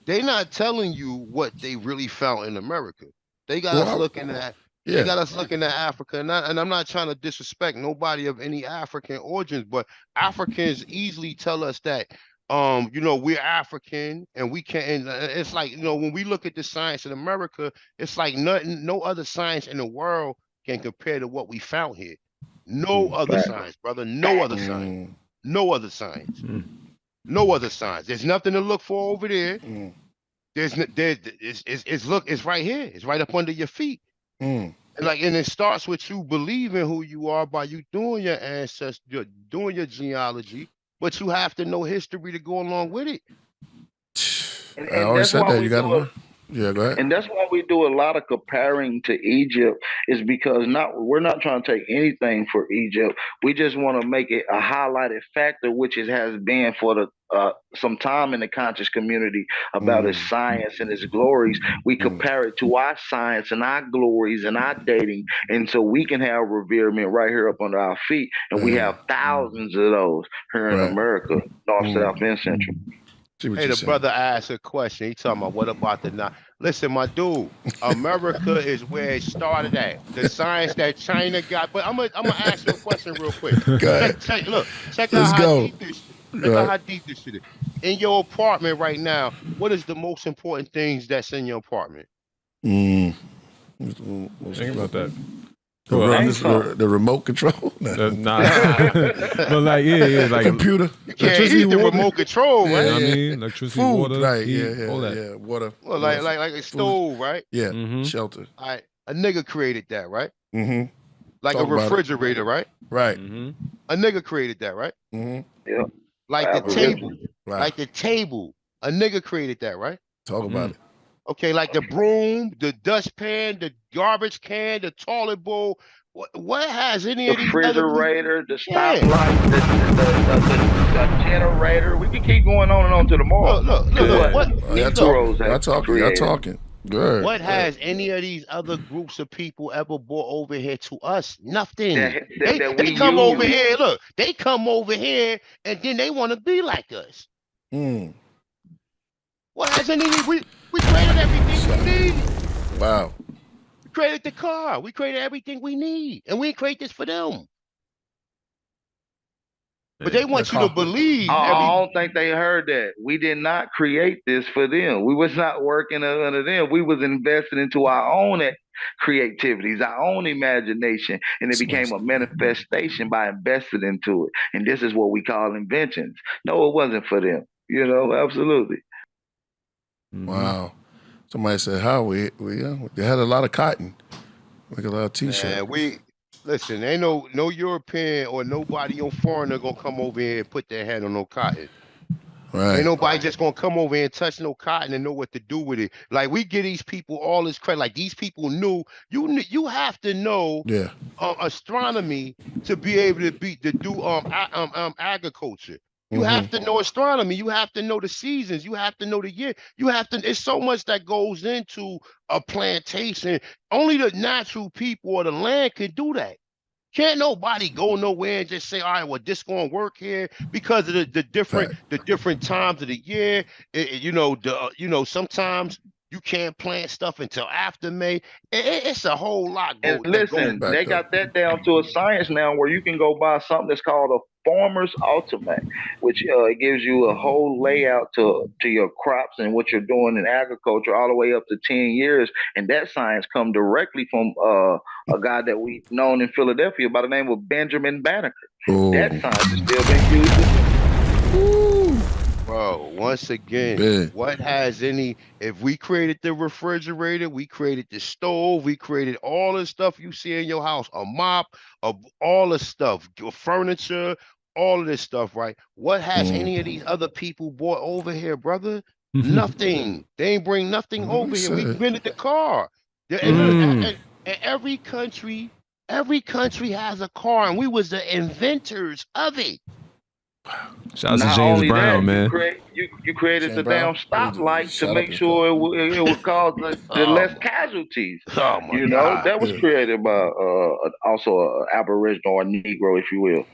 Speaker 5: They not telling you what they really found in America. They got us looking at. Yeah. They got us looking at Africa, and I'm not trying to disrespect nobody of any African origins, but Africans easily tell us that. You know, we're African and we can't, it's like, you know, when we look at the science in America, it's like no other science in the world can compare to what we found here. No other science, brother. No other science. No other science. No other science. There's nothing to look for over there. It's right here. It's right up under your feet. And it starts with you believing who you are by you doing your ancestry, doing your genealogy. But you have to know history to go along with it.
Speaker 4: And I always said that. You got to know. Yeah, go ahead. And that's why we do a lot of comparing to Egypt, is because we're not trying to take anything for Egypt. We just want to make it a highlighted factor, which it has been for some time in the conscious community about its science and its glories. We compare it to our science and our glories and our dating, and so we can have reverement right here up under our feet. And we have thousands of those here in America, North, South, and Central.
Speaker 5: Hey, the brother asked a question. He talking about what about the listen, my dude. America is where it started at. The science that China got. But I'm gonna ask you a question real quick. Check out how deep this shit is. In your apartment right now, what is the most important things that's in your apartment?
Speaker 2: Think about that.
Speaker 1: The remote control?
Speaker 2: But like, like
Speaker 1: computer.
Speaker 5: You can't eat the remote control, right?
Speaker 2: I mean, electricity,
Speaker 1: food,
Speaker 2: water,
Speaker 1: right?
Speaker 2: Heat, all that.
Speaker 1: Yeah, water.
Speaker 5: Well, like a stove, right?
Speaker 1: Yeah, shelter.
Speaker 5: All right, a nigga created that, right? Like
Speaker 1: Talk
Speaker 5: a
Speaker 1: about it.
Speaker 5: refrigerator, right?
Speaker 1: Right.
Speaker 5: A nigga created that, right?
Speaker 4: Yeah.
Speaker 5: Like the table.
Speaker 1: Right.
Speaker 5: Like the table. A nigga created that, right?
Speaker 1: Talk about it.
Speaker 5: Okay, like the broom, the dustpan, the garbage can, the toilet bowl. What has any of these
Speaker 4: refrigerator, the stoplight, the generator? We can keep going on and on to the morrow.
Speaker 5: Look.
Speaker 1: Y'all talking. Good.
Speaker 5: What has any of these other groups of people ever brought over here to us? Nothing. They come over here. Look, they come over here and then they want to be like us. What has any? We created everything we need.
Speaker 1: Wow.
Speaker 5: We created the car. We created everything we need, and we didn't create this for them. But they want you to believe.
Speaker 4: I don't think they heard that. We did not create this for them. We was not working under them. We was investing into our own creativities, our own imagination, and it became a manifestation by investing into it. And this is what we call inventions. No, it wasn't for them. You know, absolutely.
Speaker 1: Wow. Somebody said, how they had a lot of cotton. Like a lot of t-shirts.
Speaker 5: Listen, ain't no European or nobody on foreigner gonna come over here and put their hand on no cotton.
Speaker 1: Right.
Speaker 5: Ain't nobody just gonna come over here and touch no cotton and know what to do with it. Like we give these people all this credit. Like these people knew. You have to know astronomy to be able to do agriculture. You have to know astronomy. You have to know the seasons. You have to know the year. You have to. It's so much that goes into a plantation. Only the natural people or the land can do that. Can't nobody go nowhere and just say, all right, well, this gonna work here because of the different times of the year. Sometimes you can't plant stuff until after May. It's a whole lot.
Speaker 4: And listen, they got that down to a science now where you can go buy something that's called a farmer's ultimate, which it gives you a whole layout to your crops and what you're doing in agriculture all the way up to 10 years. And that science come directly from a guy that we've known in Philadelphia by the name of Benjamin Banneker. That science is still being used.
Speaker 5: Bro, once again, what has any, if we created the refrigerator, we created the stove, we created all the stuff you see in your house, a mop, all the stuff, your furniture, all of this stuff, right? What has any of these other people brought over here, brother? Nothing. They ain't bring nothing over here. We invented the car. And every country has a car, and we was the inventors of it.
Speaker 2: Shout out to James Brown, man.
Speaker 4: You created the damn stoplight to make sure it would cause the less casualties. You know, that was created by also an Aboriginal or Negro, if you will.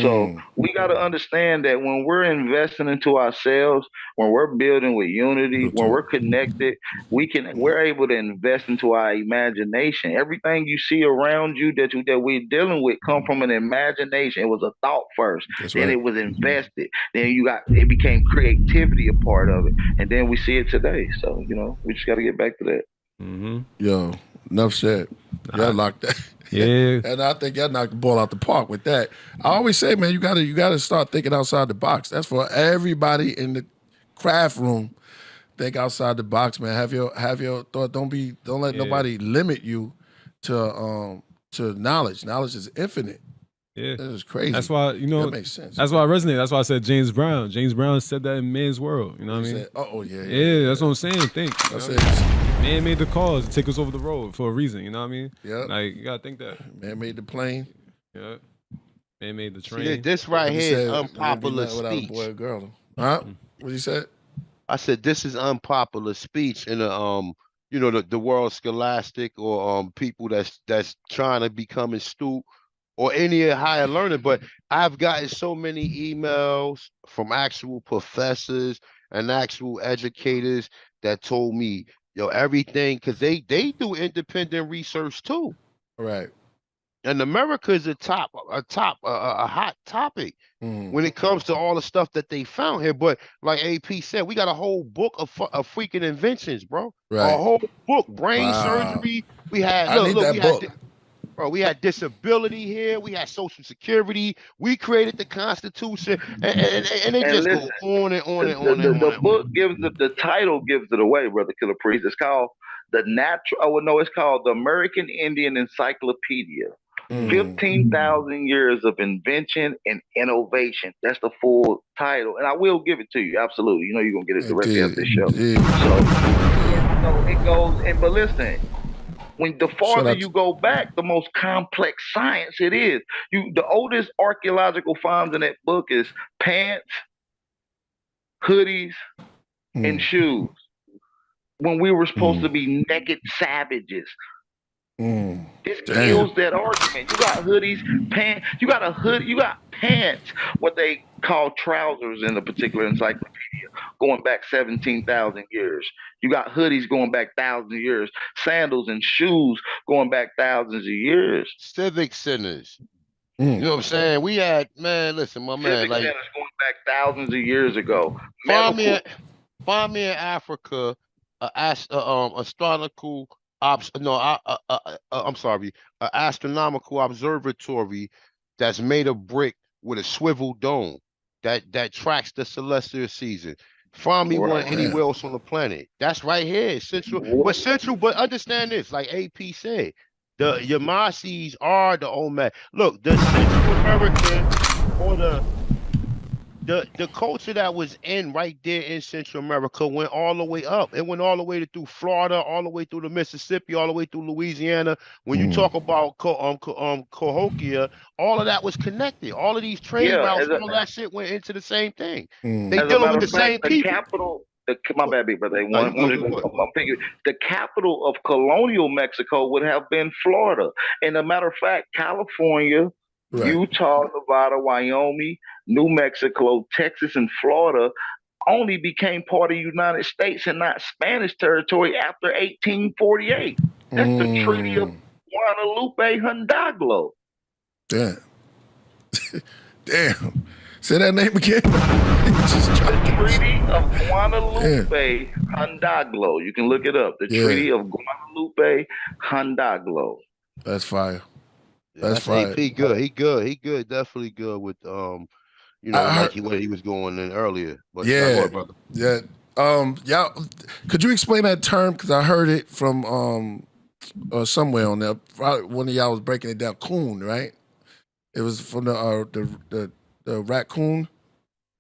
Speaker 4: So we got to understand that when we're investing into ourselves, when we're building with unity, when we're connected, we're able to invest into our imagination. Everything you see around you that we're dealing with come from an imagination. It was a thought first, then it was invested, then it became creativity a part of it, and then we see it today. So we just got to get back to that.
Speaker 1: Yo, enough said. Y'all locked that.
Speaker 2: Yeah.
Speaker 1: And I think y'all knocked the ball out the park with that. I always say, man, you gotta start thinking outside the box. That's for everybody in the craft room. Think outside the box, man. Have your thought. Don't let nobody limit you to knowledge. Knowledge is infinite.
Speaker 2: Yeah.
Speaker 1: This is crazy.
Speaker 2: That's why,
Speaker 1: that makes sense.
Speaker 2: That's why I resonate. That's why I said James Brown. James Brown said that in Man's World. You know what I mean? Yeah, that's what I'm saying. Think.
Speaker 1: That's it.
Speaker 2: Man made the cars to take us over the road for a reason. You know what I mean?
Speaker 1: Yeah.
Speaker 2: Like, you gotta think that.
Speaker 1: Man made the plane.
Speaker 2: Yeah. Man made the train.
Speaker 5: See, this right here is unpopular speech.
Speaker 1: Boy or girl. Huh? What you said?
Speaker 5: I said this is unpopular speech in the world scholastic or people that's trying to become astute or any higher learning. But I've gotten so many emails from actual professors and actual educators that told me, everything, because they do independent research too.
Speaker 1: Right.
Speaker 5: And America is a hot topic when it comes to all the stuff that they found here. But like AP said, we got a whole book of freaking inventions, bro.
Speaker 1: Right.
Speaker 5: A whole book, brain surgery. We had we had disability here. We had Social Security. We created the Constitution, and it just goes on and on and on.
Speaker 4: The book the title gives it away, Brother Killah Priest. It's called it's called the American Indian Encyclopedia 15,000 years of invention and innovation. That's the full title. And I will give it to you. Absolutely. You know you're going to get it directly after the show. So it goes, but listen, when the farther you go back, the most complex science it is. The oldest archaeological finds in that book is pants, hoodies, and shoes. When we were supposed to be naked savages. This kills that argument. You got hoodies, pants. You got a hood. You got pants. What they call trousers in a particular encyclopedia, going back 17,000 years. You got hoodies going back thousands of years. Sandals and shoes going back thousands of years.
Speaker 5: Civic centers. You know what I'm saying? We had, man, listen, my man.
Speaker 4: Civic centers going back thousands of years ago.
Speaker 5: Find me in Africa, astronomical. I'm sorry, an astronomical observatory that's made of brick with a swivel dome that tracks the celestial season. Find me one anywhere else on the planet. That's right here, central. But understand this, like AP said, the Yamasis are the Olmec. Look, the Central American or the culture that was right there in Central America went all the way up. It went all the way through Florida, all the way through the Mississippi, all the way through Louisiana. When you talk about Cahokia, all of that was connected. All of these trade routes, all that shit went into the same thing. They dealing with the same people.
Speaker 4: My bad, big brother. The capital of colonial Mexico would have been Florida. And a matter of fact, California, Utah, Nevada, Wyoming, New Mexico, Texas, and Florida only became part of the United States and not Spanish territory after 1848. That's the Treaty of Guadalupe Hidalgo.
Speaker 1: Damn. Damn. Say that name again.
Speaker 4: The Treaty of Guadalupe Hidalgo. You can look it up. The Treaty of Guadalupe Hidalgo.
Speaker 1: That's fire.
Speaker 5: That's fine. He good. He good. Definitely good with like he was going in earlier. But brother.
Speaker 1: Yeah. Could you explain that term? Because I heard it from somewhere on there. Probably one of y'all was breaking it down. Coon, right? It was from the raccoon.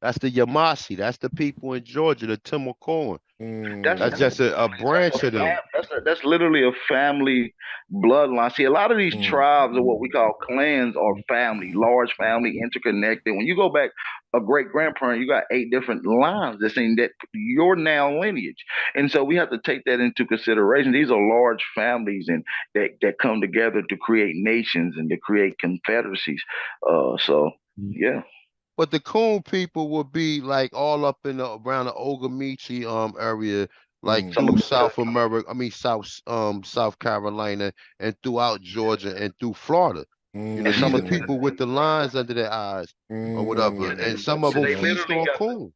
Speaker 5: That's the Yamasi. That's the people in Georgia, the Timucuan. That's just a branch of them.
Speaker 4: That's literally a family bloodline. See, a lot of these tribes are what we call clans or family, large family, interconnected. When you go back a great grandparent, you got 8 different lines that's in that your now lineage. And so we have to take that into consideration. These are large families and that come together to create nations and to create confederacies. Yeah.
Speaker 5: But the Coon people would be like all up in around the Oglechee area, like through South America. I mean South Carolina and throughout Georgia and through Florida. You know, some of the people with the lines under their eyes or whatever, and some of them feast on Coon.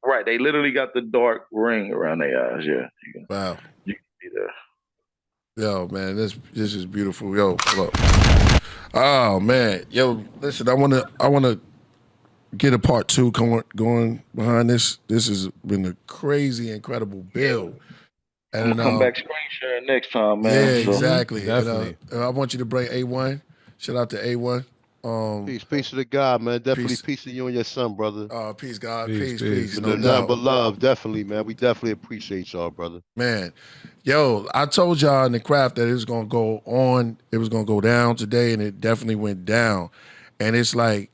Speaker 4: Right, they literally got the dark ring around their eyes. Yeah.
Speaker 1: Wow.
Speaker 4: You can see that.
Speaker 1: Yo, man, this is beautiful. Yo, look. Oh man, yo, listen, I wanna get a part 2 going behind this. This has been a crazy, incredible build.
Speaker 4: And I'm gonna come back screen sharing next time, man.
Speaker 1: Yeah, exactly. Definitely. And, I want you to bring A1. Shout out to A1.
Speaker 5: Peace to the God, man. Definitely peace to you and your son, brother.
Speaker 1: Peace, God. Peace.
Speaker 5: No doubt. But love, definitely, man. We definitely appreciate y'all, brother.
Speaker 1: Man, yo, I told y'all in the craft that it was gonna go on. It was gonna go down today, and it definitely went down. And it's like,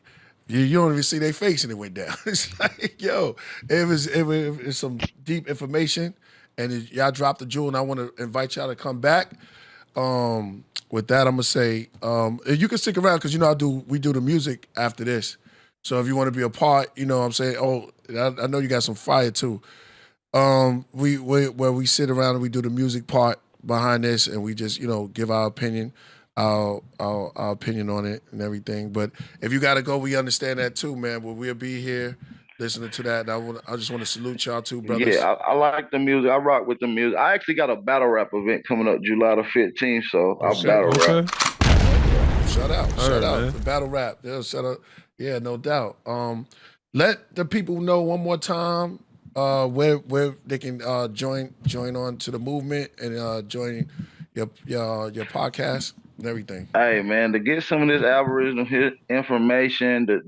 Speaker 1: you don't even see their face and it went down. It's like, yo, it was some deep information, and y'all dropped the jewel, and I want to invite y'all to come back. With that, I'm gonna say you can stick around because we do the music after this. So if you want to be a part, you know what I'm saying. Oh, I know you got some fire too. We sit around and we do the music part behind this, and we just give our opinion. Our opinion on it and everything. But if you gotta go, we understand that too, man. But we'll be here listening to that. And I just want to salute y'all too, brothers.
Speaker 4: Yeah, I like the music. I rock with the music. I actually got a battle rap event coming up July the 15th, so I'll battle rap.
Speaker 1: Shout out. The battle rap. Yeah, shout out. Yeah, no doubt. Let the people know one more time where they can join on to the movement and join your podcast. and everything.
Speaker 4: Hey man, to get some of this Aboriginal information, to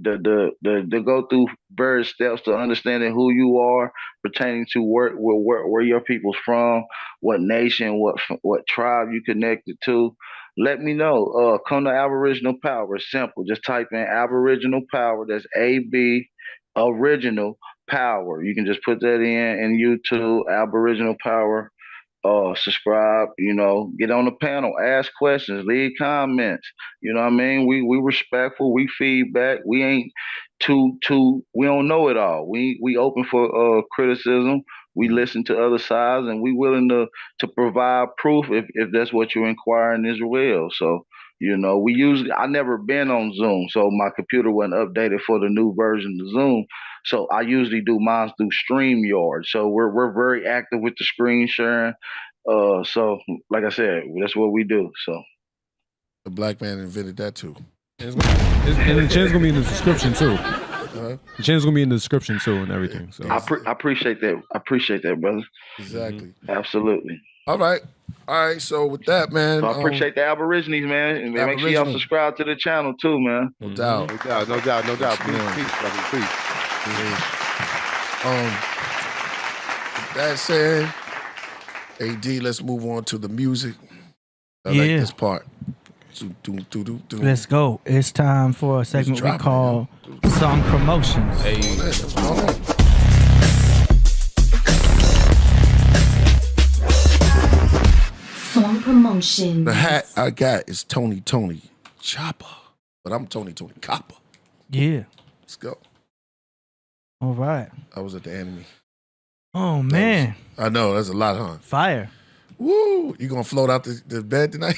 Speaker 4: go through various steps to understanding who you are, pertaining to where your people's from, what nation, what tribe you connected to. Let me know. Come to Aboriginal Power. It's simple. Just type in Aboriginal Power. That's AB Original Power. You can just put that in YouTube, Aboriginal Power. Subscribe, get on the panel, ask questions, leave comments. You know what I mean? We respectful, we feedback. We ain't we don't know it all. We open for criticism. We listen to other sides, and we willing to provide proof if that's what you're inquiring as well. So, I never been on Zoom, so my computer wasn't updated for the new version of Zoom. So I usually do mine through StreamYard. So we're very active with the screen sharing. So like I said, that's what we do. So
Speaker 1: the black man invented that too.
Speaker 2: And the channel's gonna be in the description too. The channel's gonna be in the description too and everything. So
Speaker 4: I appreciate that. I appreciate that, brother.
Speaker 1: Exactly.
Speaker 4: Absolutely.
Speaker 1: All right. So with that, man,
Speaker 4: so I appreciate the Aborigines, man, and make sure y'all subscribe to the channel too, man.
Speaker 1: No doubt.
Speaker 5: No doubt. Peace, brother. Peace.
Speaker 1: With that said, AD, let's move on to the music. I like this part.
Speaker 3: Let's go. It's time for a segment we call Song Promotions.
Speaker 2: Hey.
Speaker 6: Song Promotions.
Speaker 1: The hat I got is Tony Chopper, but I'm Tony Copper.
Speaker 3: Yeah.
Speaker 1: Let's go.
Speaker 3: All right.
Speaker 1: I was at the enemy.
Speaker 3: Oh, man.
Speaker 1: I know, that's a lot, huh?
Speaker 3: Fire.
Speaker 1: Woo! You gonna float out the bed tonight?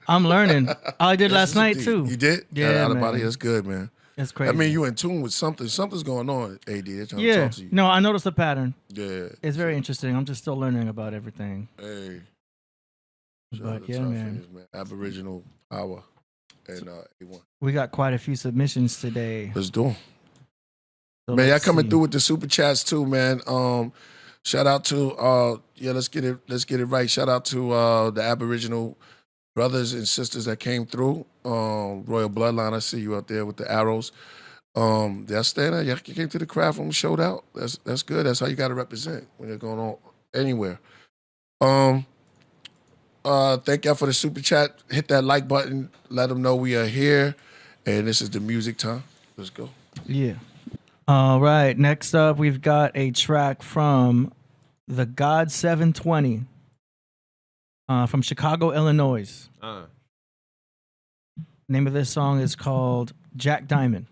Speaker 3: I'm learning. I did last night, too.
Speaker 1: You did?
Speaker 3: Yeah,
Speaker 1: out of
Speaker 3: man.
Speaker 1: body. That's good, man.
Speaker 3: That's crazy.
Speaker 1: I mean, you in tune with something. Something's going on, AD. They're trying to talk to you.
Speaker 3: No, I noticed a pattern.
Speaker 1: Yeah.
Speaker 3: It's very interesting. I'm just still learning about everything.
Speaker 1: Hey.
Speaker 3: But yeah, man.
Speaker 1: Aboriginal Power and A1.
Speaker 3: We got quite a few submissions today.
Speaker 1: Let's do them.
Speaker 3: So
Speaker 1: Man, y'all coming through with the super chats too, man. Shout out to let's get it right. Shout out to the Aboriginal brothers and sisters that came through. Royal Bloodline, I see you out there with the arrows. Y'all stand up. Y'all came to the craft room, showed out. That's good. That's how you got to represent when you're going on anywhere. Thank y'all for the super chat. Hit that like button. Let them know we are here. And this is the music time. Let's go.
Speaker 3: Yeah. All right. Next up, we've got a track from the God 720 from Chicago, Illinois. Name of this song is called Jack Diamond.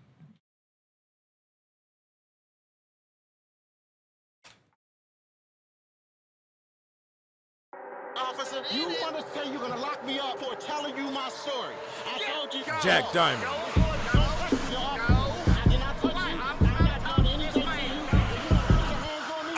Speaker 7: Officer, you want to say you're going to lock me up for telling you my story? I told you.
Speaker 8: Jack Diamond.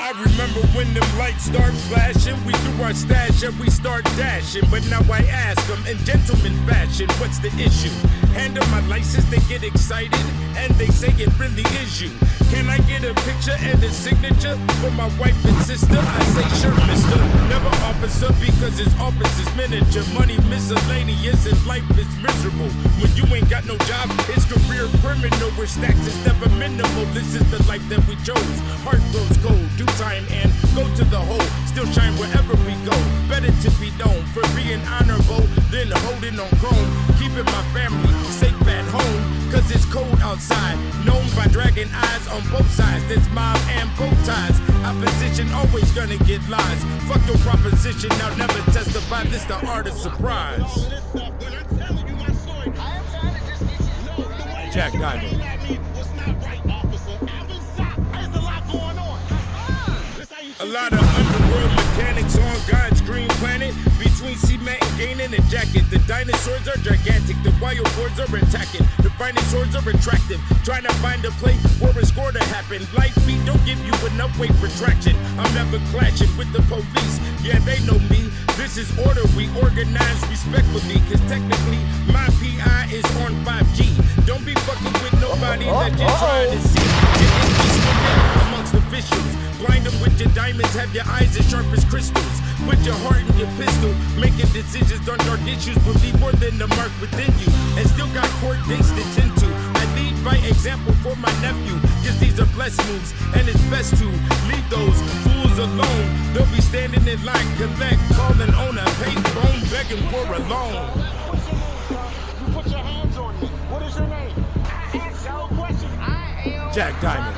Speaker 8: I remember when them lights start flashing, we threw our stash and we start dashing. But now I ask them in gentleman fashion, what's the issue? Hand them my license, they get excited, and they say it really is you. Can I get a picture and a signature for my wife and sister? I say sure, mister. Never officer because his office is miniature. Money miscellaneous and life is miserable. When you ain't got no job, it's career criminal where stacks is never minimal. This is the life that we chose. Heart grows cold, do time and go to the hole. Still shine wherever we go. Better to be known for being honorable than holding on chrome. Keeping my family safe at home, cause it's cold outside. Known by dragging eyes on both sides. There's mob and bow ties. Opposition always gonna get lies. Fuck your proposition, I'll never testify. This the art of surprise. Jack Diamond. A lot of underworld mechanics on God's green planet. Between cement and gaining a jacket. The dinosaurs are gigantic. The wild boards are attacking. The dinosaurs are attractive. Trying to find a place for a score to happen. Light feet don't give you enough weight for traction. I'm never clashing with the police. Yeah, they know me. This is order. We organize respectfully. Cause technically, my PI is on 5G. Don't be fucking with nobody that you're trying to see. Get in this women amongst officials. Blind them with your diamonds, have your eyes as sharp as crystals. Put your heart in your pistol, making decisions on dark issues will be more than the mark within you. And still got court dates to tend to. I lead by example for my nephew, cause these are blessed moves, and it's best to leave those fools alone. They'll be standing in line, collect, calling on a payphone, begging for a loan.
Speaker 7: What's your name, sir? You put your hands on me. What is your name? I asked you a question. I am
Speaker 8: Jack Diamond.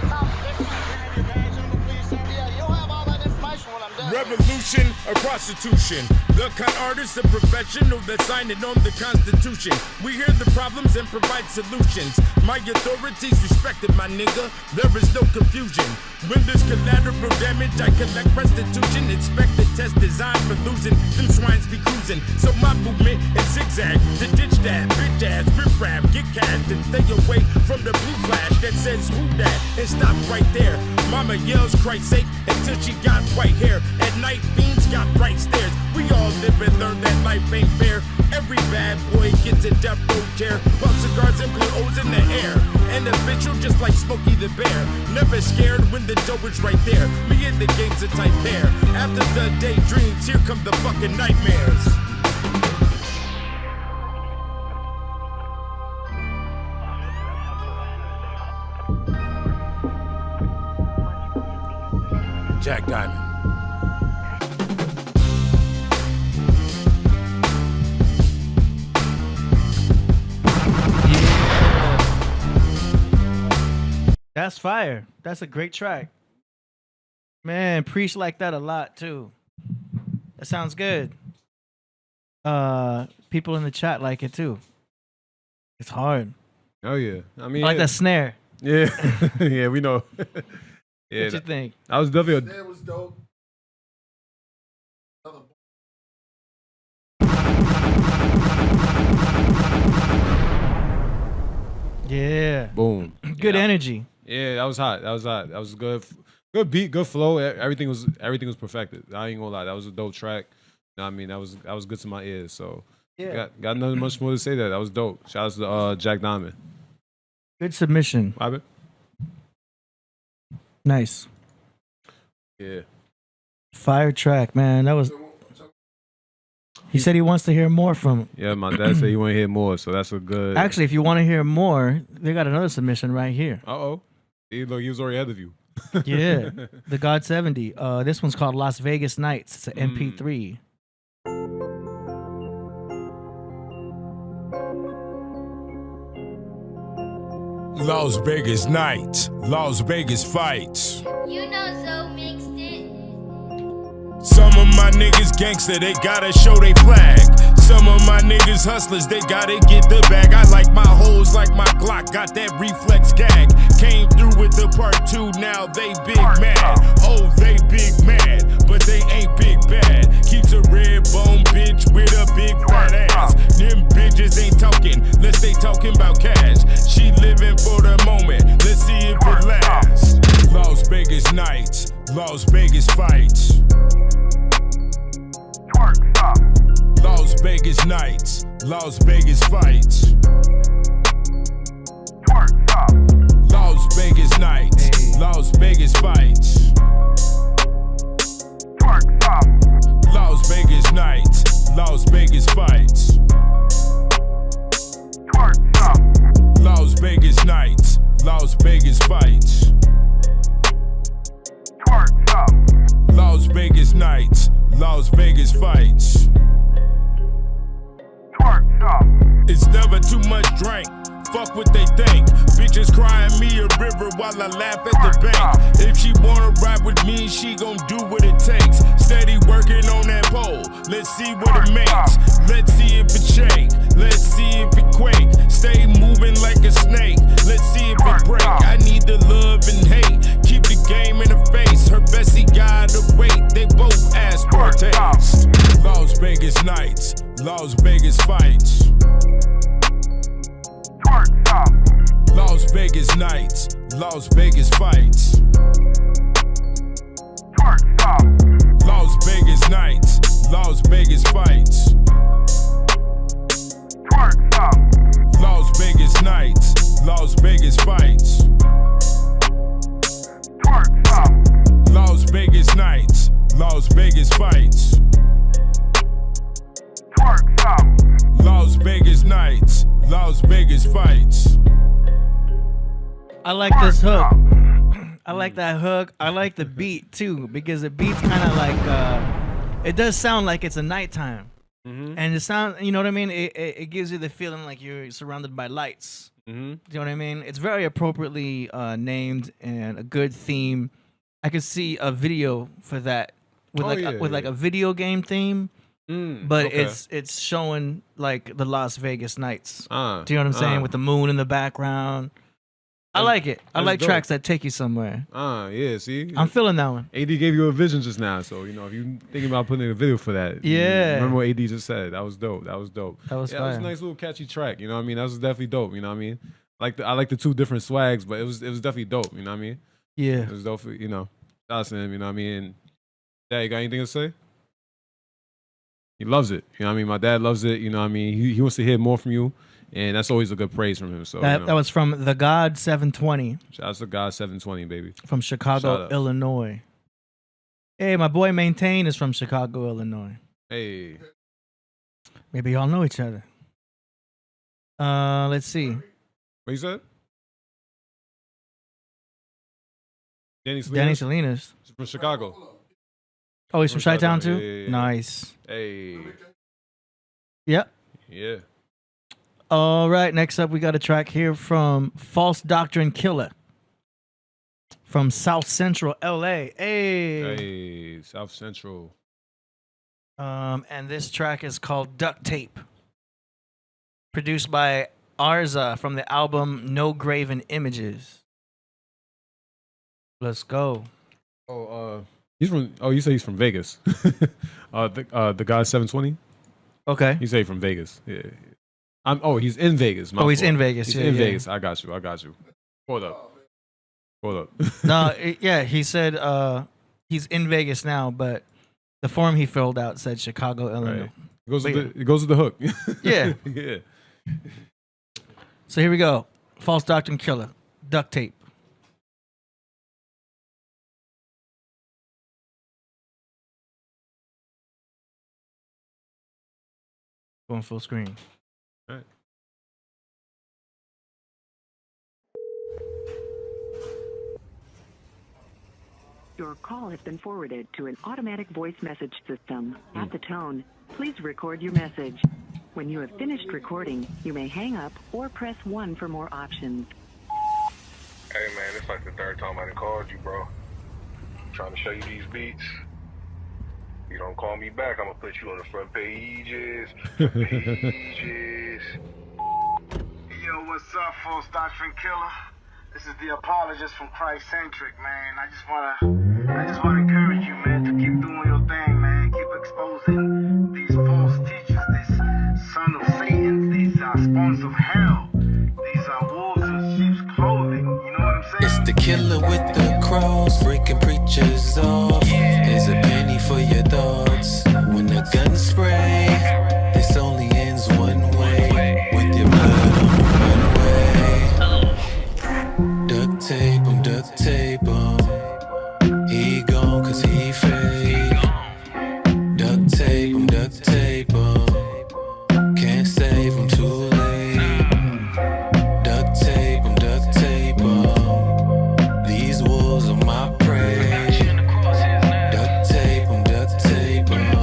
Speaker 8: Revolution or prostitution? The con artist, a professional that signed it on the Constitution. We hear the problems and provide solutions. My authorities respected, my nigga. There is no confusion. When there's collateral damage, I collect restitution. Expect the test designed for losing. Them swines be cruising. So my movement is zigzag to ditch that bitch ass rip rap, get cash and stay away from the blue flash that says who that and stop right there. Mama yells Christ's sake until she got white hair. At night, fiends got bright stares. We all live and learn that life ain't fair. Every bad boy gets a death row chair. Pop cigars and blue O's in the air. An official just like Smokey the Bear. Never scared when the dough is right there. Me and the game's a tight pair. After the daydreams, here come the fucking nightmares. Jack Diamond.
Speaker 3: That's fire. That's a great track. Man, Priest like that a lot too. That sounds good. People in the chat like it too. It's hard.
Speaker 2: Oh yeah. I mean,
Speaker 3: I like that snare.
Speaker 2: Yeah. Yeah, we know. Yeah,
Speaker 3: What you think?
Speaker 2: I was definitely
Speaker 1: That was dope.
Speaker 3: Yeah.
Speaker 2: boom.
Speaker 3: Good
Speaker 2: Yeah.
Speaker 3: energy.
Speaker 2: Yeah, that was hot. That was hot. That was good. Good beat, good flow. Everything was perfected. I ain't gonna lie. That was a dope track. You know what I mean? That was good to my ears. So
Speaker 3: Yeah.
Speaker 2: got nothing much more to say. That was dope. Shout out to Jack Diamond.
Speaker 3: Good submission.
Speaker 2: Robert?
Speaker 3: Nice.
Speaker 2: Yeah.
Speaker 3: Fire track, man. That was. He said he wants to hear more from him.
Speaker 2: Yeah, my dad said he want to hear more, so that's a good.
Speaker 3: Actually, if you want to hear more, they got another submission right here.
Speaker 2: Uh-oh. Look, he was already ahead of you.
Speaker 3: Yeah. The God 70. This one's called Las Vegas Nights. It's an MP3.
Speaker 8: Las Vegas nights, Las Vegas fights.
Speaker 6: You know Zoe mixed it.
Speaker 8: Some of my niggas gangster, they gotta show they flag. Some of my niggas hustlers, they gotta get the bag. I like my hoes like my Glock, got that reflex gag. Came through with the part 2, now they big mad. Oh, they big mad, but they ain't big bad. Keeps a red bone bitch with a big fat ass. Them bitches ain't talking, unless they talking about cash. She living for the moment, let's see if it lasts. Las Vegas nights, Las Vegas fights. Las Vegas nights, Las Vegas fights. Las Vegas nights, Las Vegas fights. Las Vegas nights, Las Vegas fights. Las Vegas nights, Las Vegas fights. Las Vegas nights, Las Vegas fights. It's never too much drink. Fuck what they think. Bitches crying me a river while I laugh at the bank. If she wanna ride with me, she gon' do what it takes. Steady working on that pole. Let's see what it makes. Let's see if it shake. Let's see if it quake. Stay moving like a snake. Let's see if it break. I need the love and hate. Keep the game in the face. Her Bessie gotta wait. They both ask for a taste. Las Vegas nights, Las Vegas fights. Las Vegas nights, Las Vegas fights. Las Vegas nights, Las Vegas fights. Las Vegas nights, Vegas nights, Las Vegas fights.
Speaker 3: I like this hook. I like that hook. I like the beat too, because the beat's kind of like it does sound like it's a nighttime, and it sound, you know what I mean. It gives you the feeling like you're surrounded by lights. Do you know what I mean? It's very appropriately named and a good theme. I could see a video for that with like a video game theme, but it's showing like the Las Vegas nights. Do you know what I'm saying? With the moon in the background. I like it. I like tracks that take you somewhere.
Speaker 2: Yeah, see?
Speaker 3: I'm feeling that one.
Speaker 2: AD gave you a vision just now, so, you know, if you thinking about putting in a video for that.
Speaker 3: Yeah.
Speaker 2: Remember what AD just said. That was dope. That was
Speaker 3: fire.
Speaker 2: That was a nice little catchy track, you know what I mean? That was definitely dope, you know what I mean? I like the two different swags, but it was definitely dope, you know what I mean?
Speaker 3: Yeah.
Speaker 2: It was dope for, you know, shout out to him, you know what I mean? And Dad, you got anything to say? He loves it, you know what I mean? My dad loves it, you know what I mean? He wants to hear more from you. And that's always a good praise from him. So
Speaker 3: that was from the God 720.
Speaker 2: Shout out to God 720, baby.
Speaker 3: From Chicago, Illinois. Hey, my boy Maintain is from Chicago, Illinois.
Speaker 2: Hey.
Speaker 3: Maybe y'all know each other. Let's see.
Speaker 2: What you said? Danny
Speaker 3: Salinas.
Speaker 2: From Chicago.
Speaker 3: Oh, he's from Chi-Town too?
Speaker 2: Yeah.
Speaker 3: Nice.
Speaker 2: Hey.
Speaker 3: Yep.
Speaker 2: Yeah.
Speaker 3: All right, next up, we got a track here from False Doctrine KILLA from South Central LA.
Speaker 2: Hey, South Central.
Speaker 3: And this track is called Duct Tape, produced by Arza from the album No Graven Images. Let's go.
Speaker 2: You say he's from Vegas. The guy 720?
Speaker 3: Okay.
Speaker 2: You say he's from Vegas. Yeah. He's in Vegas.
Speaker 3: He's in Vegas.
Speaker 2: He's
Speaker 3: in
Speaker 2: Vegas. I got you. Hold up.
Speaker 3: No, he said he's in Vegas now, but the form he filled out said Chicago, Illinois.
Speaker 2: Right. It goes with the hook.
Speaker 3: Yeah.
Speaker 2: Yeah.
Speaker 3: So here we go. False Doctrine KILLA. Duct Tape. Going full screen.
Speaker 2: All right.
Speaker 9: Your call has been forwarded to an automatic voice message system. At the tone, please record your message. When you have finished recording, you may hang up or press 1 for more options.
Speaker 10: Hey man, it's like the third time I done called you, bro. I'm trying to show you these beats. You don't call me back, I'm gonna put you on the front pages.
Speaker 7: Yo, what's up, False Doctrine KILLA? This is the apologist from Christ-centric, man. I just wanna encourage you, man, to keep doing your thing, man. Keep exposing these false teachers, this son of Satan, these spawns of hell. These wolves in sheep's clothing. You know what I'm saying?
Speaker 11: It's the killer with the cross, breaking preachers off. Here's a penny for your thoughts. When the guns spray, this only ends one way. With your blood on the runway. Duct tape him, duct tape him. He gone cause he fake. Duct tape him, duct tape him. Can't save him, too late. Duct tape him, duct tape him. These wolves are my prey. Duct tape him, duct tape him.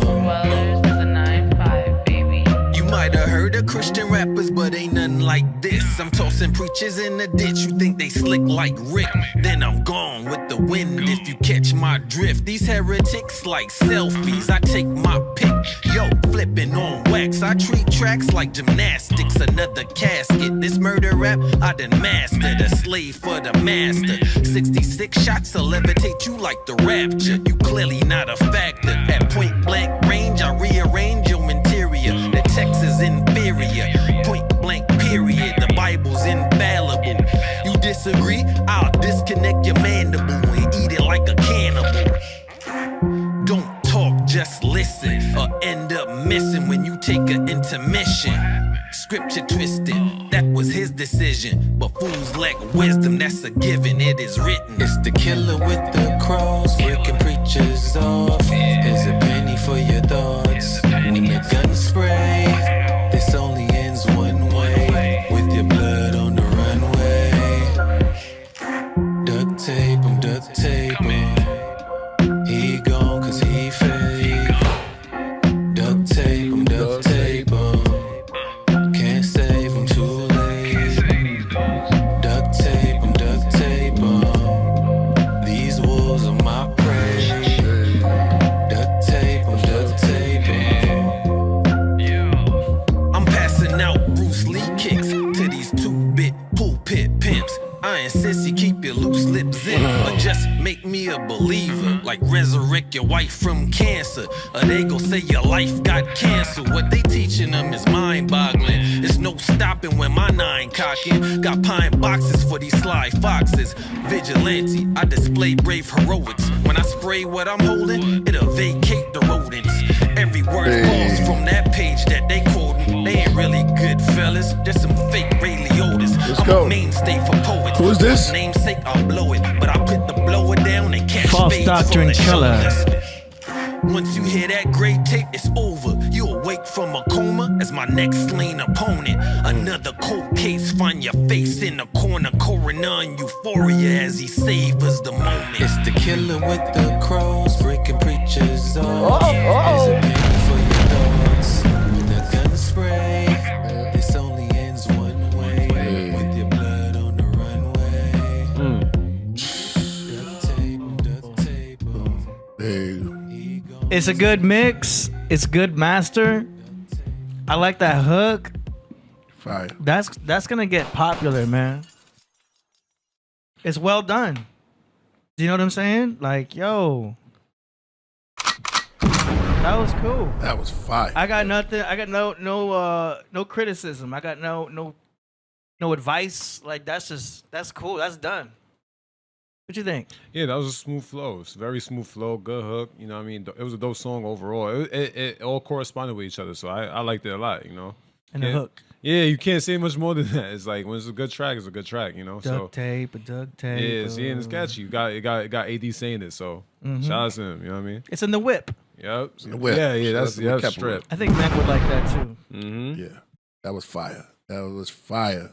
Speaker 11: You might have heard of Christian rappers, but ain't nothing like this. I'm tossing preachers in the ditch, you think they slick like Rick. Then I'm gone with the wind if you catch my drift. These heretics like selfies, I take my pick. Yo, flipping on wax, I treat tracks like gymnastics. Another casket, this murder rap, I done mastered. A slave for the master. 66 shots to levitate you like the rapture. You clearly not a factor. At point blank range, I rearrange your interior. The text is inferior. Point blank period. The Bible's infallible. You disagree? I'll disconnect your mandible and eat it like a cannibal. Don't talk, just listen, or end up missing when you take an intermission. Scripture twisted, that was his decision. But fools lack wisdom, that's a given, it is written. It's the killer with the cross, breaking preachers off. Here's a penny for your thoughts. When the guns spray, this only ends believer. Like resurrect your wife from cancer, or they gon' say your life got canceled. What they teaching them is mind-boggling. There's no stopping when my 9 cocking. Got pine boxes for these sly foxes. Vigilante, I display brave heroics. When I spray what I'm holding, it'll vacate the rodents. Every word falls from that page that they quoting. They ain't really good fellas, just some fake Ray Liotas. I'm a mainstay for poets.
Speaker 1: Who is this?
Speaker 11: Namesake, I'll blow it, but I put the blower down and catch
Speaker 3: False
Speaker 11: fades
Speaker 3: Doctrine
Speaker 11: from the
Speaker 3: Killah.
Speaker 11: shoulders. Once you hear that great tape, it's over. You awake from a coma as my next slain opponent. Another cold case, find your face in the corner. Coroner in euphoria as he savors the moment.
Speaker 12: It's the killer with the crows, breaking preachers off. There's a penny for your dogs. When the gun spray, this only ends one way. With your blood on the runway. Duct tape.
Speaker 3: It's a good mix. It's good master. I like that hook.
Speaker 1: Fire.
Speaker 3: That's gonna get popular, man. It's well done. Do you know what I'm saying? Like, yo, that was cool.
Speaker 1: That was fire.
Speaker 3: I got nothing. I got no criticism. I got no advice. Like, that's cool. That's done. What you think?
Speaker 2: Yeah, that was a smooth flow. It's a very smooth flow, good hook. You know what I mean? It was a dope song overall. It all corresponded with each other, so I liked it a lot, you know?
Speaker 3: And the hook.
Speaker 2: Yeah, you can't say much more than that. It's like, when it's a good track, it's a good track, you know?
Speaker 3: Duct tape.
Speaker 2: Yeah, see, and it's catchy. You got AD saying it, so shout out to him, you know what I mean?
Speaker 3: It's in the whip.
Speaker 2: Yep.
Speaker 1: In the whip.
Speaker 2: Yeah,
Speaker 1: Shout
Speaker 2: that's
Speaker 1: out to
Speaker 2: strip.
Speaker 3: I think Mac would like that too.
Speaker 2: Mm-hmm.
Speaker 1: Yeah, that was fire. That was fire.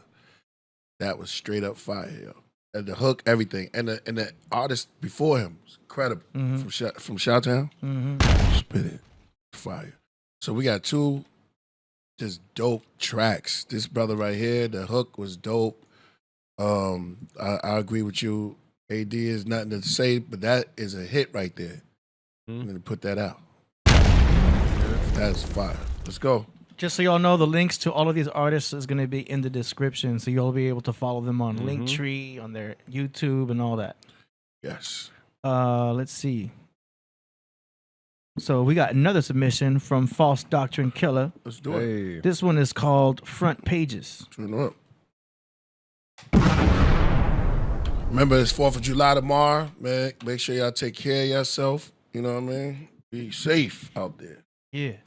Speaker 1: That was straight up fire, yo. And the hook, everything, and the artist before him was incredible. From Chi-Town, spit it, fire. So we got 2 just dope tracks. This brother right here, the hook was dope. I agree with you. AD is nothing to say, but that is a hit right there. I'm gonna put that out. That's fire. Let's go.
Speaker 3: Just so y'all know, the links to all of these artists is going to be in the description, so you'll be able to follow them on Linktree, on their YouTube, and all that.
Speaker 1: Yes.
Speaker 3: Let's see. So we got another submission from False Doctrine Killah.
Speaker 1: Let's do it.
Speaker 3: This one is called Front Pages.
Speaker 1: Turn it up. Remember, it's 4th of July tomorrow, man. Make sure y'all take care of yourself. You know what I mean? Be safe out there.
Speaker 3: Yeah.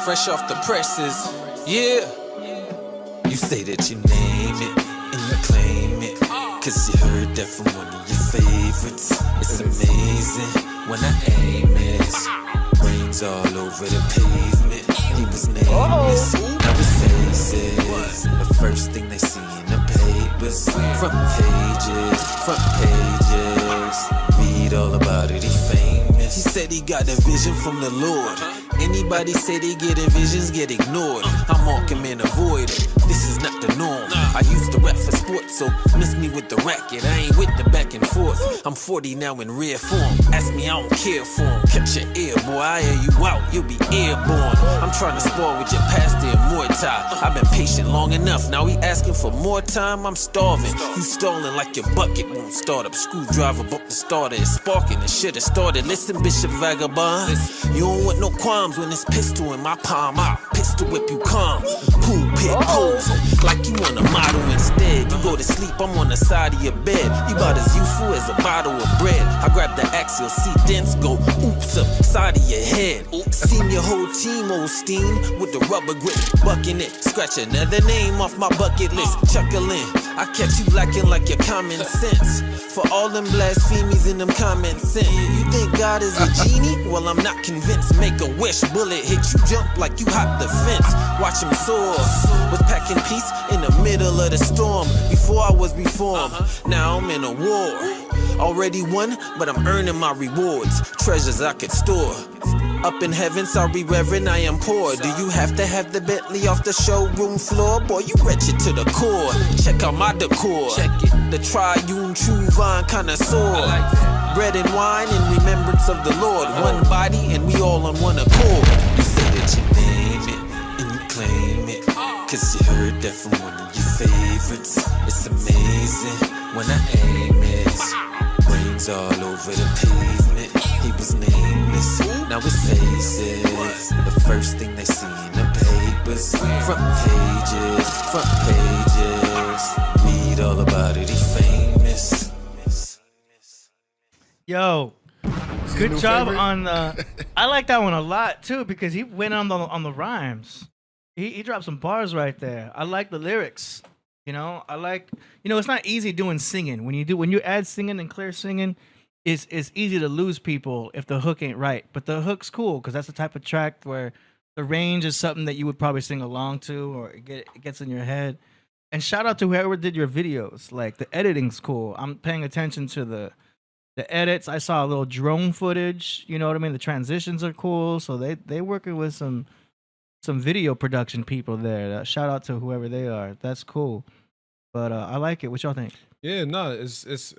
Speaker 12: Fresh off the presses, yeah. You say that you name it and you claim it, cause you heard that from one of your favorites. It's amazing when I aim it. Brains all over the pavement. He was nameless, now his faces. The first thing they see in the papers. Front pages. Read all about it, he famous. He said he got a vision from the Lord. Anybody say they getting visions get ignored. I'm walking man avoid it. This is not the norm. I used to rap for sports, so miss me with the racket. I ain't with the back and forth. I'm 40 now in rare form. Ask me, I don't care for him. Catch your ear, boy. I hear you out. You'll be airborne. I'm trying to spar with your pastor and Muay Thai. I've been patient long enough. Now he asking for more time. I'm starving. You stalling like your bucket won't start up. Screwdriver broke the starter. It's sparking. It should have started. Listen, Bishop Vagabond. You don't want no qualms when it's pistol in my palm. I'll pistol whip you calm. Pool pit posing like you want a model instead. You go to sleep, I'm on the side of your bed. You about as useful as a bottle of bread. I grab the axial seat, dents go oops up side of your head. Seen your whole team, Osteen, with the rubber grip, bucking it. Scratch another name off my bucket list. Chuckling, I catch you lacking like your common sense. For all them blasphemies in them comments sent. You think God is a genie? Well, I'm not convinced. Make a wish, bullet hit you, jump like you hopped the fence. Watch him soar. Was packing peace in the middle of the storm. Before I was reformed, now I'm in a war. Already won, but I'm earning my rewards. Treasures I could store. Up in heaven, sorry reverend, I am poor. Do you have to have the Bentley off the showroom floor? Boy, you wretched to the core. Check out my decor. Check it. The triune true vine connoisseur. Bread and wine in remembrance of the Lord. One body and we all on one accord. You say that you name it and you claim it, cause you heard that from one of your favorites. It's amazing when I aim it. brains all over the pavement. He was nameless, now his faces. The first thing they see in the papers. Front pages. Read all about it, he famous.
Speaker 3: Yo, good job on the. I like that one a lot too because he went on the rhymes. He dropped some bars right there. I like the lyrics. You know, I like. You know, it's not easy doing singing. When you add singing and clear singing, it's easy to lose people if the hook ain't right. But the hook's cool because that's the type of track where the range is something that you would probably sing along to, or it gets in your head. And shout out to whoever did your videos. Like the editing's cool. I'm paying attention to the edits. I saw a little drone footage. You know what I mean? The transitions are cool. So they working with some video production people there. Shout out to whoever they are. That's cool. But I like it. What y'all think?
Speaker 2: Yeah, no, it's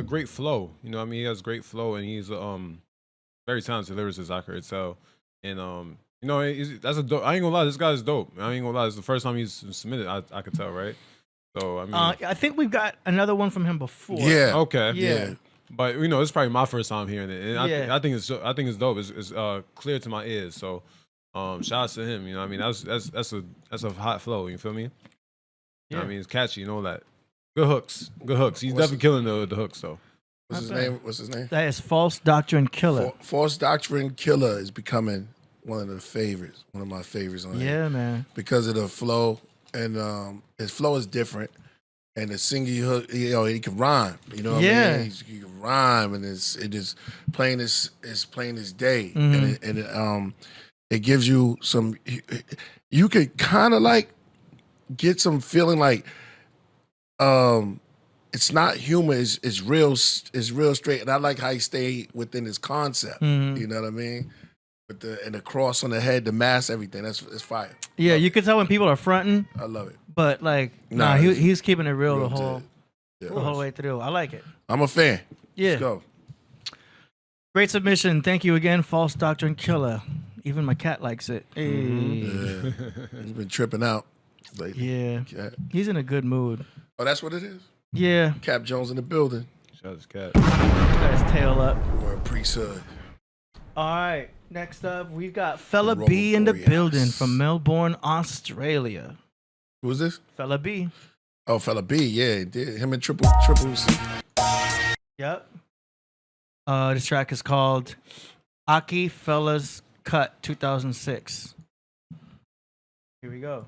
Speaker 2: great flow. You know what I mean? He has great flow, and he's very talented lyricist, I could tell. And you know, that's a dope. I ain't gonna lie, this guy's dope. I ain't gonna lie, it's the first time he's submitted. I could tell, right? So I mean,
Speaker 3: I think we've got another one from him before.
Speaker 1: Yeah.
Speaker 2: Okay.
Speaker 3: Yeah.
Speaker 2: But you know, it's probably my first time hearing it, and
Speaker 3: Yeah.
Speaker 2: I think it's dope. It's clear to my ears. So, shout out to him. You know what I mean? That's a hot flow. You feel me? You know what I mean? It's catchy and all that. Good hooks. He's definitely killing the hooks though.
Speaker 1: What's his name?
Speaker 3: That is False Doctrine KILLA.
Speaker 1: False Doctrine KILLA is becoming one of my favorites on it.
Speaker 3: Yeah, man.
Speaker 1: Because of the flow, and his flow is different. And the singing hook, you know, he can rhyme. You know what I mean? He can rhyme, and it is plain as day.
Speaker 3: Mm-hmm.
Speaker 1: And it gives you some. You could kind of like get some feeling like it's not humor. It's real straight. And I like how he stayed within his concept.
Speaker 3: Mm-hmm.
Speaker 1: You know what I mean? With the cross on the head, the mask, everything. It's fire.
Speaker 3: Yeah, you can tell when people are fronting.
Speaker 1: I love it.
Speaker 3: But like, he's keeping it real the whole way through. I like it.
Speaker 1: I'm a fan.
Speaker 3: Yeah.
Speaker 1: Let's go.
Speaker 3: Great submission. Thank you again, False Doctrine KILLA. Even my cat likes it. Hey.
Speaker 1: Yeah. He's been tripping out lately.
Speaker 3: Yeah.
Speaker 1: Cat.
Speaker 3: He's in a good mood.
Speaker 1: Oh, that's what it is?
Speaker 3: Yeah.
Speaker 1: Cap Jones in the building.
Speaker 2: Shout out to Cat.
Speaker 3: Got his tail up.
Speaker 1: We're a priesthood.
Speaker 3: All right. Next up, we've got Fella B in the building from Melbourne, Australia.
Speaker 1: Who is this?
Speaker 3: Fella B.
Speaker 1: Oh, Fella B, yeah. Him and Triple C.
Speaker 3: Yep. This track is called Aki Fella's Cut 2006. Here we go.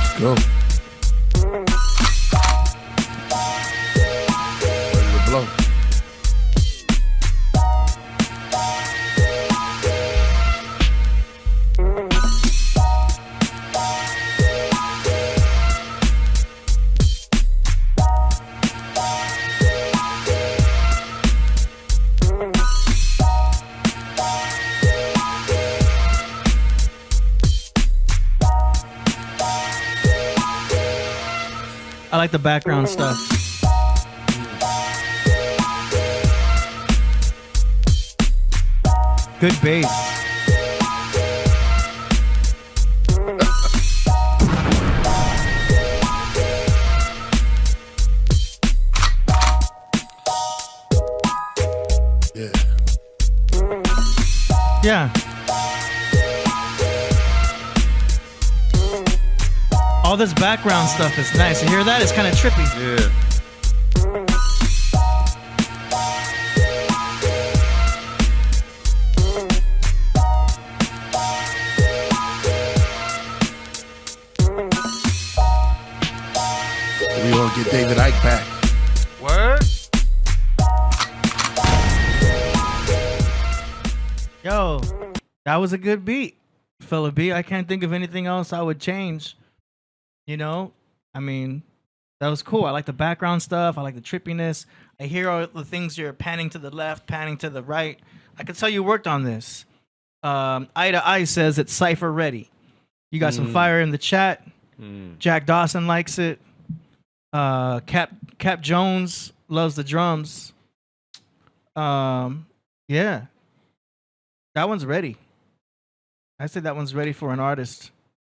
Speaker 1: Let's go. Ready to blow.
Speaker 3: I like the background stuff. Good bass. Yeah. All this background stuff is nice. You hear that? It's kind of trippy.
Speaker 2: Yeah.
Speaker 1: We gonna get David Icke back.
Speaker 3: Word. Yo, that was a good beat, Fella B. I can't think of anything else I would change. You know, I mean, that was cool. I like the background stuff. I like the trippiness. I hear all the things you're panning to the left, panning to the right. I can tell you worked on this. Ida I says it's Cypher ready. You got some fire in the chat. Jack Dawson likes it. Cap Jones loves the drums. Yeah. That one's ready. I said that one's ready for an artist.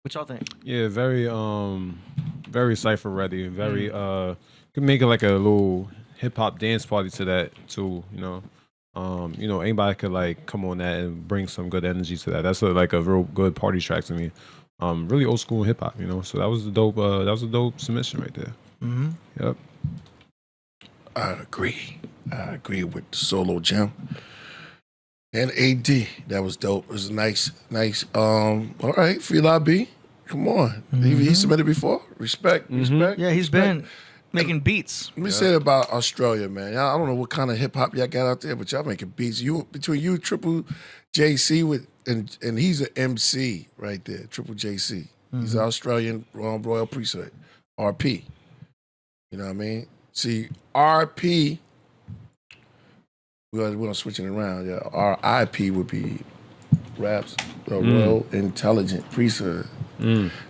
Speaker 3: What y'all think?
Speaker 2: Yeah, very cipher ready. Very could make it like a little hip hop dance party to that too. Anybody could like come on that and bring some good energy to that. That's like a real good party track to me. Really old school hip hop, So that was a dope submission right there.
Speaker 3: Mm-hmm.
Speaker 2: Yep.
Speaker 1: I agree with the solo gem. And AD, that was dope. It was nice. All right, Feel B, come on. He submitted before. Respect.
Speaker 3: Yeah, he's been making beats.
Speaker 1: Let me say it about Australia, man. I don't know what kind of hip hop y'all got out there, but y'all making beats. Between you, Triple JC and he's an MC right there. Triple JC. He's an Australian Royal Priesthood, RP. You know what I mean? See, RP. We're gonna switch it around. Yeah, our IP would be raps, Royal Intelligent Priesthood.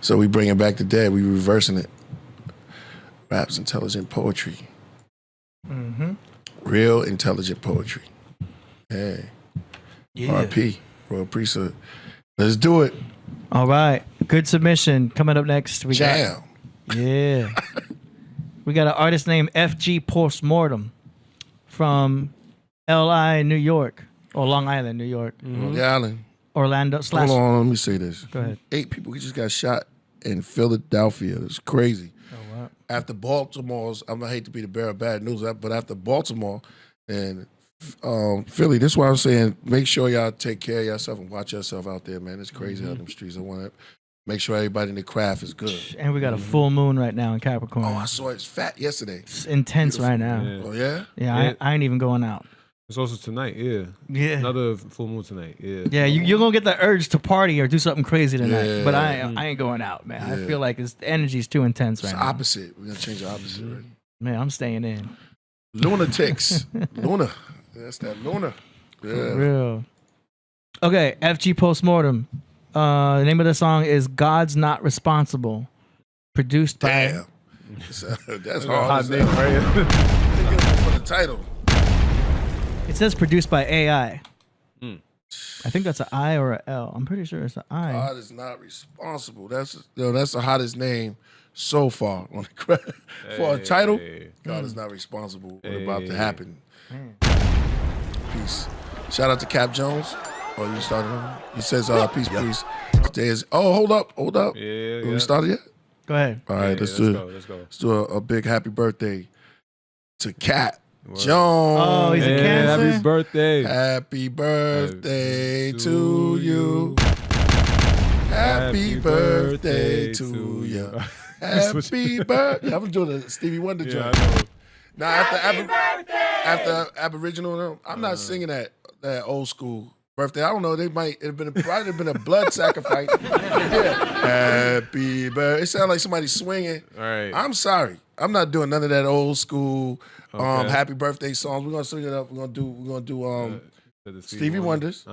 Speaker 1: So we bringing back the dead. We reversing it. Raps intelligent poetry. Real intelligent poetry. Hey.
Speaker 3: Yeah.
Speaker 1: RP, Royal Priesthood. Let's do it.
Speaker 3: All right. Good submission. Coming up next, we
Speaker 1: Jam.
Speaker 3: We got an artist named FG Postmortem from LI, New York, or Long Island, New York.
Speaker 1: Long Island.
Speaker 3: Orlando /
Speaker 1: Hold on, let me say this.
Speaker 3: Go ahead.
Speaker 1: 8 people just got shot in Philadelphia. It's crazy.
Speaker 3: Oh, wow.
Speaker 1: After Baltimore's, I hate to be the bearer of bad news, but after Baltimore and Philly, this is why I'm saying make sure y'all take care of yourself and watch yourself out there, man. It's crazy out in them streets. I want to make sure everybody in the craft is good.
Speaker 3: And we got a full moon right now in Capricorn.
Speaker 1: Oh, I saw it. It's fat yesterday.
Speaker 3: It's intense right now.
Speaker 2: Yeah.
Speaker 1: Oh, yeah?
Speaker 3: Yeah, I ain't even going out.
Speaker 2: It's also tonight, yeah. Another full moon tonight, yeah.
Speaker 3: Yeah, you're going to get the urge to party or do something crazy tonight.
Speaker 1: Yeah.
Speaker 3: But I ain't going out, man. I feel like the energy's too intense right
Speaker 1: It's
Speaker 3: now.
Speaker 1: opposite. We're going to change the opposite, right?
Speaker 3: Man, I'm staying in.
Speaker 1: Lunatics. Luna. That's that Luna. Yeah.
Speaker 3: For real. Okay, FG Postmortem. The name of the song is God's Not Responsible. Produced by...
Speaker 1: Damn. That's hard.
Speaker 2: Name, right?
Speaker 1: For the title.
Speaker 3: It says produced by AI. I think that's an I or an L. I'm pretty sure it's an I.
Speaker 1: God is not responsible. That's the hottest name so far on the for a title. God is not responsible. What about to happen? Peace. Shout out to Cap Jones. Oh, you started on? He says peace, please. Today is. Oh, hold up.
Speaker 2: Yeah.
Speaker 1: We started yet?
Speaker 3: Go ahead.
Speaker 1: All right, let's do it.
Speaker 2: Let's go.
Speaker 1: Let's do a big happy birthday to Cap Jones.
Speaker 3: Oh, he's a Cancer.
Speaker 2: Happy birthday.
Speaker 1: Happy birthday to you. Happy birthday to you. Happy birthday. I'm doing a Stevie Wonder joke. Now after Aboriginal, I'm not singing that old school birthday. I don't know. They might have been a blood sacrifice. Happy birthday. It sounds like somebody swinging.
Speaker 2: All right.
Speaker 1: I'm sorry. I'm not doing none of that old school happy birthday songs. We're gonna sing it up. We're gonna do Stevie Wonders.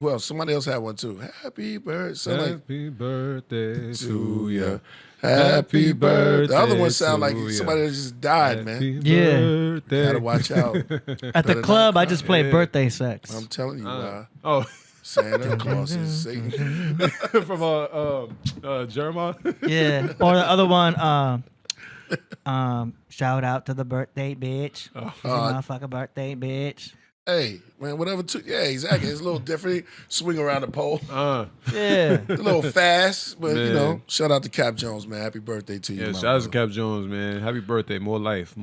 Speaker 1: Well, somebody else had one too. Happy birthday.
Speaker 2: Happy birthday
Speaker 1: to you. Happy birthday. The other one sound like somebody that just died, man.
Speaker 3: Yeah.
Speaker 1: Gotta watch out.
Speaker 3: At the club, I just play birthday sex.
Speaker 1: I'm telling you,
Speaker 2: Santa
Speaker 1: Claus is Satan.
Speaker 2: From Jeremiah.
Speaker 3: Yeah. Or the other one, shout out to the birthday bitch. Motherfucker birthday bitch.
Speaker 1: Hey, man, whatever. Yeah, exactly. It's a little different. Swing around the pole.
Speaker 3: Yeah.
Speaker 1: A little fast, but shout out to Cap Jones, man. Happy birthday to you.
Speaker 2: Yeah, shout out to Cap Jones, man. Happy birthday. More life.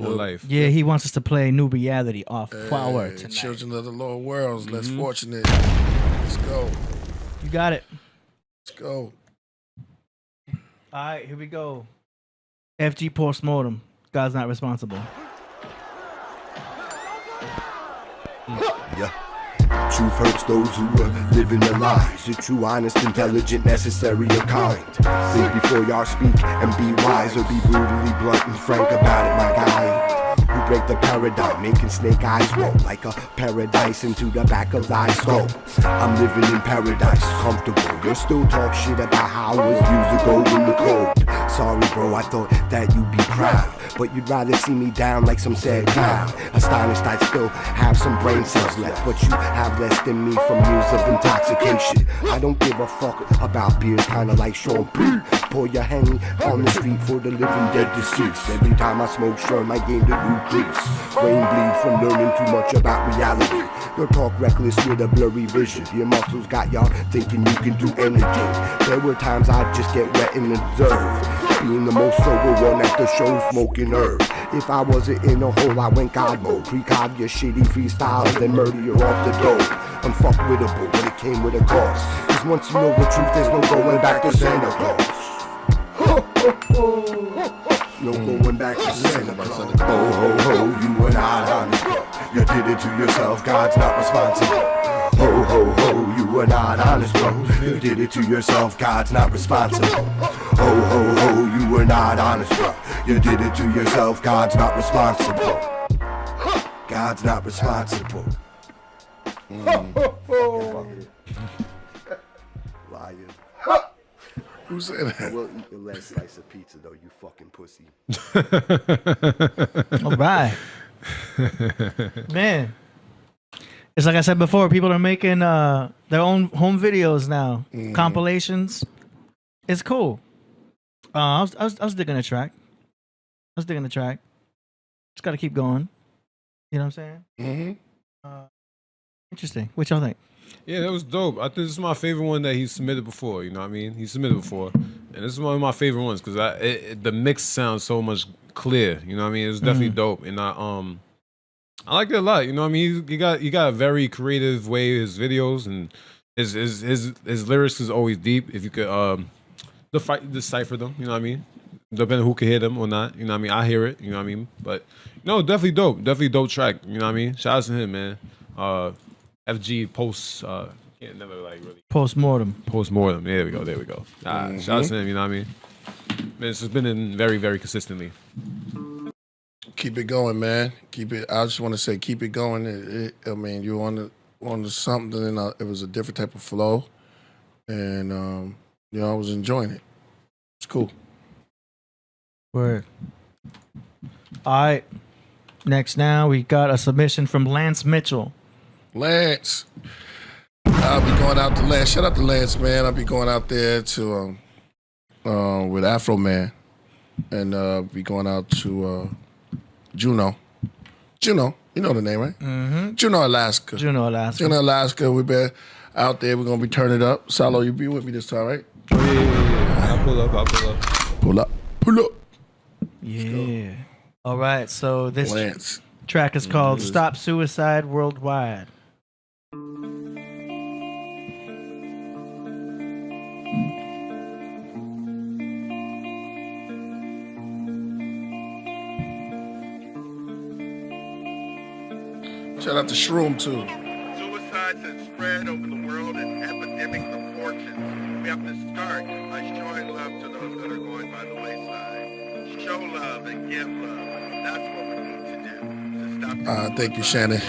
Speaker 3: Yeah, he wants us to play New Reality off Power tonight.
Speaker 1: Children of the lower worlds, less fortunate. Let's go.
Speaker 3: You got it.
Speaker 1: Let's go.
Speaker 3: All right, here we go. FG Postmortem. God's not responsible.
Speaker 13: Yeah. Truth hurts those who are living their lives. The true, honest, intelligent, necessary, or kind. Think before y'all speak and be wise, or be brutally blunt and frank about it, my guy. Who break the paradigm, making snake eyes roll like a paradise into the back of thy skull. I'm living in paradise, comfortable. You'll still talk shit about how I was used to go in the cold. Sorry bro, I thought that you'd be proud, but you'd rather see me down like some sad clown. Astonished I still have some brain cells left, but you have less than me from years of intoxication. I don't give a fuck about beers, kinda like Sean P. Pour your Henny on the street for the living dead deceased. Every time I smoke Sherm, I gain a new crease. Brain bleed from learning too much about reality. You talk reckless with a blurry vision. Your muscles got y'all thinking you can do anything. There were times I'd just get wet and observe, being the most sober one at the show, smoking herb. If I wasn't in a hole, I went God mode. Precog your shitty freestyle, then murder you off the dough. Unfuckwittable, but it came with a cost. Cause once you know the truth, there's no going back to Santa Claus. No going back to Santa Claus. Ho ho ho, you were not honest. You did it to yourself, God's not responsible. Ho ho ho, you were not honest, bro. You did it to yourself, God's not responsible. Ho ho ho, you were not honest, bro. You did it to yourself, God's not responsible. God's not responsible. Liar.
Speaker 1: Who said that?
Speaker 13: I will eat the last slice of pizza though, you fucking pussy.
Speaker 3: All right. Man. It's like I said before, people are making their own home videos now, compilations. It's cool. I was digging the track. Just got to keep going. You know what I'm saying? Interesting. What y'all think?
Speaker 2: Yeah, that was dope. I think this is my favorite one that he submitted before. You know what I mean? He submitted before, and this is one of my favorite ones because the mix sounds so much clear. You know what I mean? It was definitely dope, and I like it a lot. You know what I mean? He got a very creative way his videos, and his lyrics is always deep. If you could decipher them, you know what I mean? Depending who can hear them or not, you know what I mean? I hear it, you know what I mean? But no, definitely dope track. You know what I mean? Shout out to him, man. FG post can't never like really
Speaker 3: Postmortem.
Speaker 2: There we go. Shout out to him, you know what I mean? Man, it's just been very, very consistently.
Speaker 1: Keep it going, man. Keep it. I just want to say, keep it going. I mean, you're on to something, and it was a different type of flow, and you know, I was enjoying it. It's cool.
Speaker 3: Word. All right. Next, now we got a submission from Lance Mitchell.
Speaker 1: Lance, I'll be going out to Lance. Shout out to Lance, man. I'll be going out there to with Afro Man, and be going out to Juneau. You know the name, right?
Speaker 3: Mm-hmm.
Speaker 1: Juneau, Alaska. We've been out there. We're gonna be turning up. Salo, you be with me this time, right?
Speaker 2: Oh, yeah. I'll pull up.
Speaker 1: Pull up.
Speaker 3: Yeah. All right. So this
Speaker 1: Lance.
Speaker 3: track is called "Stop Suicide Worldwide."
Speaker 1: Shout out to Shroom too.
Speaker 14: Suicides have spread over the world in epidemic proportions. We have to start by showing love to those that are going by the wayside. Show love and give love. That's what we need to do to stop.
Speaker 1: Thank you, Shannon.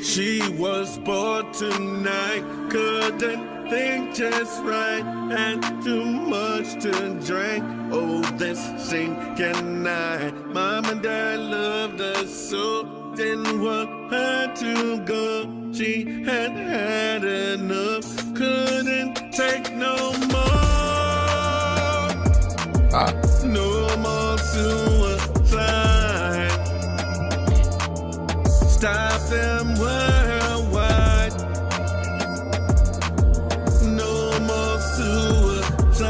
Speaker 8: She was bored tonight, couldn't think just right, and too much to drink. Oh, this sinking night. Mom and Dad loved her so, didn't want her to go. She had had enough, couldn't take no more. No more suicide. Stop them worldwide. No more suicide.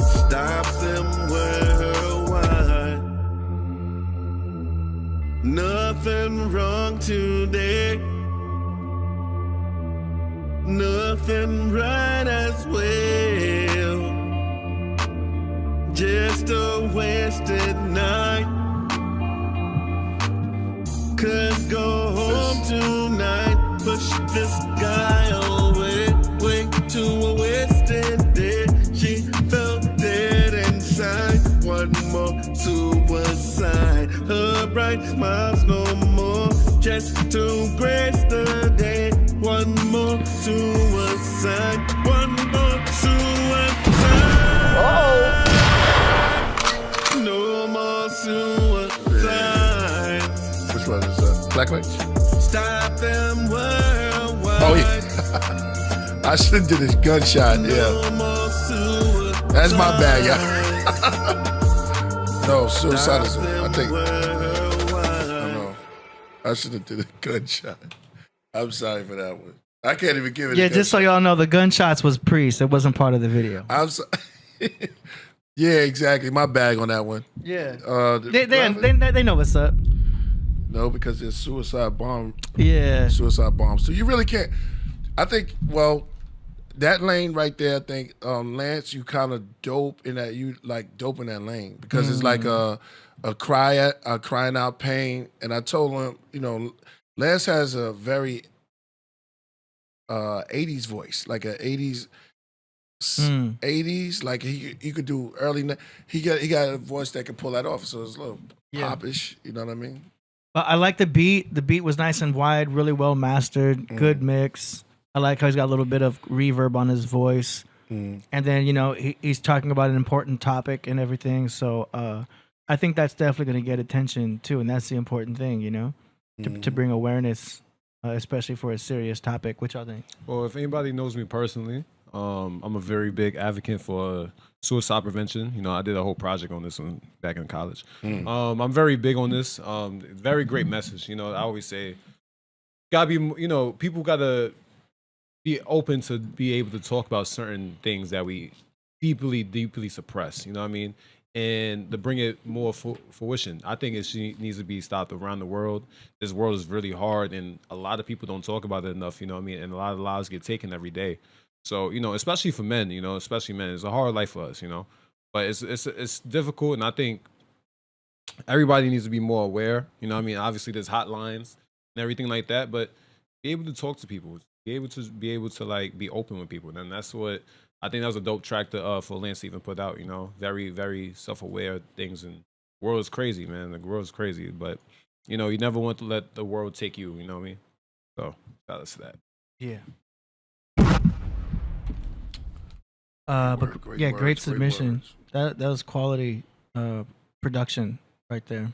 Speaker 8: Stop them worldwide. Nothing wrong today. Nothing right as well. Just a wasted night. Could go home tonight. Push this guy away. Wait to a wasted day. She felt dead inside. What
Speaker 15: more suicide. Her bright smiles no more, just to grace the day. One more suicide, one more suicide.
Speaker 1: Oh.
Speaker 15: No more suicide.
Speaker 1: Which one is that? Black Witch?
Speaker 15: Stop them worldwide.
Speaker 1: Oh yeah. I should have did this gunshot. Yeah. That's my bad, yeah. No, suicide is. I think. I don't know. I should have did a gunshot. I'm sorry for that one. I can't even give it.
Speaker 3: Yeah, just so y'all know, the gunshots was Priest. It wasn't part of the video.
Speaker 1: I'm sorry. Yeah, exactly. My bag on that one.
Speaker 3: Yeah. They know what's up.
Speaker 1: No, because there's suicide bomb.
Speaker 3: Yeah.
Speaker 1: Suicide bombs. So you really can't. I think. Well, that lane right there. I think Lance, you kind of dope in that. You like dope in that lane because it's like a crying out pain. And I told him, you know, Lance has a very 80s voice, like a 80s. 80s, like he could do early. He got a voice that could pull that off, so it's a little popish. You know what I mean?
Speaker 3: But I like the beat. The beat was nice and wide, really well mastered, good mix. I like how he's got a little bit of reverb on his voice, and then he's talking about an important topic and everything. So I think that's definitely going to get attention too, and that's the important thing, to bring awareness, especially for a serious topic. Which I think.
Speaker 2: Well, if anybody knows me personally. I'm a very big advocate for suicide prevention. I did a whole project on this one back in college. I'm very big on this. Very great message. I always say, gotta be, people gotta be open to be able to talk about certain things that we deeply suppress. You know what I mean? And to bring it more fruition. I think it needs to be stopped around the world. This world is really hard, and a lot of people don't talk about it enough. You know what I mean? And a lot of lives get taken every day. So, especially for men, especially men, it's a hard life for us, but it's difficult. And I think everybody needs to be more aware. Obviously there's hotlines and everything like that, but be able to talk to people, be able to like be open with people. And that's what I think that was a dope track for Lance to even put out, very, very self-aware things. And the world is crazy, man. The world is crazy, but you never want to let the world take you, you know what I mean? So shout out to that.
Speaker 3: Yeah. Great submission. That was quality production right there.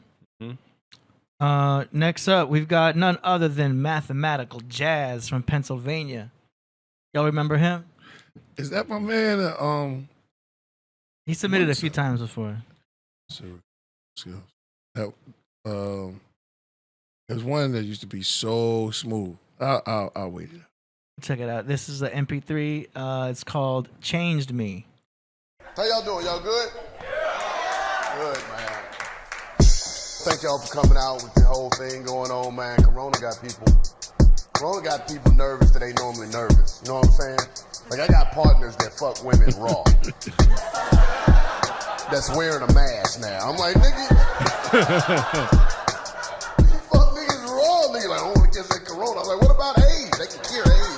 Speaker 3: Next up, we've got none other than Mathematical Jazz from Pennsylvania. Y'all remember him?
Speaker 1: Is that my man?
Speaker 3: He submitted a few times before.
Speaker 1: There's one that used to be so smooth. I'll wait it out.
Speaker 3: Check it out. This is the MP3. It's called Changed Me.
Speaker 16: How y'all doing? Y'all good? Yeah. Good, man. Thank y'all for coming out with the whole thing going on, man. Corona got people nervous that ain't normally nervous. You know what I'm saying? Like, I got partners that fuck women raw. That's wearing a mask now. I'm like, nigga. You fuck niggas raw, nigga. Like, I don't want to get that corona. I'm like, what about AIDS? They can cure AIDS.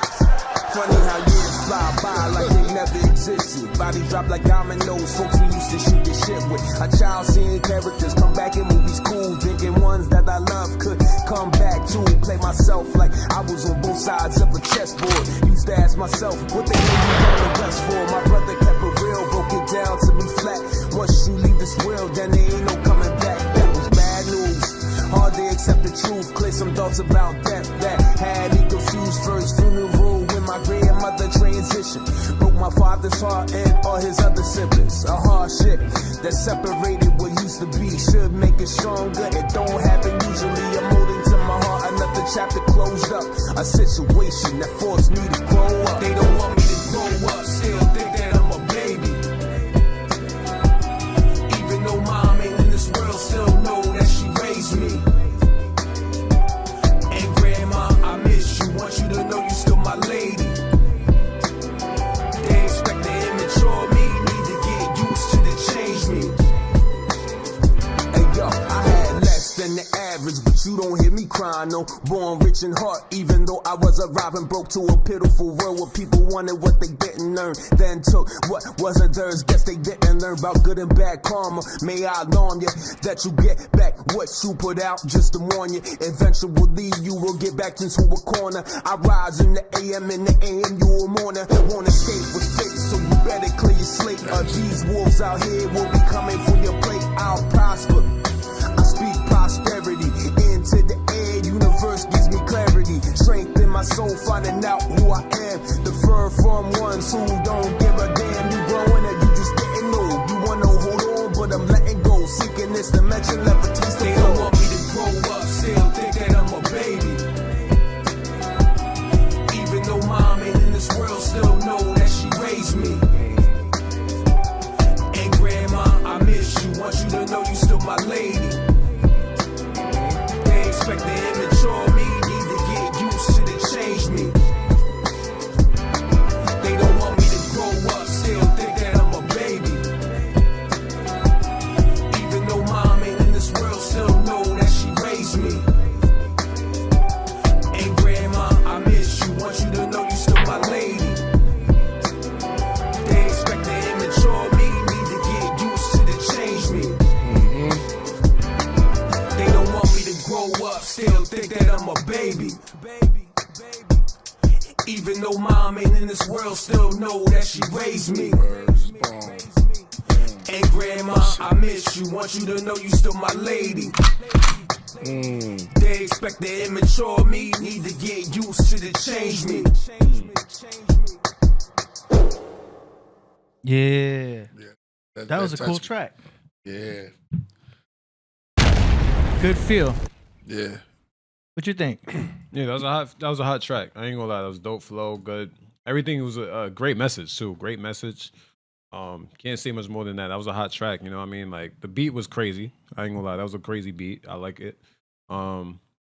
Speaker 17: Funny how years fly by like they never existed. Bodies drop like dominoes, folks we used to shoot this shit with. A child seeing characters come back in movies cool, thinking ones that I love could come back to. Play myself like I was on both sides of a chessboard. Used to ask myself, what they make me down the dust for? My brother kept it real, broke it down to me flat. Once you leave this world, then there ain't no coming back. That was bad news. Hard to accept the truth, clear some thoughts about death that had me confused. First funeral when my grandmother transitioned, broke my father's heart and all his other siblings. A hardship that separated what used to be should make it stronger. It don't happen usually. I'm holding to my heart, another chapter closed up. A situation that forced me to grow up. They don't want me to grow up, still think that I'm a baby. Even though mom ain't in this world, still know that she raised me. And grandma, I miss you. Want you to know you still my lady. They expect the immature me, need to get used to the change me. Hey yo, I had less than the average. average, but you don't hear me crying, no. Born rich in heart, even though I was arriving broke to a pitiful world where people wanted what they didn't earn, then took what wasn't theirs. Guess they didn't learn about good and bad karma. May I alarm you that you get back what you put out, just to warn you. Eventually you will get back into a corner. I rise in the AM, in the AM you a mourner. Won't escape with fate, so you better clear your slate. These wolves out here will be coming for your plate. I'll prosper. I speak prosperity into the air. Universe gives me clarity. Strength in my soul, finding out who I am. Defer from ones who don't give a damn. You growing or you just getting old. You wanna hold on, but I'm letting go. Seeking this dimension, levities to They don't want me to grow up, still think that I'm a baby. Even though mom ain't in this world, still know that she raised me. And grandma, I miss you. Want you to know you still my lady. They expect the immature me, need to get used to the change me. They don't want me to grow up, still think that I'm a baby. Even though mom ain't in this world, still know that she raised me. And grandma, I miss you. Want you to know you still my lady. They expect the immature me, need to get used to the change me. They don't want me to grow up, still think that I'm a baby. Even though mom ain't in this world, still know that she raised me. And grandma, I miss you. Want you to know you still my lady. They expect the immature me, need to get used to the change me.
Speaker 3: Yeah. That was a cool
Speaker 1: touched me.
Speaker 3: track.
Speaker 1: Yeah.
Speaker 3: Good feel.
Speaker 1: Yeah.
Speaker 3: What you think?
Speaker 2: Yeah, that was a hot track. I ain't gonna lie, that was dope flow, good. Everything was a great message too. Great message. Can't say much more than that. That was a hot track. You know what I mean? Like the beat was crazy. I ain't gonna lie, that was a crazy beat. I like it.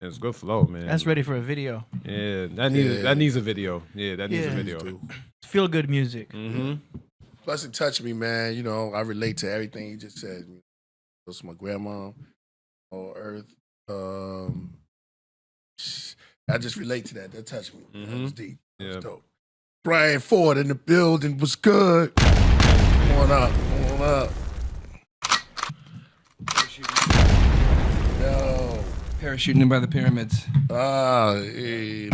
Speaker 2: It's good flow, man.
Speaker 3: That's ready for a video.
Speaker 2: Yeah, that needs a video. Yeah, that needs a video.
Speaker 3: Feel good music.
Speaker 2: Mm-hmm.
Speaker 1: Plus, it touched me, man. You know, I relate to everything you just said. This was my grandma on Earth. I just relate to that. That touched me. That was deep. That was dope. Brian Ford in the building was good. Come on up. Come on up. Yo.
Speaker 18: Parachuting in by the pyramids.
Speaker 1: Hey,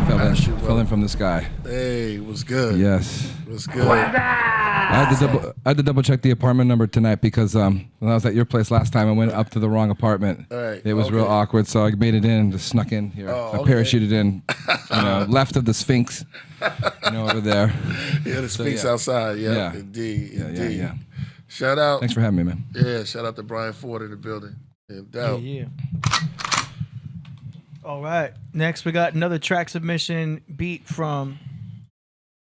Speaker 18: fell in from the sky.
Speaker 1: Hey, what's good?
Speaker 18: Yes.
Speaker 1: What's good?
Speaker 18: I had to double check the apartment number tonight because when I was at your place last time, I went up to the wrong apartment.
Speaker 1: All right.
Speaker 18: It was real awkward, so I made it in, just snuck in here. I parachuted in, left of the Sphinx, over there.
Speaker 1: Yeah, the Sphinx outside. Yeah, indeed.
Speaker 18: Yeah.
Speaker 1: Shout out.
Speaker 18: Thanks for having me, man.
Speaker 1: Yeah, shout out to Brian Ford in the building.
Speaker 3: Yeah. All right. Next, we got another track submission beat from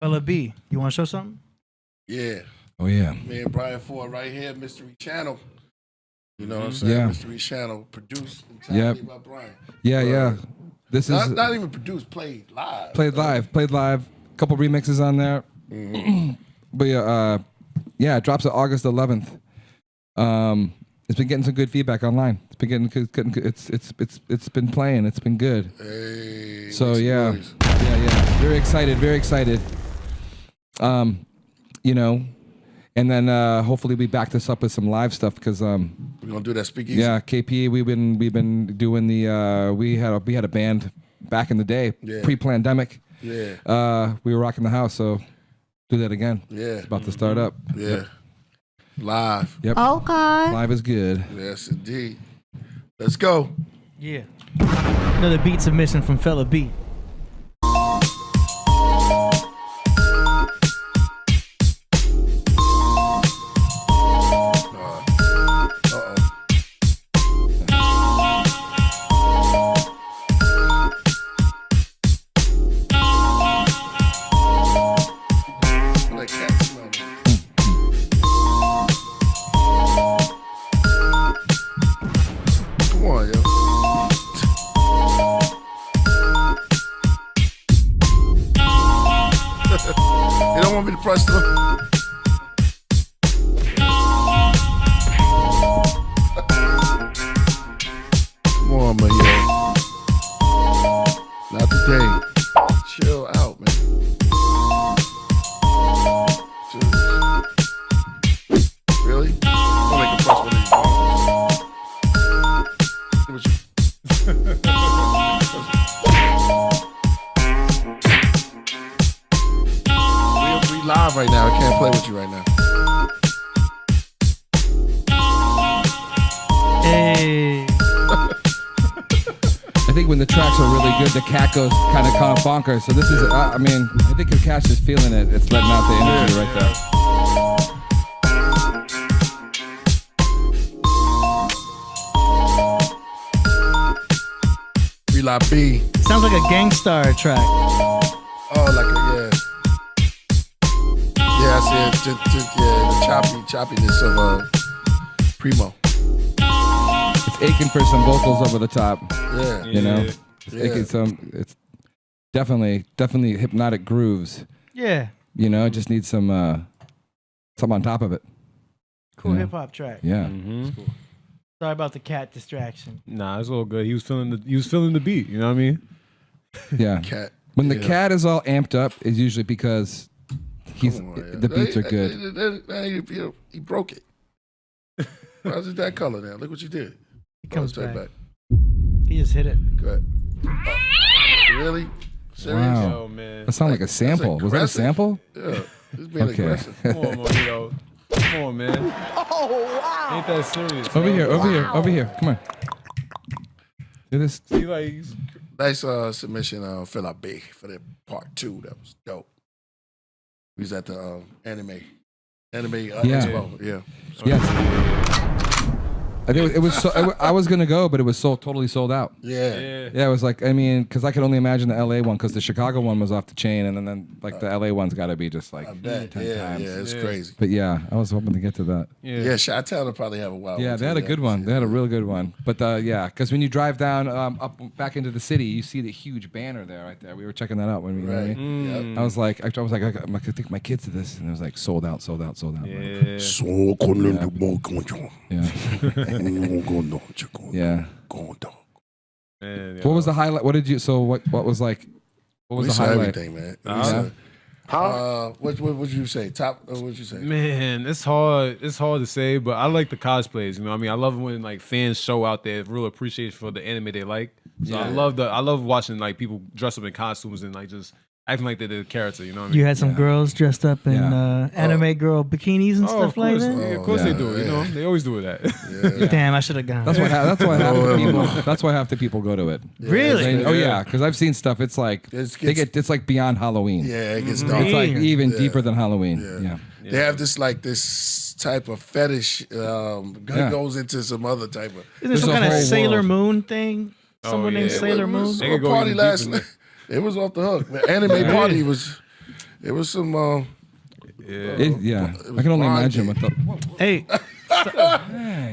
Speaker 3: Fella B. You want to show something?
Speaker 1: Yeah.
Speaker 18: Oh, yeah.
Speaker 1: Me and Brian Ford right here, Mystery Channel. You know what I'm saying?
Speaker 18: Yeah.
Speaker 1: Mystery Channel, produced entirely by Brian.
Speaker 18: Yeah. This is
Speaker 1: not even produced, played live.
Speaker 18: Played live. Couple remixes on there. But it drops on August 11th. It's been getting some good feedback online. It's been getting it's been playing. It's been good.
Speaker 1: Hey,
Speaker 18: so yeah. Very excited. And then hopefully we back this up with some live stuff because
Speaker 1: we're gonna do that speakeasy.
Speaker 18: Yeah, KP. We've been doing the we had a band back in the day, pre-pandemic.
Speaker 1: Yeah.
Speaker 18: We were rocking the house, so do that again.
Speaker 1: Yeah.
Speaker 18: It's about to start up.
Speaker 1: Yeah.
Speaker 18: Yep.
Speaker 1: Live.
Speaker 18: Yep.
Speaker 19: Okay.
Speaker 18: Live is good.
Speaker 1: Yes, indeed. Let's go.
Speaker 3: Yeah. Another beat submission from Fella B.
Speaker 18: think when the tracks are really good, the cat goes kind of bonkers. So this is, I mean, I think the cat's just feeling it. It's letting out the energy right there.
Speaker 1: Rela B.
Speaker 3: Sounds like a Gangstar track.
Speaker 1: Oh, like a, yeah, I said, the choppiness of Primo.
Speaker 18: It's aching for some vocals over the top.
Speaker 1: Yeah.
Speaker 18: You know? It's aching it's definitely hypnotic grooves.
Speaker 3: Yeah.
Speaker 18: You know, it just needs some on top of it.
Speaker 3: Cool
Speaker 18: you know?
Speaker 3: hip hop track.
Speaker 18: Yeah.
Speaker 3: Cool. Sorry about the cat distraction.
Speaker 2: Nah, it's all good. He was feeling the beat. You know what I mean?
Speaker 18: Yeah.
Speaker 1: Cat.
Speaker 18: When the cat is all amped up, is usually because the beats are good.
Speaker 1: He broke it. How's it that color now? Look what you did.
Speaker 3: He comes
Speaker 1: back.
Speaker 3: He just hit it.
Speaker 1: Good. Really? Serious?
Speaker 18: Wow.
Speaker 2: Yo, man.
Speaker 18: That sounded like a sample. Was that a sample?
Speaker 1: Yeah. It's being aggressive.
Speaker 2: Come on, Mojito. Come on, man.
Speaker 6: Oh, wow.
Speaker 2: Ain't that serious?
Speaker 18: Over here. Come on. Do this.
Speaker 2: See, like,
Speaker 1: nice submission, Philip B for the part 2. That was dope. We was at the anime expo. Yeah.
Speaker 18: Yes. I think it was. I was gonna go, but it was totally sold out.
Speaker 1: Yeah.
Speaker 18: Yeah. It was like, I mean, because I could only imagine the LA one, because the Chicago one was off the chain, and then like the LA one's got to be just like 10 times.
Speaker 1: Yeah, it's crazy.
Speaker 18: But yeah, I was hoping to get to that.
Speaker 1: Yeah, Chi-Town will probably have a wild one.
Speaker 18: Yeah, they had a good one. They had a real good one. But yeah, because when you drive down up back into the city, you see the huge banner there, right there. We were checking that out when we.
Speaker 1: Right.
Speaker 18: You know what I mean?
Speaker 1: Yep.
Speaker 18: I was like, I could take my kids to this, and it was like sold out.
Speaker 2: Yeah.
Speaker 18: Yeah.
Speaker 2: Man,
Speaker 18: What was the highlight? What did you? So what was like? What was
Speaker 1: We
Speaker 18: the
Speaker 1: saw
Speaker 18: highlight?
Speaker 1: everything, man. What would you say? What would you say?
Speaker 2: Man, it's hard. It's hard to say, but I like the cosplays. You know what I mean? I love when like fans show out their real appreciation for the anime they like. So I love watching like people dress up in costumes and like just acting like they're the character. You know what I mean?
Speaker 3: You had some girls dressed up in anime girl bikinis and stuff like that.
Speaker 2: Yeah, of course they do. You know, they always do that.
Speaker 3: Damn, I should have gone.
Speaker 18: That's why half the people go to it.
Speaker 3: Really?
Speaker 18: Oh yeah, because I've seen stuff. It's like it's like beyond Halloween.
Speaker 1: Yeah, it gets dark.
Speaker 18: It's like even deeper than Halloween. Yeah.
Speaker 1: They have this type of fetish. Goes into some other type of.
Speaker 3: Isn't there some kind of Sailor Moon thing? Someone named Sailor Moon.
Speaker 1: It was a party last night. It was off the hook. The anime party was. It was some.
Speaker 18: I can only imagine what the.
Speaker 3: Hey.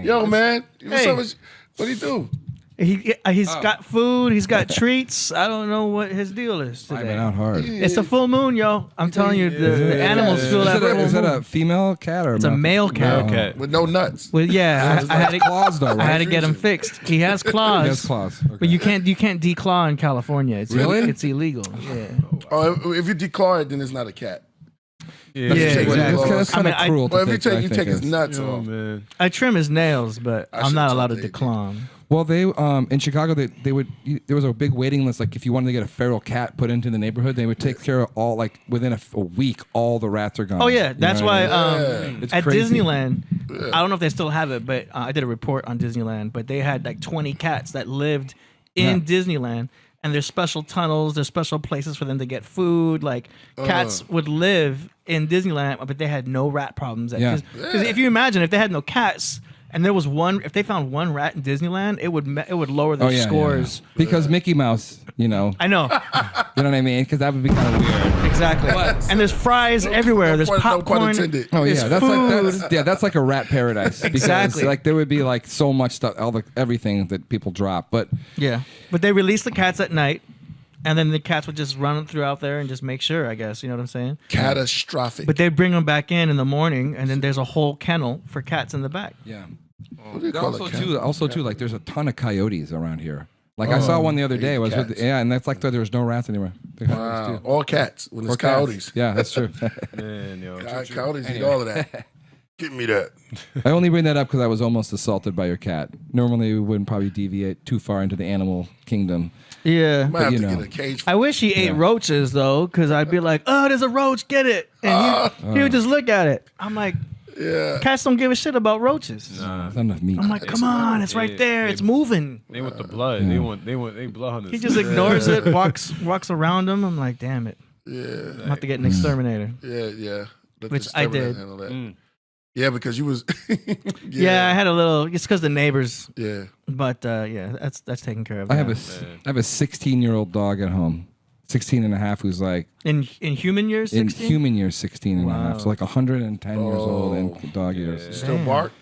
Speaker 1: Yo, man. What do you do?
Speaker 3: He's got food. He's got treats. I don't know what his deal is today.
Speaker 18: I've been out hard.
Speaker 3: It's a full moon, yo. I'm telling you, the animals feel that full moon.
Speaker 18: Is that a female cat or
Speaker 3: it's a male cat?
Speaker 2: Male cat
Speaker 1: with no nuts.
Speaker 3: Well, yeah, I had
Speaker 18: claws though. Right?
Speaker 3: I had to get him fixed. He has claws.
Speaker 18: He has claws. Okay.
Speaker 3: But you can't declaw in California. It's it's illegal. Yeah.
Speaker 1: Oh, if you declaw it, then it's not a cat.
Speaker 2: Yeah,
Speaker 18: That's kind of cruel.
Speaker 1: Well, if you take his nuts off,
Speaker 2: man.
Speaker 3: I trim his nails, but I'm not allowed to declaw.
Speaker 18: Well, they in Chicago they would there was a big waiting list. Like if you wanted to get a feral cat put into the neighborhood, they would take care of all like within a week. All the rats are gone.
Speaker 3: Oh yeah, that's why at
Speaker 18: crazy.
Speaker 3: Disneyland, I don't know if they still have it, but I did a report on Disneyland. But they had like 20 cats that lived in Disneyland, and there's special tunnels, there's special places for them to get food. Like cats would live in Disneyland, but they had no rat problems. Because if you imagine if they had no cats. And there was if they found one rat in Disneyland, it would lower their scores.
Speaker 18: Yeah. Because Mickey Mouse, you know.
Speaker 3: I know.
Speaker 18: You know what I mean? Because that would be kind of weird.
Speaker 3: Exactly. And there's fries everywhere. There's popcorn.
Speaker 18: Oh yeah, that's like a rat paradise.
Speaker 3: Exactly.
Speaker 18: Because, like there would be like so much stuff, everything that people drop. But
Speaker 3: but they release the cats at night. And then the cats would just run throughout there and just make sure, I guess. You know what I'm saying?
Speaker 1: Catastrophic.
Speaker 3: But they bring them back in the morning, and then there's a whole kennel for cats in the back.
Speaker 18: Yeah.
Speaker 1: What do you call it?
Speaker 18: Also, like there's a ton of coyotes around here. Like I saw one the other day. And that's like there's no rats anywhere.
Speaker 1: Wow. All cats when it's coyotes.
Speaker 18: Yeah, that's true.
Speaker 2: Man, yo,
Speaker 1: coyotes eat all of that. Give me that.
Speaker 18: I only bring that up because I was almost assaulted by your cat. Normally, we wouldn't probably deviate too far into the animal kingdom.
Speaker 3: Yeah.
Speaker 1: Might have to get a cage.
Speaker 3: I wish he ate roaches, though, because I'd be like, oh, there's a roach, get it. And he would just look at it. I'm like,
Speaker 1: Yeah.
Speaker 3: Cats don't give a shit about roaches.
Speaker 2: Nah.
Speaker 18: There's not enough meat.
Speaker 3: I'm like, come on, it's right there. It's moving.
Speaker 2: They want the blood. They want blood hunters.
Speaker 3: He just ignores it, walks around them. I'm like, damn it.
Speaker 1: Yeah.
Speaker 3: I'm about to get an exterminator.
Speaker 1: Yeah. Let
Speaker 3: Which
Speaker 1: the
Speaker 3: I
Speaker 1: exterminator
Speaker 3: did.
Speaker 1: handle that. Yeah, because you was.
Speaker 3: Yeah, I had a little. It's because the neighbors.
Speaker 1: Yeah.
Speaker 3: But yeah, that's taken care of.
Speaker 18: I
Speaker 3: now.
Speaker 18: have a 16-year-old dog at home, 16 and a half, who's like
Speaker 3: in human years. 16?
Speaker 18: in human years 16 and a half,
Speaker 3: Wow.
Speaker 18: so like 110 years old in dog years.
Speaker 1: Still bark?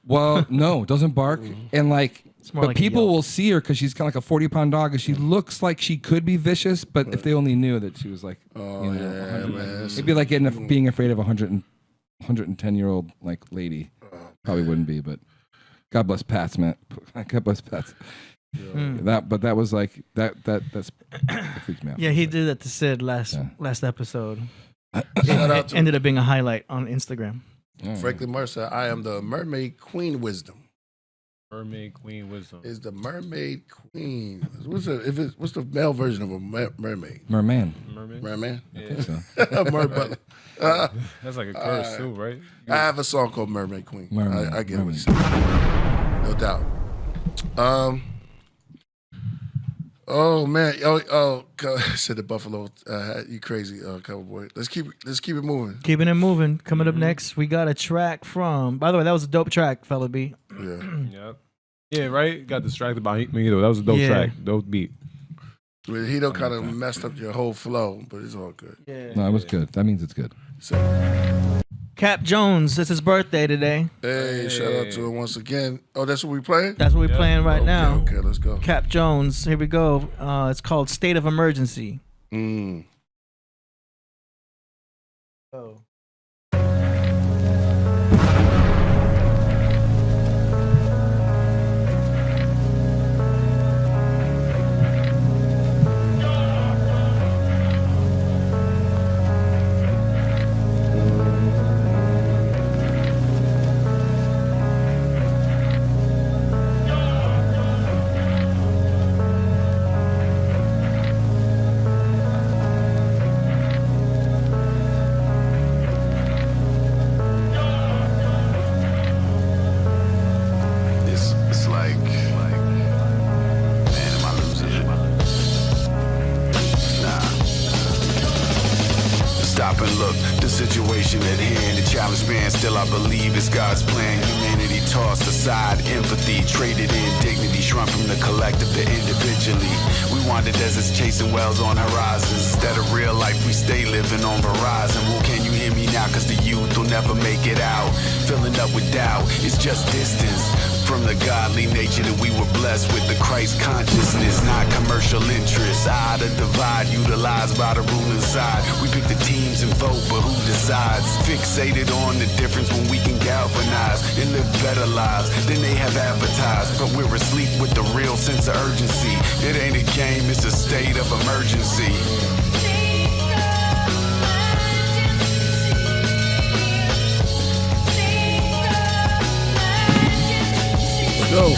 Speaker 18: Well, no, doesn't bark, and like.
Speaker 3: more
Speaker 18: But
Speaker 3: like a
Speaker 18: people
Speaker 3: yelp.
Speaker 18: will see her because she's kind of like a 40-pound dog, and she looks like she could be vicious. But if they only knew that she was like, you know, 100,
Speaker 1: man.
Speaker 18: it'd be like being afraid of a 110-year-old like lady. Probably wouldn't be, but God bless Pats, man. God bless Pats. That was like that freaks me out.
Speaker 3: Yeah, he did that to Sid last episode.
Speaker 1: Shout out to
Speaker 3: Ended up being a highlight on Instagram.
Speaker 1: Franklin Mercer. I am the Mermaid Queen Wisdom.
Speaker 2: Mermaid Queen Wisdom.
Speaker 1: Is the Mermaid Queen? What's the male version of a mermaid?
Speaker 18: Merman.
Speaker 1: Merman?
Speaker 2: Yeah.
Speaker 18: I think so.
Speaker 1: Merman.
Speaker 2: That's like a curse too, right?
Speaker 1: I have a song called Mermaid Queen.
Speaker 18: Mermaid,
Speaker 1: I get what
Speaker 18: Mermaid.
Speaker 1: you're saying. No doubt. Oh man. Said the Buffalo. You crazy, cowboy. Let's keep it moving.
Speaker 3: Keeping it moving. Coming up next, we got a track from. By the way, that was a dope track, fella B.
Speaker 1: Yeah.
Speaker 2: Yep. Yeah, right? Got distracted by me though. That was a dope track. Dope beat.
Speaker 1: Well, he don't kind of messed up your whole flow, but it's all good.
Speaker 3: Yeah.
Speaker 18: No, it was good. That means it's good.
Speaker 3: Cap Jones, it's his birthday today.
Speaker 1: Hey, shout out to him once again. Oh, that's what we playing?
Speaker 3: That's what we're playing right now.
Speaker 1: Okay, let's go.
Speaker 3: Cap Jones, here we go. It's called State of Emergency. Oh.
Speaker 19: It's like, man, am I losing it? Nah. Stop and look, the situation at hand, the challenge man, still I believe it's God's plan. Humanity tossed aside, empathy traded in, dignity shrunk from the collective to individually. We wander deserts chasing wells on horizons. Instead of real life, we stay living on Verizon. Well, can you hear me now? Cause the youth will never make it out. Filling up with doubt, it's just distance from the godly nature that we were blessed with. The Christ consciousness, not commercial interests. The divide utilized by the ruling side. We pick the teams and vote, but who decides? Fixated on the difference when we can galvanize and live better lives than they have advertised. But we're asleep with the real sense of urgency. It ain't a game, it's a state of emergency.
Speaker 1: Go.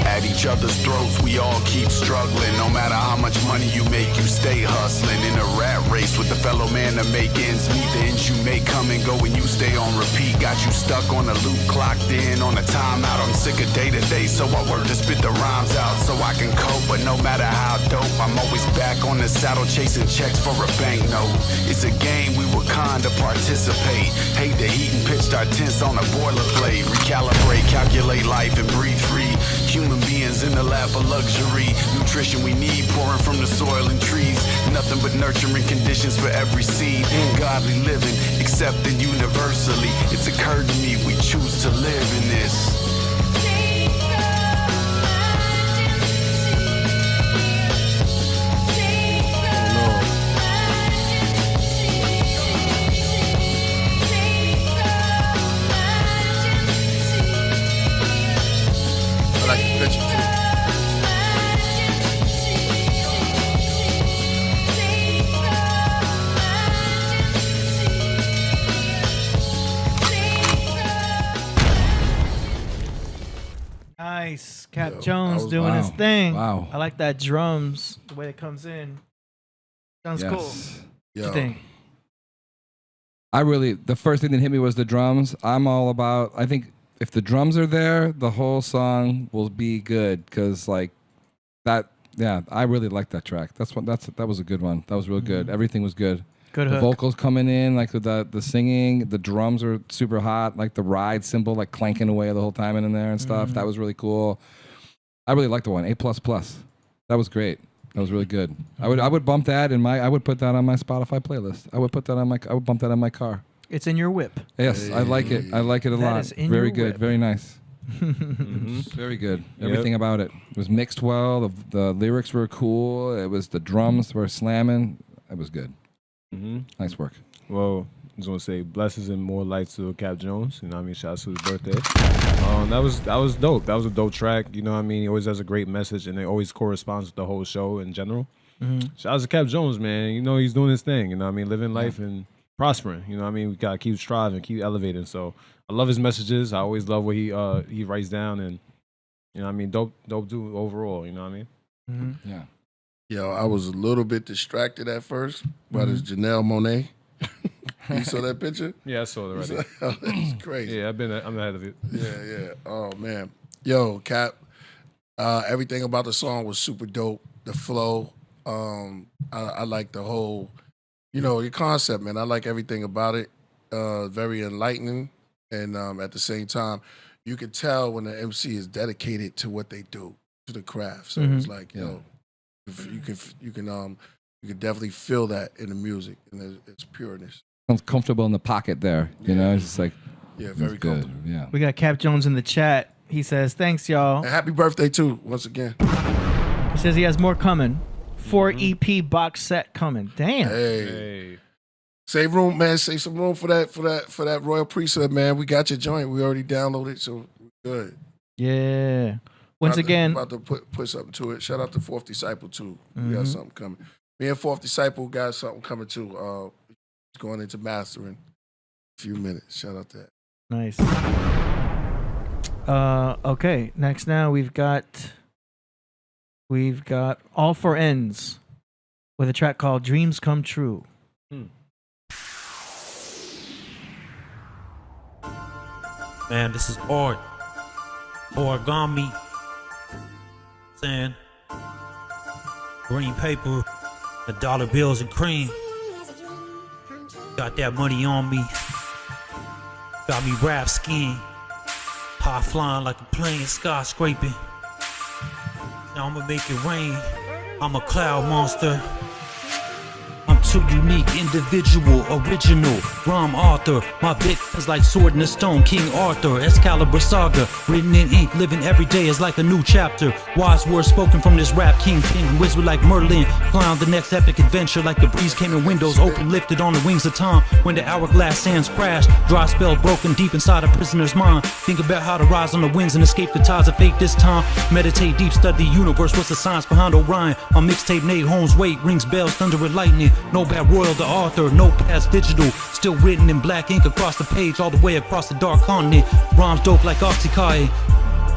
Speaker 19: At each other's throats, we all keep struggling. No matter how much money you make, you stay hustling. In a rat race with a fellow man to make ends meet. The ends you make come and go and you stay on repeat. Got you stuck on a loop, clocked in on a timeout. I'm sick of day to day, so I work to spit the rhymes out so I can cope. But no matter how dope, I'm always back on the saddle chasing checks for a banknote. It's a game, we were kind to participate. Hate the heat and pitched our tents on a boilerplate. Recalibrate, calculate life and breathe free. Human beings in the lap of luxury. Nutrition we need pouring from the soil and trees. Nothing but nurturing conditions for every seed. Godly living, accepted universally. It's occurred to me we choose to live in this.
Speaker 1: I like the picture too.
Speaker 3: Cap Jones doing his thing. Wow. I like that drums, the way it comes in. Sounds cool. What you think?
Speaker 18: The first thing that hit me was the drums. I think if the drums are there, the whole song will be good. Cause like that, I really liked that track. That was a good one. That was real good. Everything was good.
Speaker 3: Good
Speaker 18: The
Speaker 3: hook.
Speaker 18: vocals coming in, like the singing, the drums are super hot, like the ride cymbal, like clanking away the whole time in there and stuff. That was really cool. I really liked the one, A++. That was great. That was really good. I would bump that I would put that on my Spotify playlist. I would bump that on my car.
Speaker 3: It's in your whip.
Speaker 18: Yes, I like it. I like it a lot.
Speaker 3: is in
Speaker 18: Very
Speaker 3: your
Speaker 18: good.
Speaker 3: whip.
Speaker 18: Very nice. Very good. Everything about it was mixed well. The lyrics were cool. It was the drums were slamming. It was good. Nice work.
Speaker 2: Well, I just want to say blessings and more lights to Cap Jones. You know what I mean? Shout out to his birthday. That was dope. That was a dope track. You know what I mean? He always has a great message, and it always corresponds with the whole show in general. Shout out to Cap Jones, man. You know, he's doing his thing. You know what I mean? Living life and prospering. You know what I mean? We got to keep striving, keep elevating. So I love his messages. I always love what he writes down, and you know what I mean? Dope dude overall. You know what I mean?
Speaker 18: Yeah.
Speaker 1: Yo, I was a little bit distracted at first by this Janelle Monáe. You saw that picture?
Speaker 2: Yeah, I saw it already.
Speaker 1: That's crazy.
Speaker 2: Yeah, I'm ahead of it.
Speaker 1: Yeah. Oh man. Yo, Cap. Everything about the song was super dope. The flow. I like the whole, your concept, man. I like everything about it. Very enlightening, and at the same time, you can tell when the MC is dedicated to what they do, to the craft. So it's like, you can definitely feel that in the music and its pureness.
Speaker 18: Sounds comfortable in the pocket there. You know, it's just like
Speaker 1: very
Speaker 18: good.
Speaker 1: comfortable.
Speaker 18: Yeah.
Speaker 3: We got Cap Jones in the chat. He says, "Thanks, y'all."
Speaker 1: And happy birthday too, once again.
Speaker 3: He says he has more coming. 4 EP box set coming. Damn.
Speaker 1: Hey. Save room, man. Save some room for that Royal Priesthood, man. We got your joint. We already downloaded, so we're good.
Speaker 3: Yeah. Once again,
Speaker 1: about to put something to it. Shout out to Fourth Disciple too. We got something coming. Me and Fourth Disciple got something coming too. Going into mastering in a few minutes. Shout out to that.
Speaker 3: Nice. Okay. Next, now we've got All For Ends with a track called "Dreams Come True."
Speaker 20: Man, this is art. Origami. Saying green paper, the dollar bills and cream. Got that money on me. Got me rap skiing. High flying like a plane, skyscraping. Now I'ma make it rain. I'm a cloud monster. I'm too unique, individual, original, rhyme author. My bit is like sword in the stone, King Arthur, Excalibur saga, written in ink, living every day is like a new chapter. Wise words spoken from this rap kingpin, whisper like Merlin, flying the next epic adventure like the breeze came in windows open, lifted on the wings of time. When the hourglass sands crashed, dry spell broken deep inside a prisoner's mind. Think about how to rise on the winds and escape the tides of fate this time. Meditate deep, study the universe, what's the science behind Orion? My mixtape Nate Holmes' weight rings bells, thunder and lightning. No bad royal, the author, no past digital. Still written in black ink across the page, all the way across the dark continent. Rhymes dope like Oxycontin.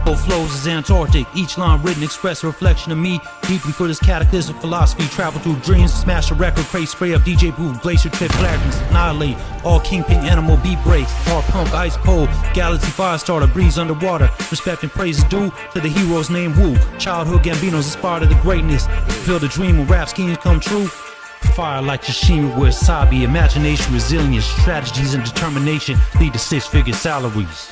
Speaker 20: Both flows is Antarctic. Each line written express a reflection of me. Deeply for this cataclysm philosophy. Travel through dreams, smash a record, crate, spray up DJ booth, glacier trip, blackness, annihilate. All kingpin animal beat breaks. Hard punk, ice cold. Galaxy fire starter, breeze underwater. Respect and praise is due to the hero's name Wu. Childhood Gambinos inspired to the greatness. Feel the dream when rap schemes come true. Fire like Shishima with Wasabi. Imagination, resilience, strategies, and determination lead to six-figure salaries.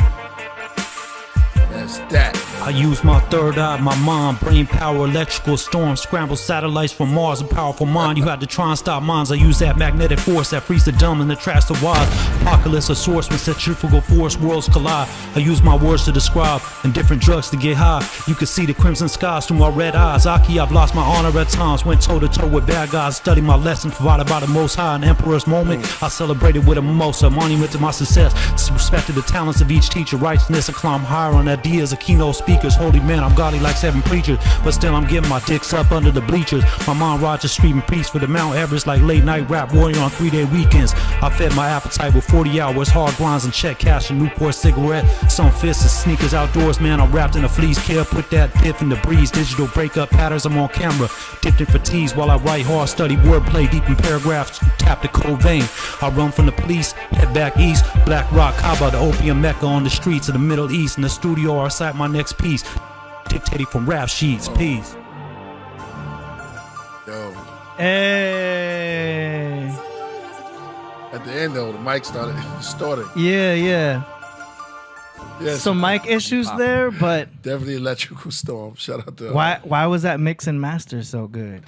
Speaker 1: That's that.
Speaker 20: I use my third eye, my mind, brain power, electrical storm, scramble satellites from Mars, a powerful mind. You had to try and stop minds. I use that magnetic force that frees the dumb and attracts the wise. Apocalypse, a source when centrifugal force worlds collide. I use my words to describe and different drugs to get high. You can see the crimson skies through my red eyes. Aki, I've lost my honor at times. Went toe to toe with bad guys. Studied my lesson provided by the Most High. An emperor's moment. I celebrated with a mimosa, monument to my success. Respected the talents of each teacher. Righteousness, I climb higher on ideas. A keynote speaker. speakers. Holy man, I'm godly like 7 preachers, but still I'm getting my dicks up under the bleachers. My mom Roger streaming peace for the Mount Everest like late night rap warrior on 3-day weekends. I fed my appetite with 40 hours, hard grinds and check cash and Newport cigarette. Some fists and sneakers outdoors, man. I'm wrapped in a fleece care. Put that piff in the breeze. Digital breakup patterns, I'm on camera. Dipped in fatigues while I write hard, study wordplay deep in paragraphs. Tap the cold vein. I run from the police, head back east. Black Rock, Kaaba, the opium mecca on the streets of the Middle East. In the studio, I recite my next piece. Dictating from rap sheets. Peace.
Speaker 1: Yo.
Speaker 3: Hey.
Speaker 1: At the end though, the mic started.
Speaker 3: Yeah.
Speaker 1: Yeah,
Speaker 3: Some mic issues there, but
Speaker 1: definitely electrical storm. Shout out to
Speaker 3: why was that mix and master so good?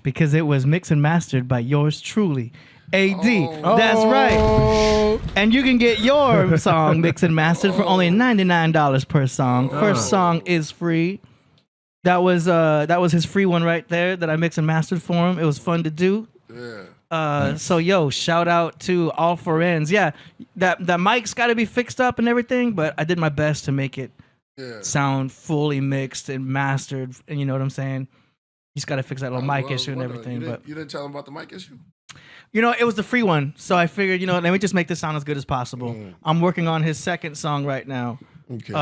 Speaker 3: Because it was mixed and mastered by yours truly, AD. That's right. And you can get your song mixed and mastered for only $99 per song. First song is free. That was his free one right there that I mixed and mastered for him. It was fun to do.
Speaker 1: Yeah.
Speaker 3: So yo, shout out to All For Ends. Yeah, that mic's got to be fixed up and everything, but I did my best to make it sound fully mixed and mastered. And you know what I'm saying? You just got to fix that little mic issue and everything.
Speaker 1: You didn't tell him about the mic issue?
Speaker 3: You know, it was the free one, so I figured, let me just make this sound as good as possible. I'm working on his second song right now.
Speaker 1: Okay.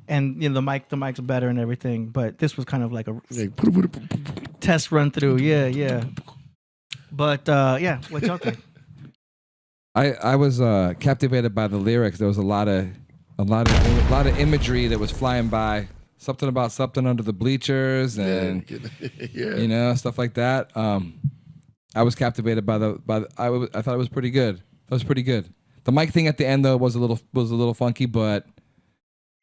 Speaker 3: And the mic's better and everything, but this was kind of like a test run through. Yeah. But what y'all think?
Speaker 18: I was captivated by the lyrics. There was a lot of imagery that was flying by. Something about something under the bleachers and stuff like that. I was captivated by I thought it was pretty good. That was pretty good. The mic thing at the end though was a little funky, but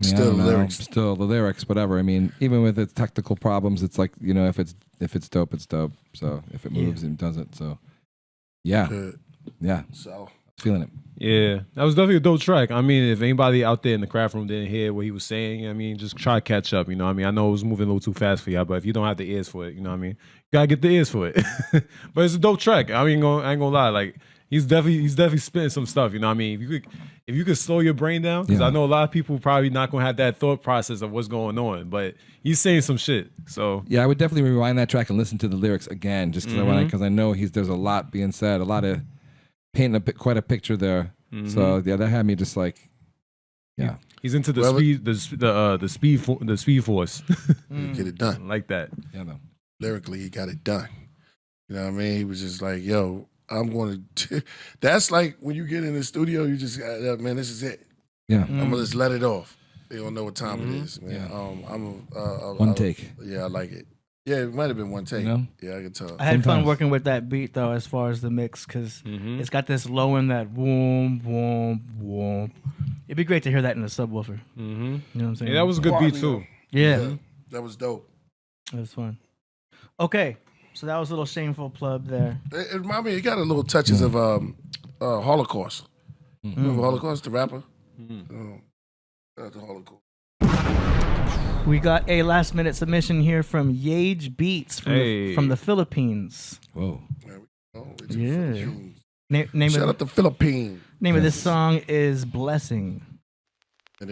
Speaker 1: still
Speaker 18: the lyrics, whatever. I mean, even with its technical problems, it's like, if it's dope, it's dope. So if it moves, it doesn't. So yeah.
Speaker 1: So
Speaker 18: feeling it.
Speaker 2: Yeah, that was definitely a dope track. I mean, if anybody out there in the craft room didn't hear what he was saying, I mean, just try to catch up. I mean, I know it was moving a little too fast for y'all, but if you don't have the ears for it, you gotta get the ears for it. But it's a dope track. I ain't gonna lie. Like he's definitely spitting some stuff. I mean, if you could slow your brain down, because I know a lot of people probably not gonna have that thought process of what's going on, but he's saying some shit. So
Speaker 18: yeah, I would definitely rewind that track and listen to the lyrics again, just because I know there's a lot being said, a lot of painting quite a picture there. So yeah, that had me just like,
Speaker 2: he's into the speed force.
Speaker 1: Get it done
Speaker 2: like that.
Speaker 18: Yeah, no.
Speaker 1: Lyrically, he got it done. You know what I mean? He was just like, yo, I'm going to. That's like when you get in the studio, you just got, man, this is it.
Speaker 18: Yeah,
Speaker 1: I'm gonna just let it off. They don't know what time it is, man.
Speaker 18: One take.
Speaker 1: Yeah, I like it. Yeah, it might have been one take. Yeah, I can tell.
Speaker 3: I had fun working with that beat though, as far as the mix, because it's got this low in that whoom, whoom, whoom. It'd be great to hear that in the subwoofer. You know what I'm saying?
Speaker 2: Yeah, that was a good beat too.
Speaker 3: Yeah.
Speaker 1: That was dope.
Speaker 3: It was fun. Okay, so that was a little shameful plug there.
Speaker 1: It reminded me, it got a little touches of Holocaust. Remember Holocaust, the rapper? The Holocaust.
Speaker 3: We got a last-minute submission here from Yage Beats from the Philippines.
Speaker 18: Whoa.
Speaker 3: Yeah.
Speaker 1: Shout out to Philippines.
Speaker 3: Name of this song is Blessing.
Speaker 16: When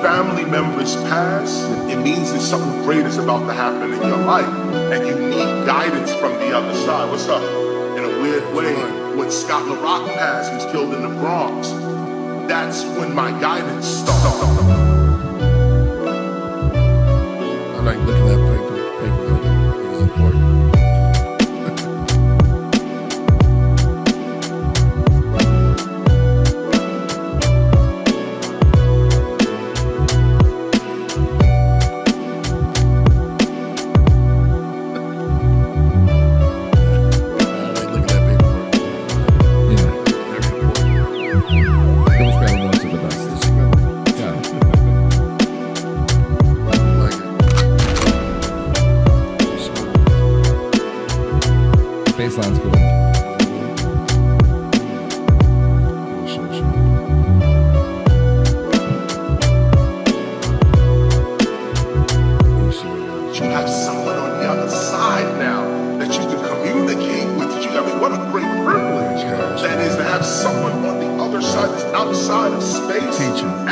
Speaker 16: family members pass, it means that something great is about to happen in your life, and you need guidance from the other side. What's up? In a weird way, when Scott LaRock passed, he was killed in the Bronx. That's when my guidance started.
Speaker 1: I like looking at papers like it was important.
Speaker 18: Bassline's cool.
Speaker 16: You have someone on the other side now that you can communicate with. What a great privilege that is to have someone on the other side that's outside of space and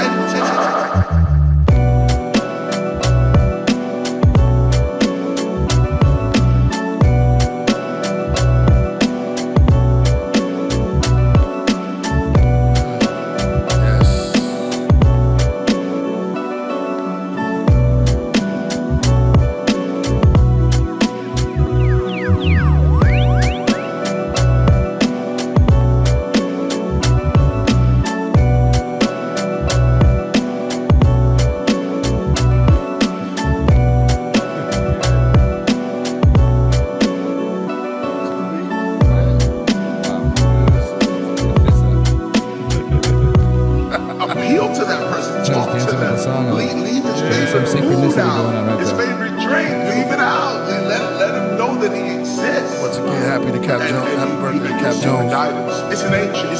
Speaker 1: Cap Jones. Happy birthday to Cap Jones.
Speaker 16: It's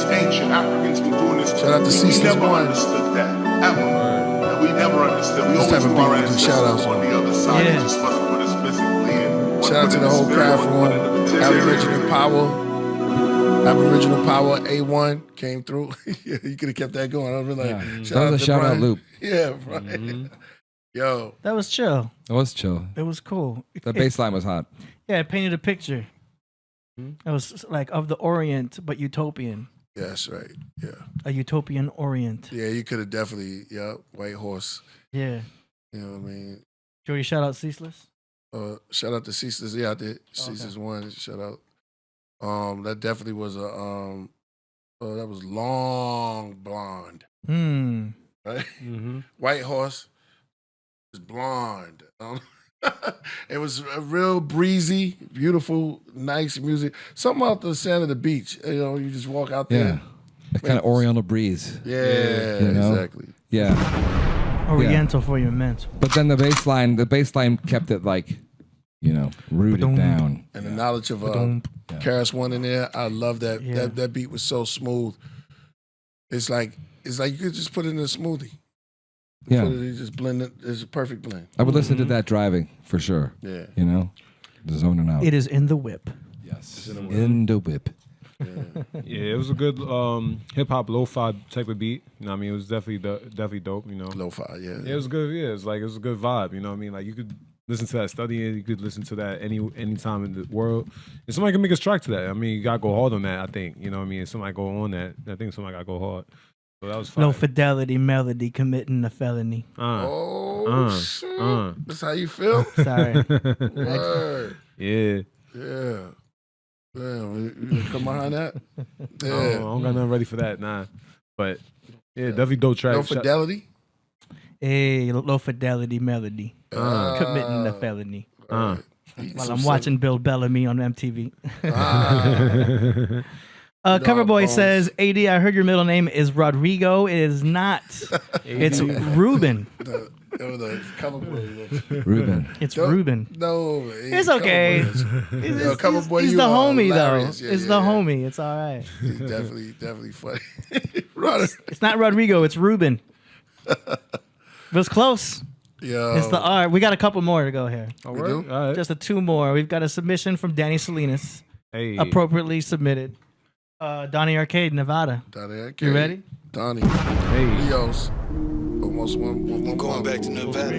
Speaker 16: ancient. Africans been doing this.
Speaker 1: Shout out to
Speaker 16: We
Speaker 1: Ceaseless
Speaker 16: never
Speaker 1: One.
Speaker 16: understood that, ever. We never understood. We
Speaker 1: This type
Speaker 16: always
Speaker 1: of
Speaker 16: knew
Speaker 1: beat
Speaker 16: our
Speaker 1: we do
Speaker 16: ancestors
Speaker 1: shout-outs
Speaker 16: on the other side. They just wasn't put us physically in.
Speaker 1: Shout out to the whole craft room. Aboriginal Power. Aboriginal Power A1 came through. Yeah, you could have kept that going. I was like,
Speaker 18: That was a shout out loop.
Speaker 1: Yeah, right. Yo.
Speaker 3: That was chill.
Speaker 18: It was chill.
Speaker 3: It was cool.
Speaker 18: The bass line was hot.
Speaker 3: Yeah, it painted a picture. It was like of the Orient, but utopian.
Speaker 1: Yeah, that's right. Yeah.
Speaker 3: A utopian Orient.
Speaker 1: Yeah, you could have definitely, White Horse.
Speaker 3: Yeah.
Speaker 1: You know what I mean?
Speaker 3: Joey, shout out Ceaseless.
Speaker 1: Shout out to Ceaseless. Yeah, I did. Ceaseless One. Shout out. That definitely was a that was long blonde. Right? White Horse is blonde. It was a real breezy, beautiful, nice music. Something out the sand of the beach. You know, you just walk out there.
Speaker 18: Yeah. A kind of Oriental breeze.
Speaker 1: Yeah,
Speaker 18: You know?
Speaker 1: exactly.
Speaker 18: Yeah.
Speaker 3: Oriental for your mental.
Speaker 18: But then the bass line kept it like, rooted down.
Speaker 1: And the knowledge of Karis One in there, I love that. That beat was so smooth. It's like you could just put it in a smoothie.
Speaker 18: Yeah.
Speaker 1: You just blend it. It's a perfect blend.
Speaker 18: I would listen to that driving for sure.
Speaker 1: Yeah.
Speaker 18: Zoning out.
Speaker 3: It is in the whip.
Speaker 18: Yes. In the whip.
Speaker 2: Yeah, it was a good hip hop lo-fi type of beat. You know what I mean? It was definitely dope,
Speaker 1: Lo-fi, yeah.
Speaker 2: Yeah, it was good. Yeah, it was a good vibe, you know what I mean? Like you could listen to that studying, you could listen to that any time in the world. And somebody can make a track to that. I mean, you gotta go hard on that, I think. You know what I mean? If somebody go on that, I think somebody gotta go hard. So that was fine.
Speaker 3: Low fidelity melody committing a felony.
Speaker 1: Shit. That's how you feel?
Speaker 3: Sorry.
Speaker 1: Word.
Speaker 2: Yeah.
Speaker 1: Yeah. Damn, you gonna come behind that? Yeah.
Speaker 2: I don't got nothing ready for that, nah. But yeah, definitely dope track.
Speaker 1: No fidelity?
Speaker 3: Hey, low fidelity melody. Committing a felony. While I'm watching Bill Bellamy on MTV. Coverboy says, AD, I heard your middle name is Rodrigo. It is not. It's Ruben.
Speaker 1: The Coverboy.
Speaker 18: Ruben.
Speaker 3: It's Ruben.
Speaker 1: No.
Speaker 3: It's okay. He's the homie, though. It's the homie. It's all right.
Speaker 1: He's definitely funny.
Speaker 3: It's not Rodrigo. It's Ruben. But it's close.
Speaker 1: Yo.
Speaker 3: It's the R. We got a couple more to go here.
Speaker 2: Oh, we do? All right.
Speaker 3: Just two more. We've got a submission from Danny Salinas.
Speaker 2: Hey.
Speaker 3: Appropriately submitted. Donnie Arcade, Nevada.
Speaker 1: Donnie Arcade.
Speaker 3: You ready?
Speaker 1: Donnie.
Speaker 2: Hey.
Speaker 1: Leos. Almost one.
Speaker 21: I'm going back to Nevada.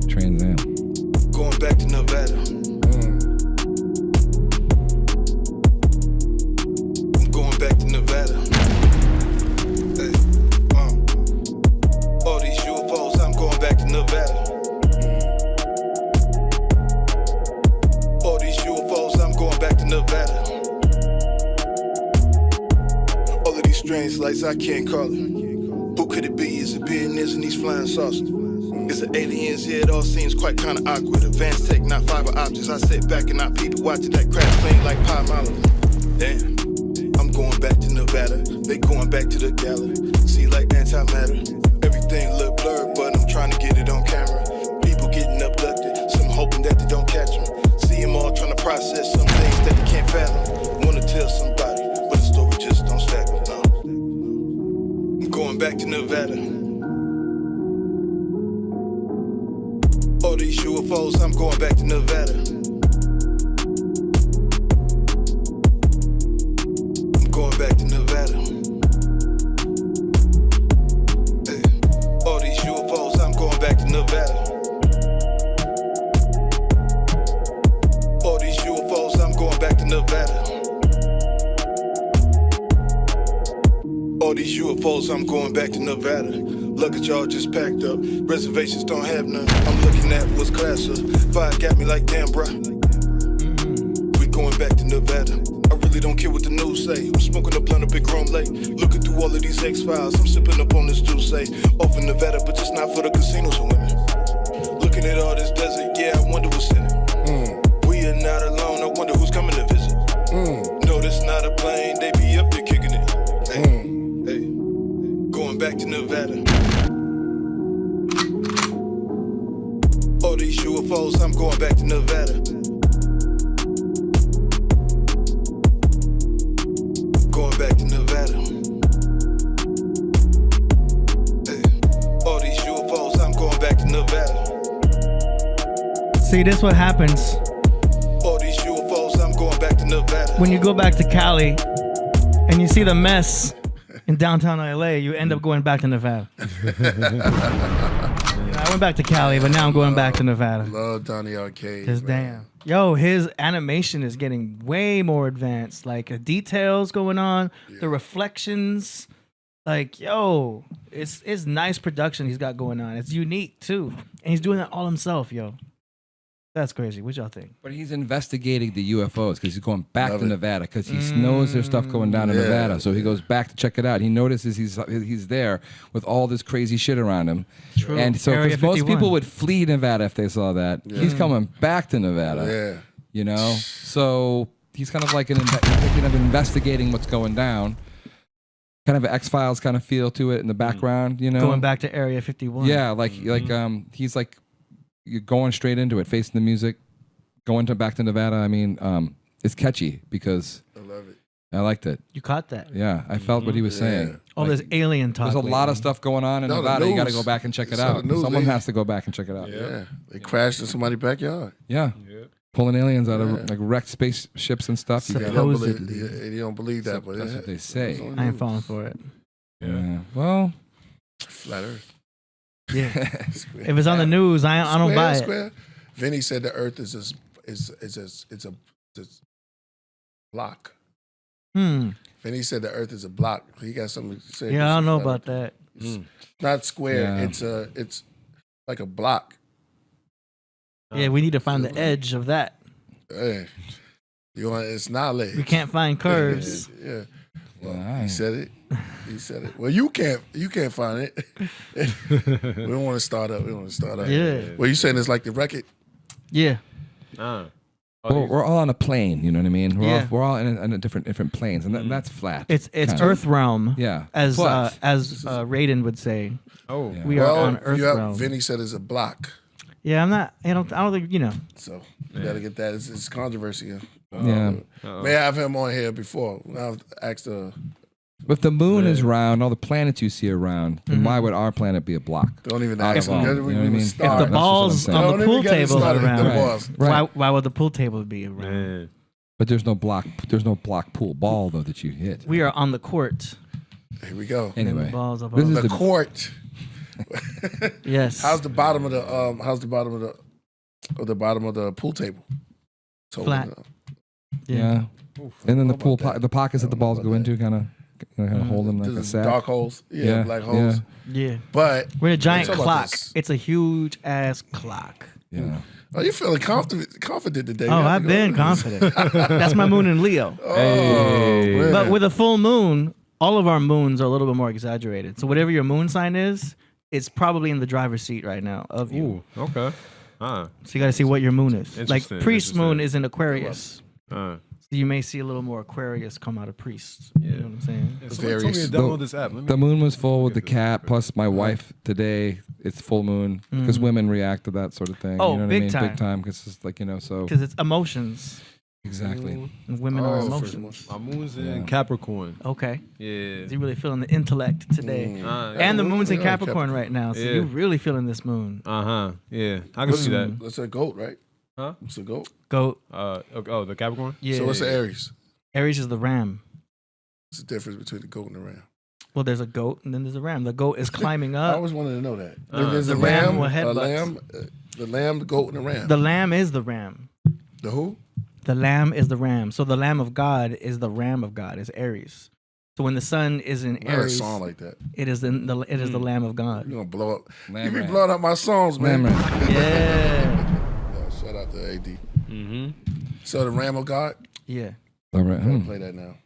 Speaker 18: Trans Am.
Speaker 21: Going back to Nevada. I'm going back to Nevada. All these UFOs, I'm going back to Nevada. All these UFOs, I'm going back to Nevada. All of these strange lights, I can't call it. Who could it be? Is it billionaires in these flying saucers? Is it aliens? Yeah, it all seems quite kinda awkward. Advanced tech, not fiber optics. I sit back and I peep watching that crash plane like Palmolive. Damn, I'm going back to Nevada. They going back to the gallery. See like antimatter. Everything look blurred, but I'm trying to get it on camera. People getting abducted, some hoping that they don't catch them. See them all trying to process some things that they can't fathom. Wanna tell somebody, but the story just don't stack up. No. I'm going back to Nevada. All these UFOs, I'm going back to Nevada. I'm going back to Nevada. Hey. All these UFOs, I'm going back to Nevada. All these UFOs, I'm going back to Nevada. All these UFOs, I'm going back to Nevada. Luggage all just packed up. Reservations don't have none. I'm looking at what's classer. Fire got me like damn, bruh. We going back to Nevada. I really don't care what the news say. I'm smoking a blunt up at Chrome Lake. Looking through all of these X-Files. I'm sipping up on this juice, say. Off in Nevada, but just not for the casinos and women. Looking at all this desert, yeah, I wonder what's in it. We are not alone. I wonder who's coming to visit. No, this not a plane. They be up there kicking it. Hey, hey. Going back to Nevada. All All these UFOs, I'm going back to Nevada. Going back to Nevada. All these UFOs, I'm going back to Nevada.
Speaker 3: See, this what happens
Speaker 21: All these UFOs, I'm going back to Nevada.
Speaker 3: when you go back to Cali and you see the mess in downtown LA. You end up going back to Nevada. I went back to Cali, but now I'm going back to Nevada.
Speaker 1: Love Donnie Arcade.
Speaker 3: Cause damn, yo, his animation is getting way more advanced. Like the details going on, the reflections. Like, yo, it's nice production he's got going on. It's unique too, and he's doing that all himself, yo. That's crazy. What y'all think?
Speaker 18: But he's investigating the UFOs because he's going back to Nevada because he knows there's stuff going down in Nevada. So he goes back to check it out. He notices he's there with all this crazy shit around him.
Speaker 3: True.
Speaker 18: And so
Speaker 3: Area
Speaker 18: because most
Speaker 3: 51.
Speaker 18: people would flee Nevada if they saw that. He's coming back to Nevada.
Speaker 1: Yeah.
Speaker 18: You know? So he's kind of like investigating what's going down. Kind of an X-Files kind of feel to it in the background, you know?
Speaker 3: Going back to Area 51.
Speaker 18: Yeah, he's like you're going straight into it, facing the music, going back to Nevada. I mean, it's catchy because
Speaker 1: I love it.
Speaker 18: I liked it.
Speaker 3: You caught that?
Speaker 18: Yeah, I felt what he was saying.
Speaker 3: All this alien talk.
Speaker 18: There's a lot of stuff going on in
Speaker 1: No, the
Speaker 18: Nevada. You got to
Speaker 1: news.
Speaker 18: go back and check it
Speaker 1: It's on
Speaker 18: out.
Speaker 1: the news,
Speaker 18: Someone
Speaker 1: they-
Speaker 18: has to go back and check it out.
Speaker 1: Yeah. They crashed in somebody's backyard.
Speaker 18: Yeah. Pulling aliens out of like wrecked spaceships and stuff.
Speaker 1: You don't believe, you don't believe that, but
Speaker 18: That's what they say.
Speaker 3: I ain't falling for it.
Speaker 18: Yeah. Well,
Speaker 1: Flat Earth.
Speaker 3: Yeah. If it's on the news, I don't buy it.
Speaker 1: Square. Vinny said the Earth is a block. Vinny said the Earth is a block. He got something to say.
Speaker 3: Yeah, I don't know about that.
Speaker 1: It's not square.
Speaker 18: Yeah.
Speaker 1: It's like a block.
Speaker 3: Yeah, we need to find the edge of that.
Speaker 1: Hey, it's knowledge.
Speaker 3: We can't find curves.
Speaker 1: Yeah. Well, he said it. He said it. Well, you can't find it. We don't want to start up.
Speaker 3: Yeah.
Speaker 1: Well, you saying it's like the record?
Speaker 3: Yeah.
Speaker 18: well, we're all on a plane. You know what I mean?
Speaker 3: Yeah.
Speaker 18: We're all in a different planes, and that's flat.
Speaker 3: It's
Speaker 18: kind
Speaker 3: Earth
Speaker 18: of.
Speaker 3: realm.
Speaker 18: Yeah.
Speaker 3: As
Speaker 18: Flat.
Speaker 3: Raiden would say.
Speaker 2: Oh.
Speaker 3: We are on Earth realm.
Speaker 1: Vinny said it's a block.
Speaker 3: Yeah, I'm not. I don't think you know.
Speaker 1: So you gotta get that. It's controversy.
Speaker 18: Yeah.
Speaker 1: May have him on here before. I've asked
Speaker 18: If the moon is round, all the planets you see are round, then why would our planet be a block?
Speaker 1: Don't even
Speaker 18: Out
Speaker 1: ask
Speaker 18: of all,
Speaker 1: him.
Speaker 18: you know what I mean?
Speaker 3: If the balls on the pool table are around,
Speaker 18: Right.
Speaker 3: why would the pool table be around?
Speaker 2: Man.
Speaker 18: But there's no block pool ball though that you hit.
Speaker 3: We are on the court.
Speaker 1: Here we go.
Speaker 18: Anyway,
Speaker 3: the balls are
Speaker 18: this is
Speaker 1: the court.
Speaker 3: Yes.
Speaker 1: How's the bottom of the pool table?
Speaker 3: Flat.
Speaker 18: Yeah. And then the pool, the pockets that the balls go into, kind of hold them like a
Speaker 1: There's
Speaker 18: sack.
Speaker 1: dark holes. Yeah, black holes.
Speaker 3: Yeah.
Speaker 1: But
Speaker 3: we're in a giant
Speaker 1: let's talk about
Speaker 3: clock.
Speaker 1: this.
Speaker 3: It's a huge ass clock.
Speaker 18: Yeah.
Speaker 1: Oh, you feeling confident today?
Speaker 3: Oh, I've been confident. That's my moon in Leo.
Speaker 1: Oh,
Speaker 3: But with a full moon, all of our moons are a little bit more exaggerated. So whatever your moon sign is, it's probably in the driver's seat right now of you.
Speaker 2: Ooh, okay.
Speaker 3: So you got to see what your moon is. Like
Speaker 2: Interesting,
Speaker 3: Priest's
Speaker 2: interesting.
Speaker 3: moon is in Aquarius. So you may see a little more Aquarius come out of Priest. You know what I'm saying?
Speaker 2: Yeah, somebody told me to download this app. Let me-
Speaker 18: The moon was full with the cat, plus my wife today. It's full moon because women react to that sort of thing.
Speaker 3: Oh,
Speaker 18: you know what
Speaker 3: big
Speaker 18: I mean?
Speaker 3: time.
Speaker 18: Big time because it's like so.
Speaker 3: Because it's emotions.
Speaker 18: Exactly.
Speaker 3: And women are emotions.
Speaker 2: My moon's in Capricorn.
Speaker 3: Okay.
Speaker 2: Yeah.
Speaker 3: So you're really feeling the intellect today. And the moon's in Capricorn right now. So you're really feeling this moon.
Speaker 2: Yeah. I can see that.
Speaker 1: That's a goat, right?
Speaker 2: Huh?
Speaker 1: It's a goat.
Speaker 3: Goat.
Speaker 2: The Capricorn?
Speaker 3: Yeah.
Speaker 1: So what's the Aries?
Speaker 3: Aries is the ram.
Speaker 1: What's the difference between the goat and the ram?
Speaker 3: Well, there's a goat and then there's a ram. The goat is climbing
Speaker 1: I
Speaker 3: up.
Speaker 1: always wanted to know that.
Speaker 3: There's
Speaker 1: a
Speaker 3: the ram
Speaker 1: lamb,
Speaker 3: with
Speaker 1: a
Speaker 3: headbutts.
Speaker 1: lamb, the lamb, the goat, and the ram.
Speaker 3: The lamb is the ram.
Speaker 1: The who?
Speaker 3: The lamb is the ram. So the lamb of God is the ram of God. Is Aries. So when the sun is in
Speaker 1: Not a
Speaker 3: Aries,
Speaker 1: song like that.
Speaker 3: it is the lamb of God.
Speaker 1: You're gonna blow up.
Speaker 18: Lamb
Speaker 1: you be
Speaker 18: ram.
Speaker 1: blowing up my songs, man.
Speaker 18: Lamb ram.
Speaker 3: Yeah.
Speaker 1: Shout out to AD. So the ram of God.
Speaker 3: Yeah.
Speaker 18: All right.
Speaker 1: Gotta play that now.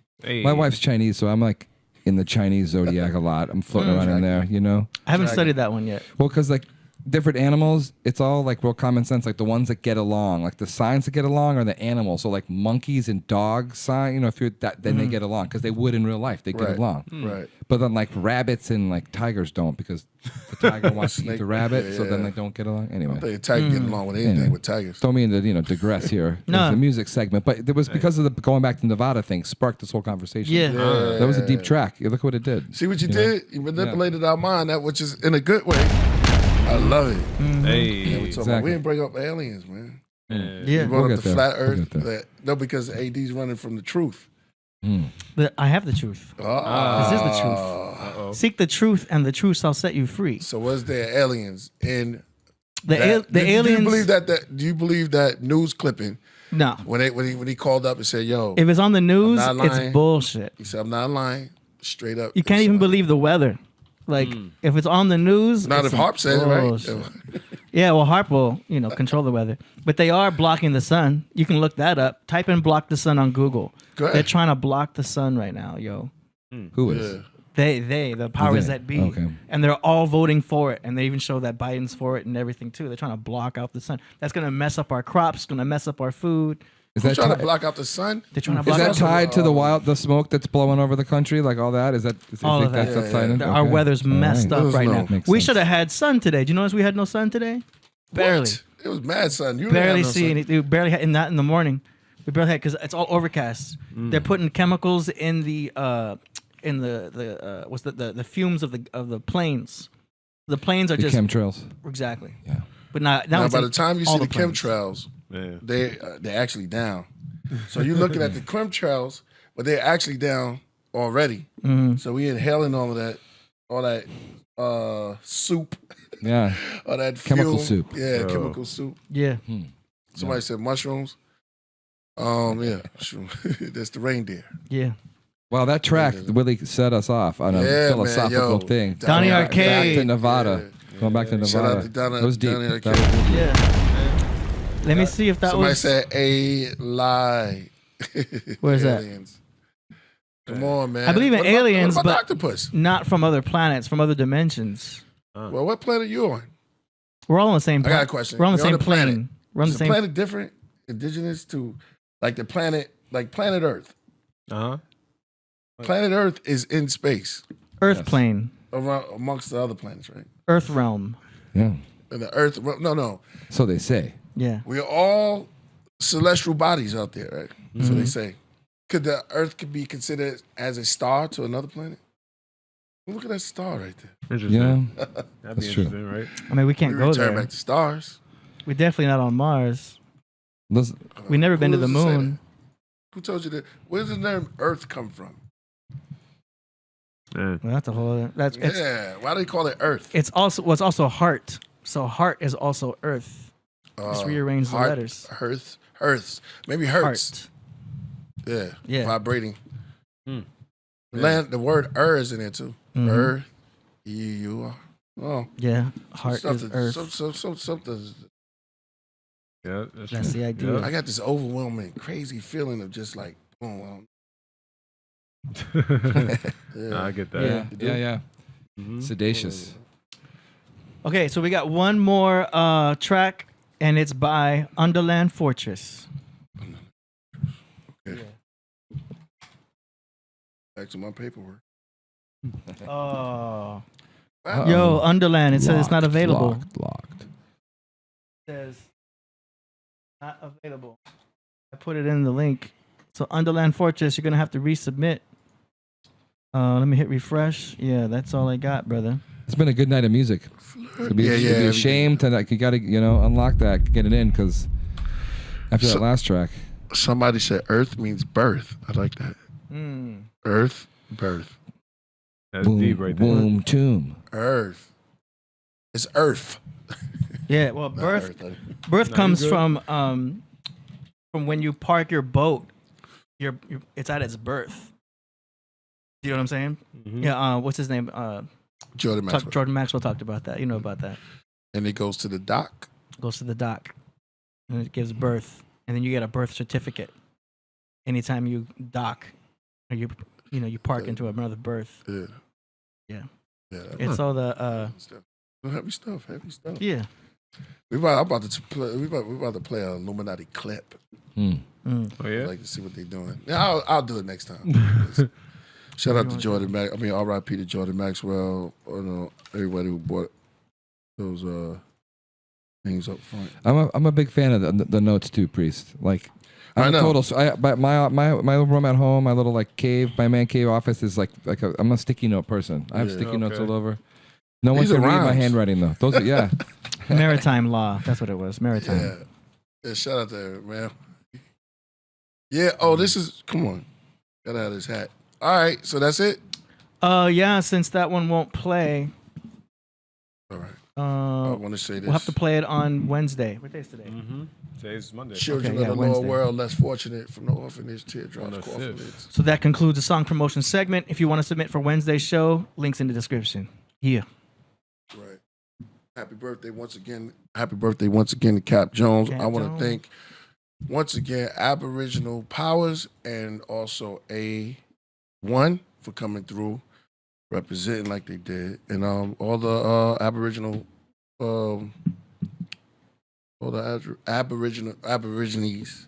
Speaker 18: My wife's Chinese, so I'm like in the Chinese zodiac a lot. I'm floating around in there,
Speaker 3: I haven't studied that one yet.
Speaker 18: Well, because like different animals, it's all like real common sense. Like the ones that get along, like the signs that get along are the animals. So like monkeys and dogs sign, you know, if you're that, then they get along because they would in real life. They get along.
Speaker 1: Right.
Speaker 18: But then like rabbits and like tigers don't because the tiger wants to eat the rabbit, so then they don't get along. Anyway,
Speaker 1: I think a tiger getting along with anything with tigers.
Speaker 18: Don't mean to digress here.
Speaker 3: No.
Speaker 18: It's a music segment, but it was because of the going back to Nevada thing sparked this whole conversation.
Speaker 3: Yeah.
Speaker 18: That was a deep track. Look what it did.
Speaker 1: See what you
Speaker 18: know?
Speaker 1: did? You manipulated our mind, that which is in a good way. I love it.
Speaker 2: Hey,
Speaker 1: Yeah, we didn't bring up aliens, man.
Speaker 3: Yeah.
Speaker 1: We brought
Speaker 18: We'll
Speaker 1: up the
Speaker 18: get
Speaker 1: flat
Speaker 18: there. We'll
Speaker 1: Earth.
Speaker 18: get there.
Speaker 1: No, because AD's running from the truth.
Speaker 3: But I have the truth. This is the truth.
Speaker 1: Uh-oh.
Speaker 3: Seek the truth, and the truth shall set you free.
Speaker 1: So was there aliens in
Speaker 3: The aliens.
Speaker 1: Do you believe that news clipping?
Speaker 3: No.
Speaker 1: When he called up and said, "Yo,
Speaker 3: If it's on the news,
Speaker 1: I'm not
Speaker 3: it's
Speaker 1: lying."
Speaker 3: bullshit.
Speaker 1: He said, "I'm not lying." Straight up.
Speaker 3: You can't even believe the weather. Like if it's on the news,
Speaker 1: Not
Speaker 3: it's
Speaker 1: if Harp said it, right?
Speaker 3: bullshit. Yeah, well, Harp will, control the weather. But they are blocking the sun. You can look that up. Type in "block the sun" on Google.
Speaker 1: Go ahead.
Speaker 3: They're trying to block the sun right now, yo.
Speaker 18: Who is?
Speaker 3: The powers
Speaker 18: They.
Speaker 3: that be.
Speaker 18: Okay.
Speaker 3: And they're all voting for it. And they even show that Biden's for it and everything too. They're trying to block out the sun. That's going to mess up our crops, going to mess up our food.
Speaker 18: Is
Speaker 1: Who's
Speaker 18: that
Speaker 1: trying to
Speaker 18: ti-
Speaker 1: block out the sun?
Speaker 3: They're trying to
Speaker 18: Is
Speaker 3: block
Speaker 18: that
Speaker 3: out
Speaker 18: tied to the smoke that's blowing over the country, like all that? Is that
Speaker 3: all of that?
Speaker 18: That's upside in?
Speaker 3: Our
Speaker 18: Okay.
Speaker 3: weather's
Speaker 18: All
Speaker 3: messed up right now.
Speaker 18: Makes
Speaker 3: We
Speaker 18: sense.
Speaker 3: should have had sun today. Do you notice we had no sun today? Barely.
Speaker 1: What? It was mad sun. You
Speaker 3: Barely
Speaker 1: didn't have no
Speaker 3: see
Speaker 1: sun.
Speaker 3: anything. We barely had not in the morning. We barely had because it's all overcast. They're putting chemicals in the fumes of the planes. The planes are
Speaker 18: The
Speaker 3: just
Speaker 18: chemtrails.
Speaker 3: Exactly.
Speaker 18: Yeah.
Speaker 3: But now
Speaker 1: Now,
Speaker 3: it's
Speaker 1: by
Speaker 3: in
Speaker 1: the time you
Speaker 3: all
Speaker 1: see the
Speaker 3: planes.
Speaker 1: chemtrails, they're actually down. So you're looking at the chemtrails, but they're actually down already. So we inhaling all that soup.
Speaker 18: Yeah.
Speaker 1: All that
Speaker 18: Chemical
Speaker 1: fuel.
Speaker 18: soup.
Speaker 1: Yeah,
Speaker 18: Oh.
Speaker 1: chemical soup.
Speaker 3: Yeah.
Speaker 1: Somebody said mushrooms. Yeah, that's the reindeer.
Speaker 3: Yeah.
Speaker 18: Well, that track really set us off on a
Speaker 1: Yeah,
Speaker 18: philosophical
Speaker 1: man, yo.
Speaker 18: thing.
Speaker 3: Donnie
Speaker 18: Going
Speaker 3: Arcade.
Speaker 18: Back to Nevada. Going back to Nevada.
Speaker 1: Shout out to Donnie-
Speaker 18: That was deep.
Speaker 1: Donnie
Speaker 18: That
Speaker 1: Arcade.
Speaker 18: was deep.
Speaker 3: Yeah. Let me see if that
Speaker 1: Somebody
Speaker 3: was.
Speaker 1: said a lie.
Speaker 3: Where's that?
Speaker 1: Aliens. Come on, man.
Speaker 3: I believe in
Speaker 1: What about-
Speaker 3: aliens,
Speaker 1: what about
Speaker 3: but
Speaker 1: octopus?
Speaker 3: not from other planets, from other dimensions.
Speaker 1: Well, what planet are you on?
Speaker 3: We're all on the same.
Speaker 1: I got a question.
Speaker 3: We're on the
Speaker 1: You're
Speaker 3: same
Speaker 1: the planet.
Speaker 3: plane. We're on
Speaker 1: Is
Speaker 3: the
Speaker 1: the
Speaker 3: same.
Speaker 1: planet different, indigenous to, like the planet, like planet Earth. Planet Earth is in space,
Speaker 3: Earth plane,
Speaker 1: around, amongst the other planets, right?
Speaker 3: Earth realm.
Speaker 18: Yeah.
Speaker 1: And the Earth, no.
Speaker 18: So they say.
Speaker 3: Yeah.
Speaker 1: We're all celestial bodies out there, right? So they say. Could the Earth be considered as a star to another planet? Look at that star right there.
Speaker 18: Yeah.
Speaker 2: That'd be
Speaker 18: That's true.
Speaker 2: interesting, right?
Speaker 3: I mean, we can't
Speaker 1: We
Speaker 3: go
Speaker 1: return
Speaker 3: there.
Speaker 1: back to stars.
Speaker 3: We're definitely not on Mars.
Speaker 18: Listen,
Speaker 3: We've never been to
Speaker 1: Who
Speaker 3: the
Speaker 1: does it say
Speaker 3: moon.
Speaker 1: Who told you that? Where does the name Earth come from?
Speaker 3: Well, that's a whole. That's it's,
Speaker 1: Yeah, why do they call it Earth?
Speaker 3: it's also what's also heart. So heart is also Earth. Just rearrange the
Speaker 1: Heart,
Speaker 3: letters.
Speaker 1: Hertz, maybe Hertz.
Speaker 3: Heart.
Speaker 1: Yeah, vibrating. Land, the word is in there too. Earth, E-U-R. Oh,
Speaker 3: Yeah, heart is
Speaker 1: something,
Speaker 3: Earth.
Speaker 1: something.
Speaker 2: Yeah,
Speaker 3: That's the idea.
Speaker 1: I got this overwhelming, crazy feeling of just like, boom.
Speaker 2: Nah, I get that.
Speaker 18: Yeah. Sedacious.
Speaker 3: Okay, so we got one more track, and it's by Underland Fortress.
Speaker 1: Okay. Back to my paperwork.
Speaker 3: Oh.
Speaker 1: Wow.
Speaker 3: Yo, Underland, it says it's not
Speaker 18: Locked,
Speaker 3: available.
Speaker 18: Locked.
Speaker 3: It says not available. I put it in the link. So Underland Fortress, you're gonna have to resubmit. Let me hit refresh. Yeah, that's all I got, brother.
Speaker 18: It's been a good night of music. It'd be, it'd be a shame to like you gotta unlock that, get it in because after that last track.
Speaker 1: Somebody said Earth means birth. I like that. Earth, birth.
Speaker 2: That's
Speaker 18: Boom,
Speaker 2: deep right there.
Speaker 18: Boom, tomb.
Speaker 1: Earth. It's Earth.
Speaker 3: Yeah, well,
Speaker 1: Not
Speaker 3: birth
Speaker 1: Earth.
Speaker 3: birth
Speaker 2: No,
Speaker 3: comes
Speaker 2: you
Speaker 3: from when you park your boat. It's at its birth. You know what I'm saying? Yeah. What's his name?
Speaker 1: Jordan Maxwell.
Speaker 3: Jordan Maxwell talked about that. You know about that.
Speaker 1: And it goes to the dock.
Speaker 3: Goes to the dock, and it gives birth, and then you get a birth certificate. Anytime you dock, or you park into another birth.
Speaker 1: Yeah.
Speaker 3: Yeah.
Speaker 1: Yeah.
Speaker 3: It's all the
Speaker 1: Heavy stuff.
Speaker 3: Yeah.
Speaker 1: We about to play an Illuminati clip.
Speaker 2: Oh yeah.
Speaker 1: I'd like to see what they're doing. Yeah, I'll do it next time. Shout out to Jordan Max. R.I.P. to Jordan Maxwell. Everybody who bought those things up front.
Speaker 18: I'm a big fan of the notes too, Priest. Like
Speaker 1: I know.
Speaker 18: My little room at home, my little like cave, my man cave office is I'm a sticky note person. I have sticky notes all over. No one can read my handwriting though. Those are
Speaker 3: Maritime law. That's what it was. Maritime.
Speaker 1: Yeah. Shout out to her, man. Yeah. Oh, this is. Come on. Got out of his hat. All right. So that's it.
Speaker 3: Yeah. Since that one won't play.
Speaker 1: All right. I want to say this.
Speaker 3: We'll have to play it on Wednesday. What day is today?
Speaker 2: Mm-hmm. Today's Monday.
Speaker 1: Children of the lower world, less fortunate, from the orphanage, teardrops, orphanages.
Speaker 3: So that concludes the song promotion segment. If you want to submit for Wednesday's show, links in the description. Yeah.
Speaker 1: Right. Happy birthday once again to Cap Jones. I want to thank once again Aboriginal Powers and also A1 for coming through, representing like they did, and all the Aboriginal, all the Aborigines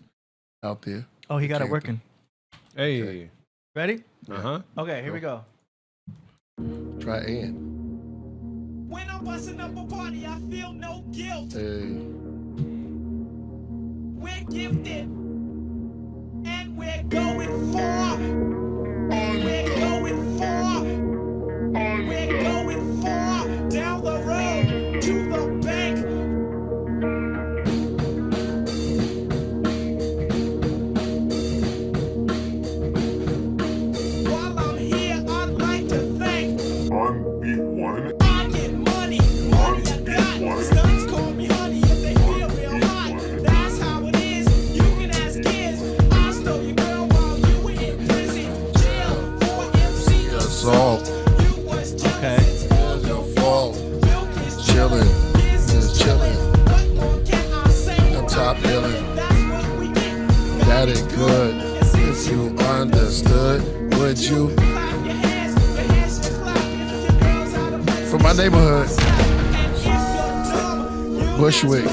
Speaker 1: out there.
Speaker 3: Oh, he got it working.
Speaker 2: Hey.
Speaker 1: Okay.
Speaker 3: Ready?
Speaker 2: Uh-huh.
Speaker 3: Okay, here we go.
Speaker 1: Try and.
Speaker 4: When I'm busting up a party, I feel no guilt.
Speaker 1: Hey.
Speaker 4: We're gifted, and we're going far. We're going far. We're going far down the road to the bank. While I'm here, I'd like to thank
Speaker 16: On beat one.
Speaker 4: I get money I got. Stunts call me honey if they feel real hot. That's how it is. You can ask kids. I stole your girl while you were in prison. Jail for MC
Speaker 1: Assault.
Speaker 3: Okay.
Speaker 1: It's your fault. Chilling. Just chilling. I'm top billing. Got it good. If you understood, would you? From my neighborhood, Bushwick.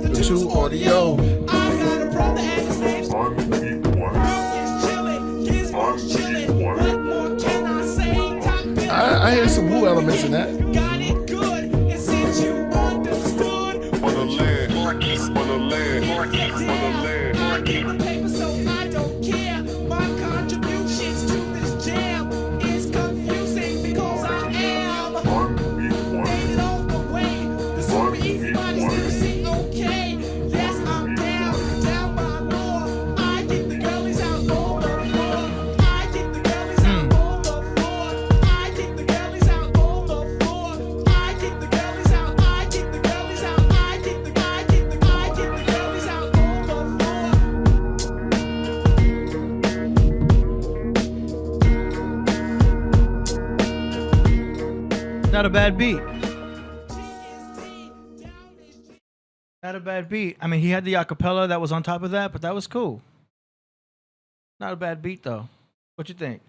Speaker 1: The two audio. I hear some Woo elements in that.
Speaker 3: Not a bad beat. Not a bad beat. I mean, he had the acapella that was on top of that, but that was cool. Not a bad beat, though. What you think?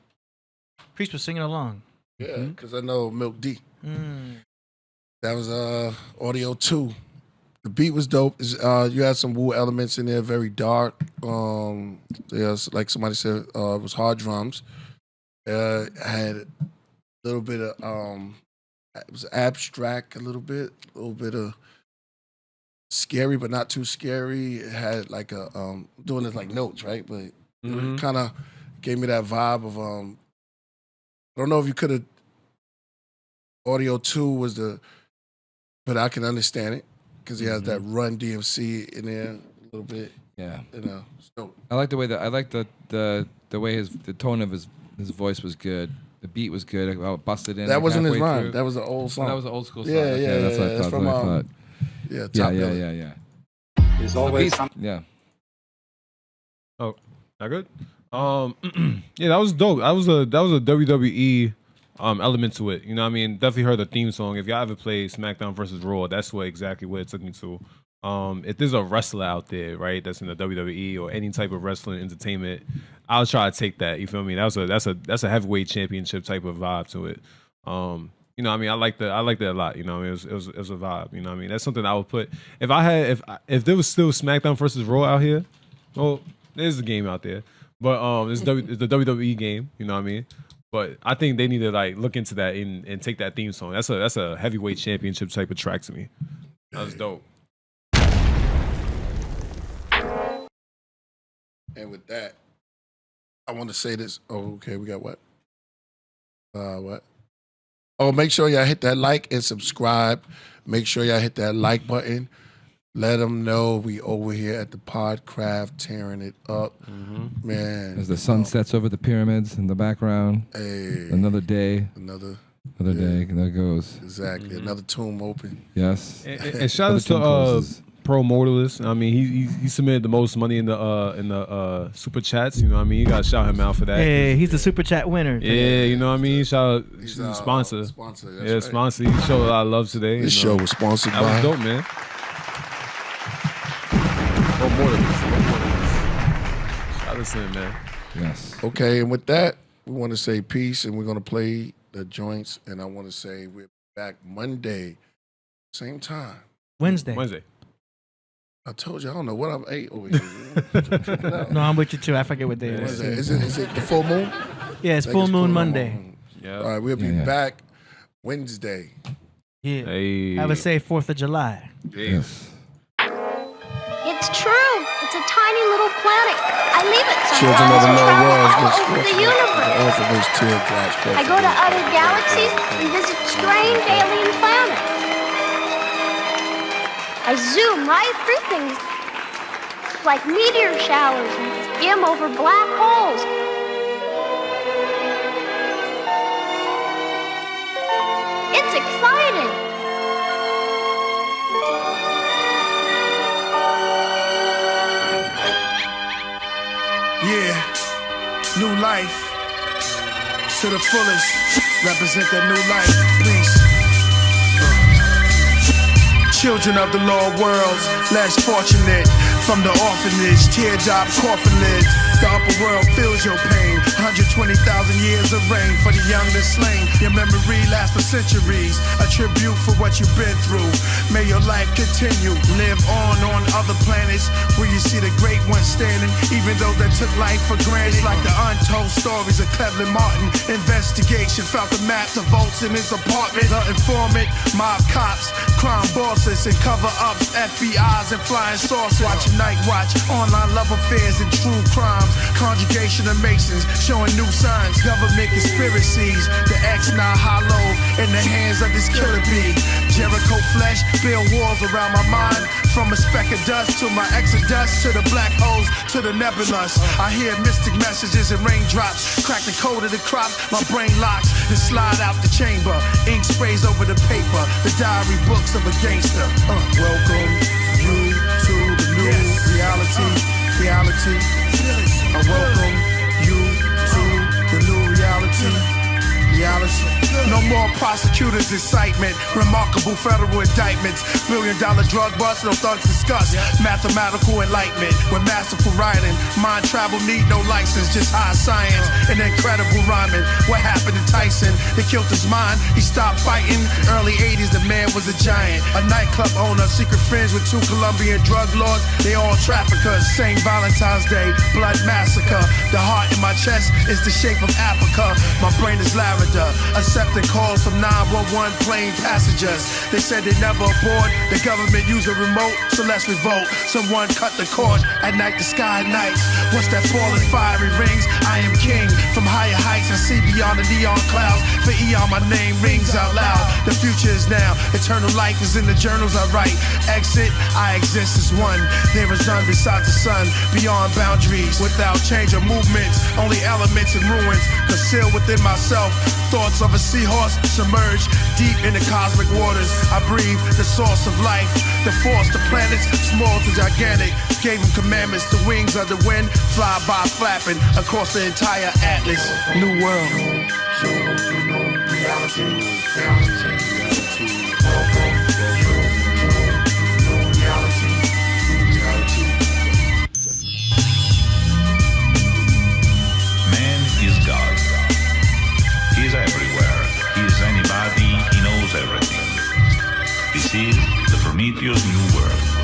Speaker 3: Priest was singing along.
Speaker 1: Yeah, because I know Milk D. That was audio 2. The beat was dope. You had some Woo elements in there, very dark. There's, like somebody said, it was hard drums. Had a little bit of it was abstract a little bit of scary, but not too scary. It had like a doing it like notes, right? But it kind of gave me that vibe of I don't know if you could have audio 2 was but I can understand it because he has that Run DMC in there a little bit.
Speaker 18: Yeah,
Speaker 1: so
Speaker 18: I like the way that the way the tone of his voice was good. The beat was good. I busted in.
Speaker 1: That wasn't his
Speaker 18: halfway
Speaker 1: rhyme.
Speaker 18: through.
Speaker 1: That was an old song.
Speaker 18: That was an old school song.
Speaker 1: Yeah,
Speaker 18: okay,
Speaker 1: yeah,
Speaker 18: that's what I
Speaker 1: it's
Speaker 18: thought.
Speaker 1: from,
Speaker 18: That's what I thought.
Speaker 1: Yeah, Top Billing.
Speaker 18: Yeah.
Speaker 22: There's always
Speaker 18: Yeah.
Speaker 2: Oh, not good. Yeah, that was dope. That was a WWE element to it. You know what I mean? Definitely heard the theme song. If y'all ever played SmackDown versus Raw, that's exactly what it took me to. If there's a wrestler out there, right, that's in the WWE or any type of wrestling entertainment, I'll try to take that. You feel me? That's a heavyweight championship type of vibe to it. You know what I mean? I like that a lot. You know what I mean? It was a vibe. You know what I mean? That's something I would put if there was still SmackDown versus Raw out here. Well, there's a game out there, but it's the WWE game. You know what I mean? But I think they need to like look into that and take that theme song. That's a heavyweight championship type of track to me. That's dope.
Speaker 1: And with that, I want to say this. Oh, okay, we got what? What? Oh, make sure y'all hit that like and subscribe. Make sure y'all hit that like button. Let them know we over here at the Podcraft tearing it up. Man.
Speaker 18: As the sun sets over the pyramids in the background.
Speaker 1: Hey.
Speaker 18: Another day.
Speaker 1: Another
Speaker 18: day. And there goes.
Speaker 1: Exactly. Another tomb open.
Speaker 18: Yes.
Speaker 2: And shout out to Pro Mortalist. I mean, he submitted the most money in the super chats. You know what I mean? You gotta shout him out for that.
Speaker 3: Hey, he's the super chat winner.
Speaker 2: Yeah, you know what I mean? Shout out, he's the sponsor.
Speaker 1: That's
Speaker 2: right. Sponsor. He showed a lot of love today.
Speaker 1: This show was sponsored by.
Speaker 2: That was dope, man. Pro Mortalist. Shout out to him, man.
Speaker 18: Yes.
Speaker 1: Okay, and with that, we want to say peace, and we're gonna play the joints. And I want to say we're back Monday, same time.
Speaker 3: Wednesday.
Speaker 1: I told you I don't know what I've ate over here.
Speaker 3: No, I'm with you too. I forget what day it is.
Speaker 1: Is it the full moon?
Speaker 3: Yeah, it's full moon Monday.
Speaker 2: Yeah.
Speaker 1: All right, we'll be back Wednesday.
Speaker 3: Yeah.
Speaker 2: Hey.
Speaker 3: Have a safe 4th of July.
Speaker 2: Yes.
Speaker 6: It's true. It's a tiny little planet. I leave it
Speaker 1: Children of
Speaker 6: sometimes
Speaker 1: the
Speaker 6: and
Speaker 1: low
Speaker 6: travel
Speaker 1: worlds,
Speaker 6: all over the universe.
Speaker 1: orphanage teardrops.
Speaker 6: I go to other galaxies and visit strange alien planets. I zoom right through things like meteor showers and skim over black holes. It's exciting.
Speaker 7: Yeah, new life to the fullest. Represent that new life, please. Children of the lower worlds, less fortunate. From the orphanage, teardrop coffin lids. The upper world feels your pain. 120,000 years of reign for the young and slain. Your memory lasts for centuries. A tribute for what you've been through. May your life continue. Live on other planets where you see the great ones standing. Even though they took life for granted. Like the untold stories of Cleveland Martin. Investigation found the maps of votes in his apartment. The informant, mob cops, crime bosses, and cover-ups, FBI's and flying saucers. Watching Night Watch, online love affairs and true crimes. Conjugation of Masons showing new signs. Government conspiracies. The X now hollow in the hands of this killer bee. Jericho flesh build walls around my mind. From a speck of dust to my exodus, to the black holes, to the nebulous. I hear mystic messages and raindrops. Crack the code of the crops, my brain locks. Then slide out the chamber. Ink sprays over the paper. The diary books of a gangster. Welcome you to the new reality. I welcome you to the new reality. No more prosecutors' incitement. Remarkable federal indictments. $1 billion drug bust, no thugs discuss. Mathematical enlightenment with masterful writing. Mind travel need no license, just high science and incredible rhyming. What happened to Tyson? They killed his mind. He stopped fighting. Early 80s, the man was a giant. A nightclub owner, secret friends with 2 Colombian drug lords. They all traffickers. St. Valentine's Day, blood massacre. The heart in my chest is the shape of Africa. My brain is lavender. Accepting calls from 911 plane passengers. They said they never aboard. The government use a remote, so let's revolt. Someone cut the cord. At night the sky nights. What's that falling fiery rings? I am king from higher heights. I see beyond the neon clouds. For eon my name rings out loud. The future is now. Eternal life is in the journals I write. Exit, I exist as one. There is none besides the sun. Beyond boundaries, without change or movements. Only elements and ruins concealed within myself. Thoughts of a seahorse submerged deep in the cosmic waters. I breathe the source of life, the force, the planets, small to gigantic. Gave him commandments, the wings of the wind, fly by flapping across the entire atlas. New world. Reality.
Speaker 5: This is the Prometheus New World.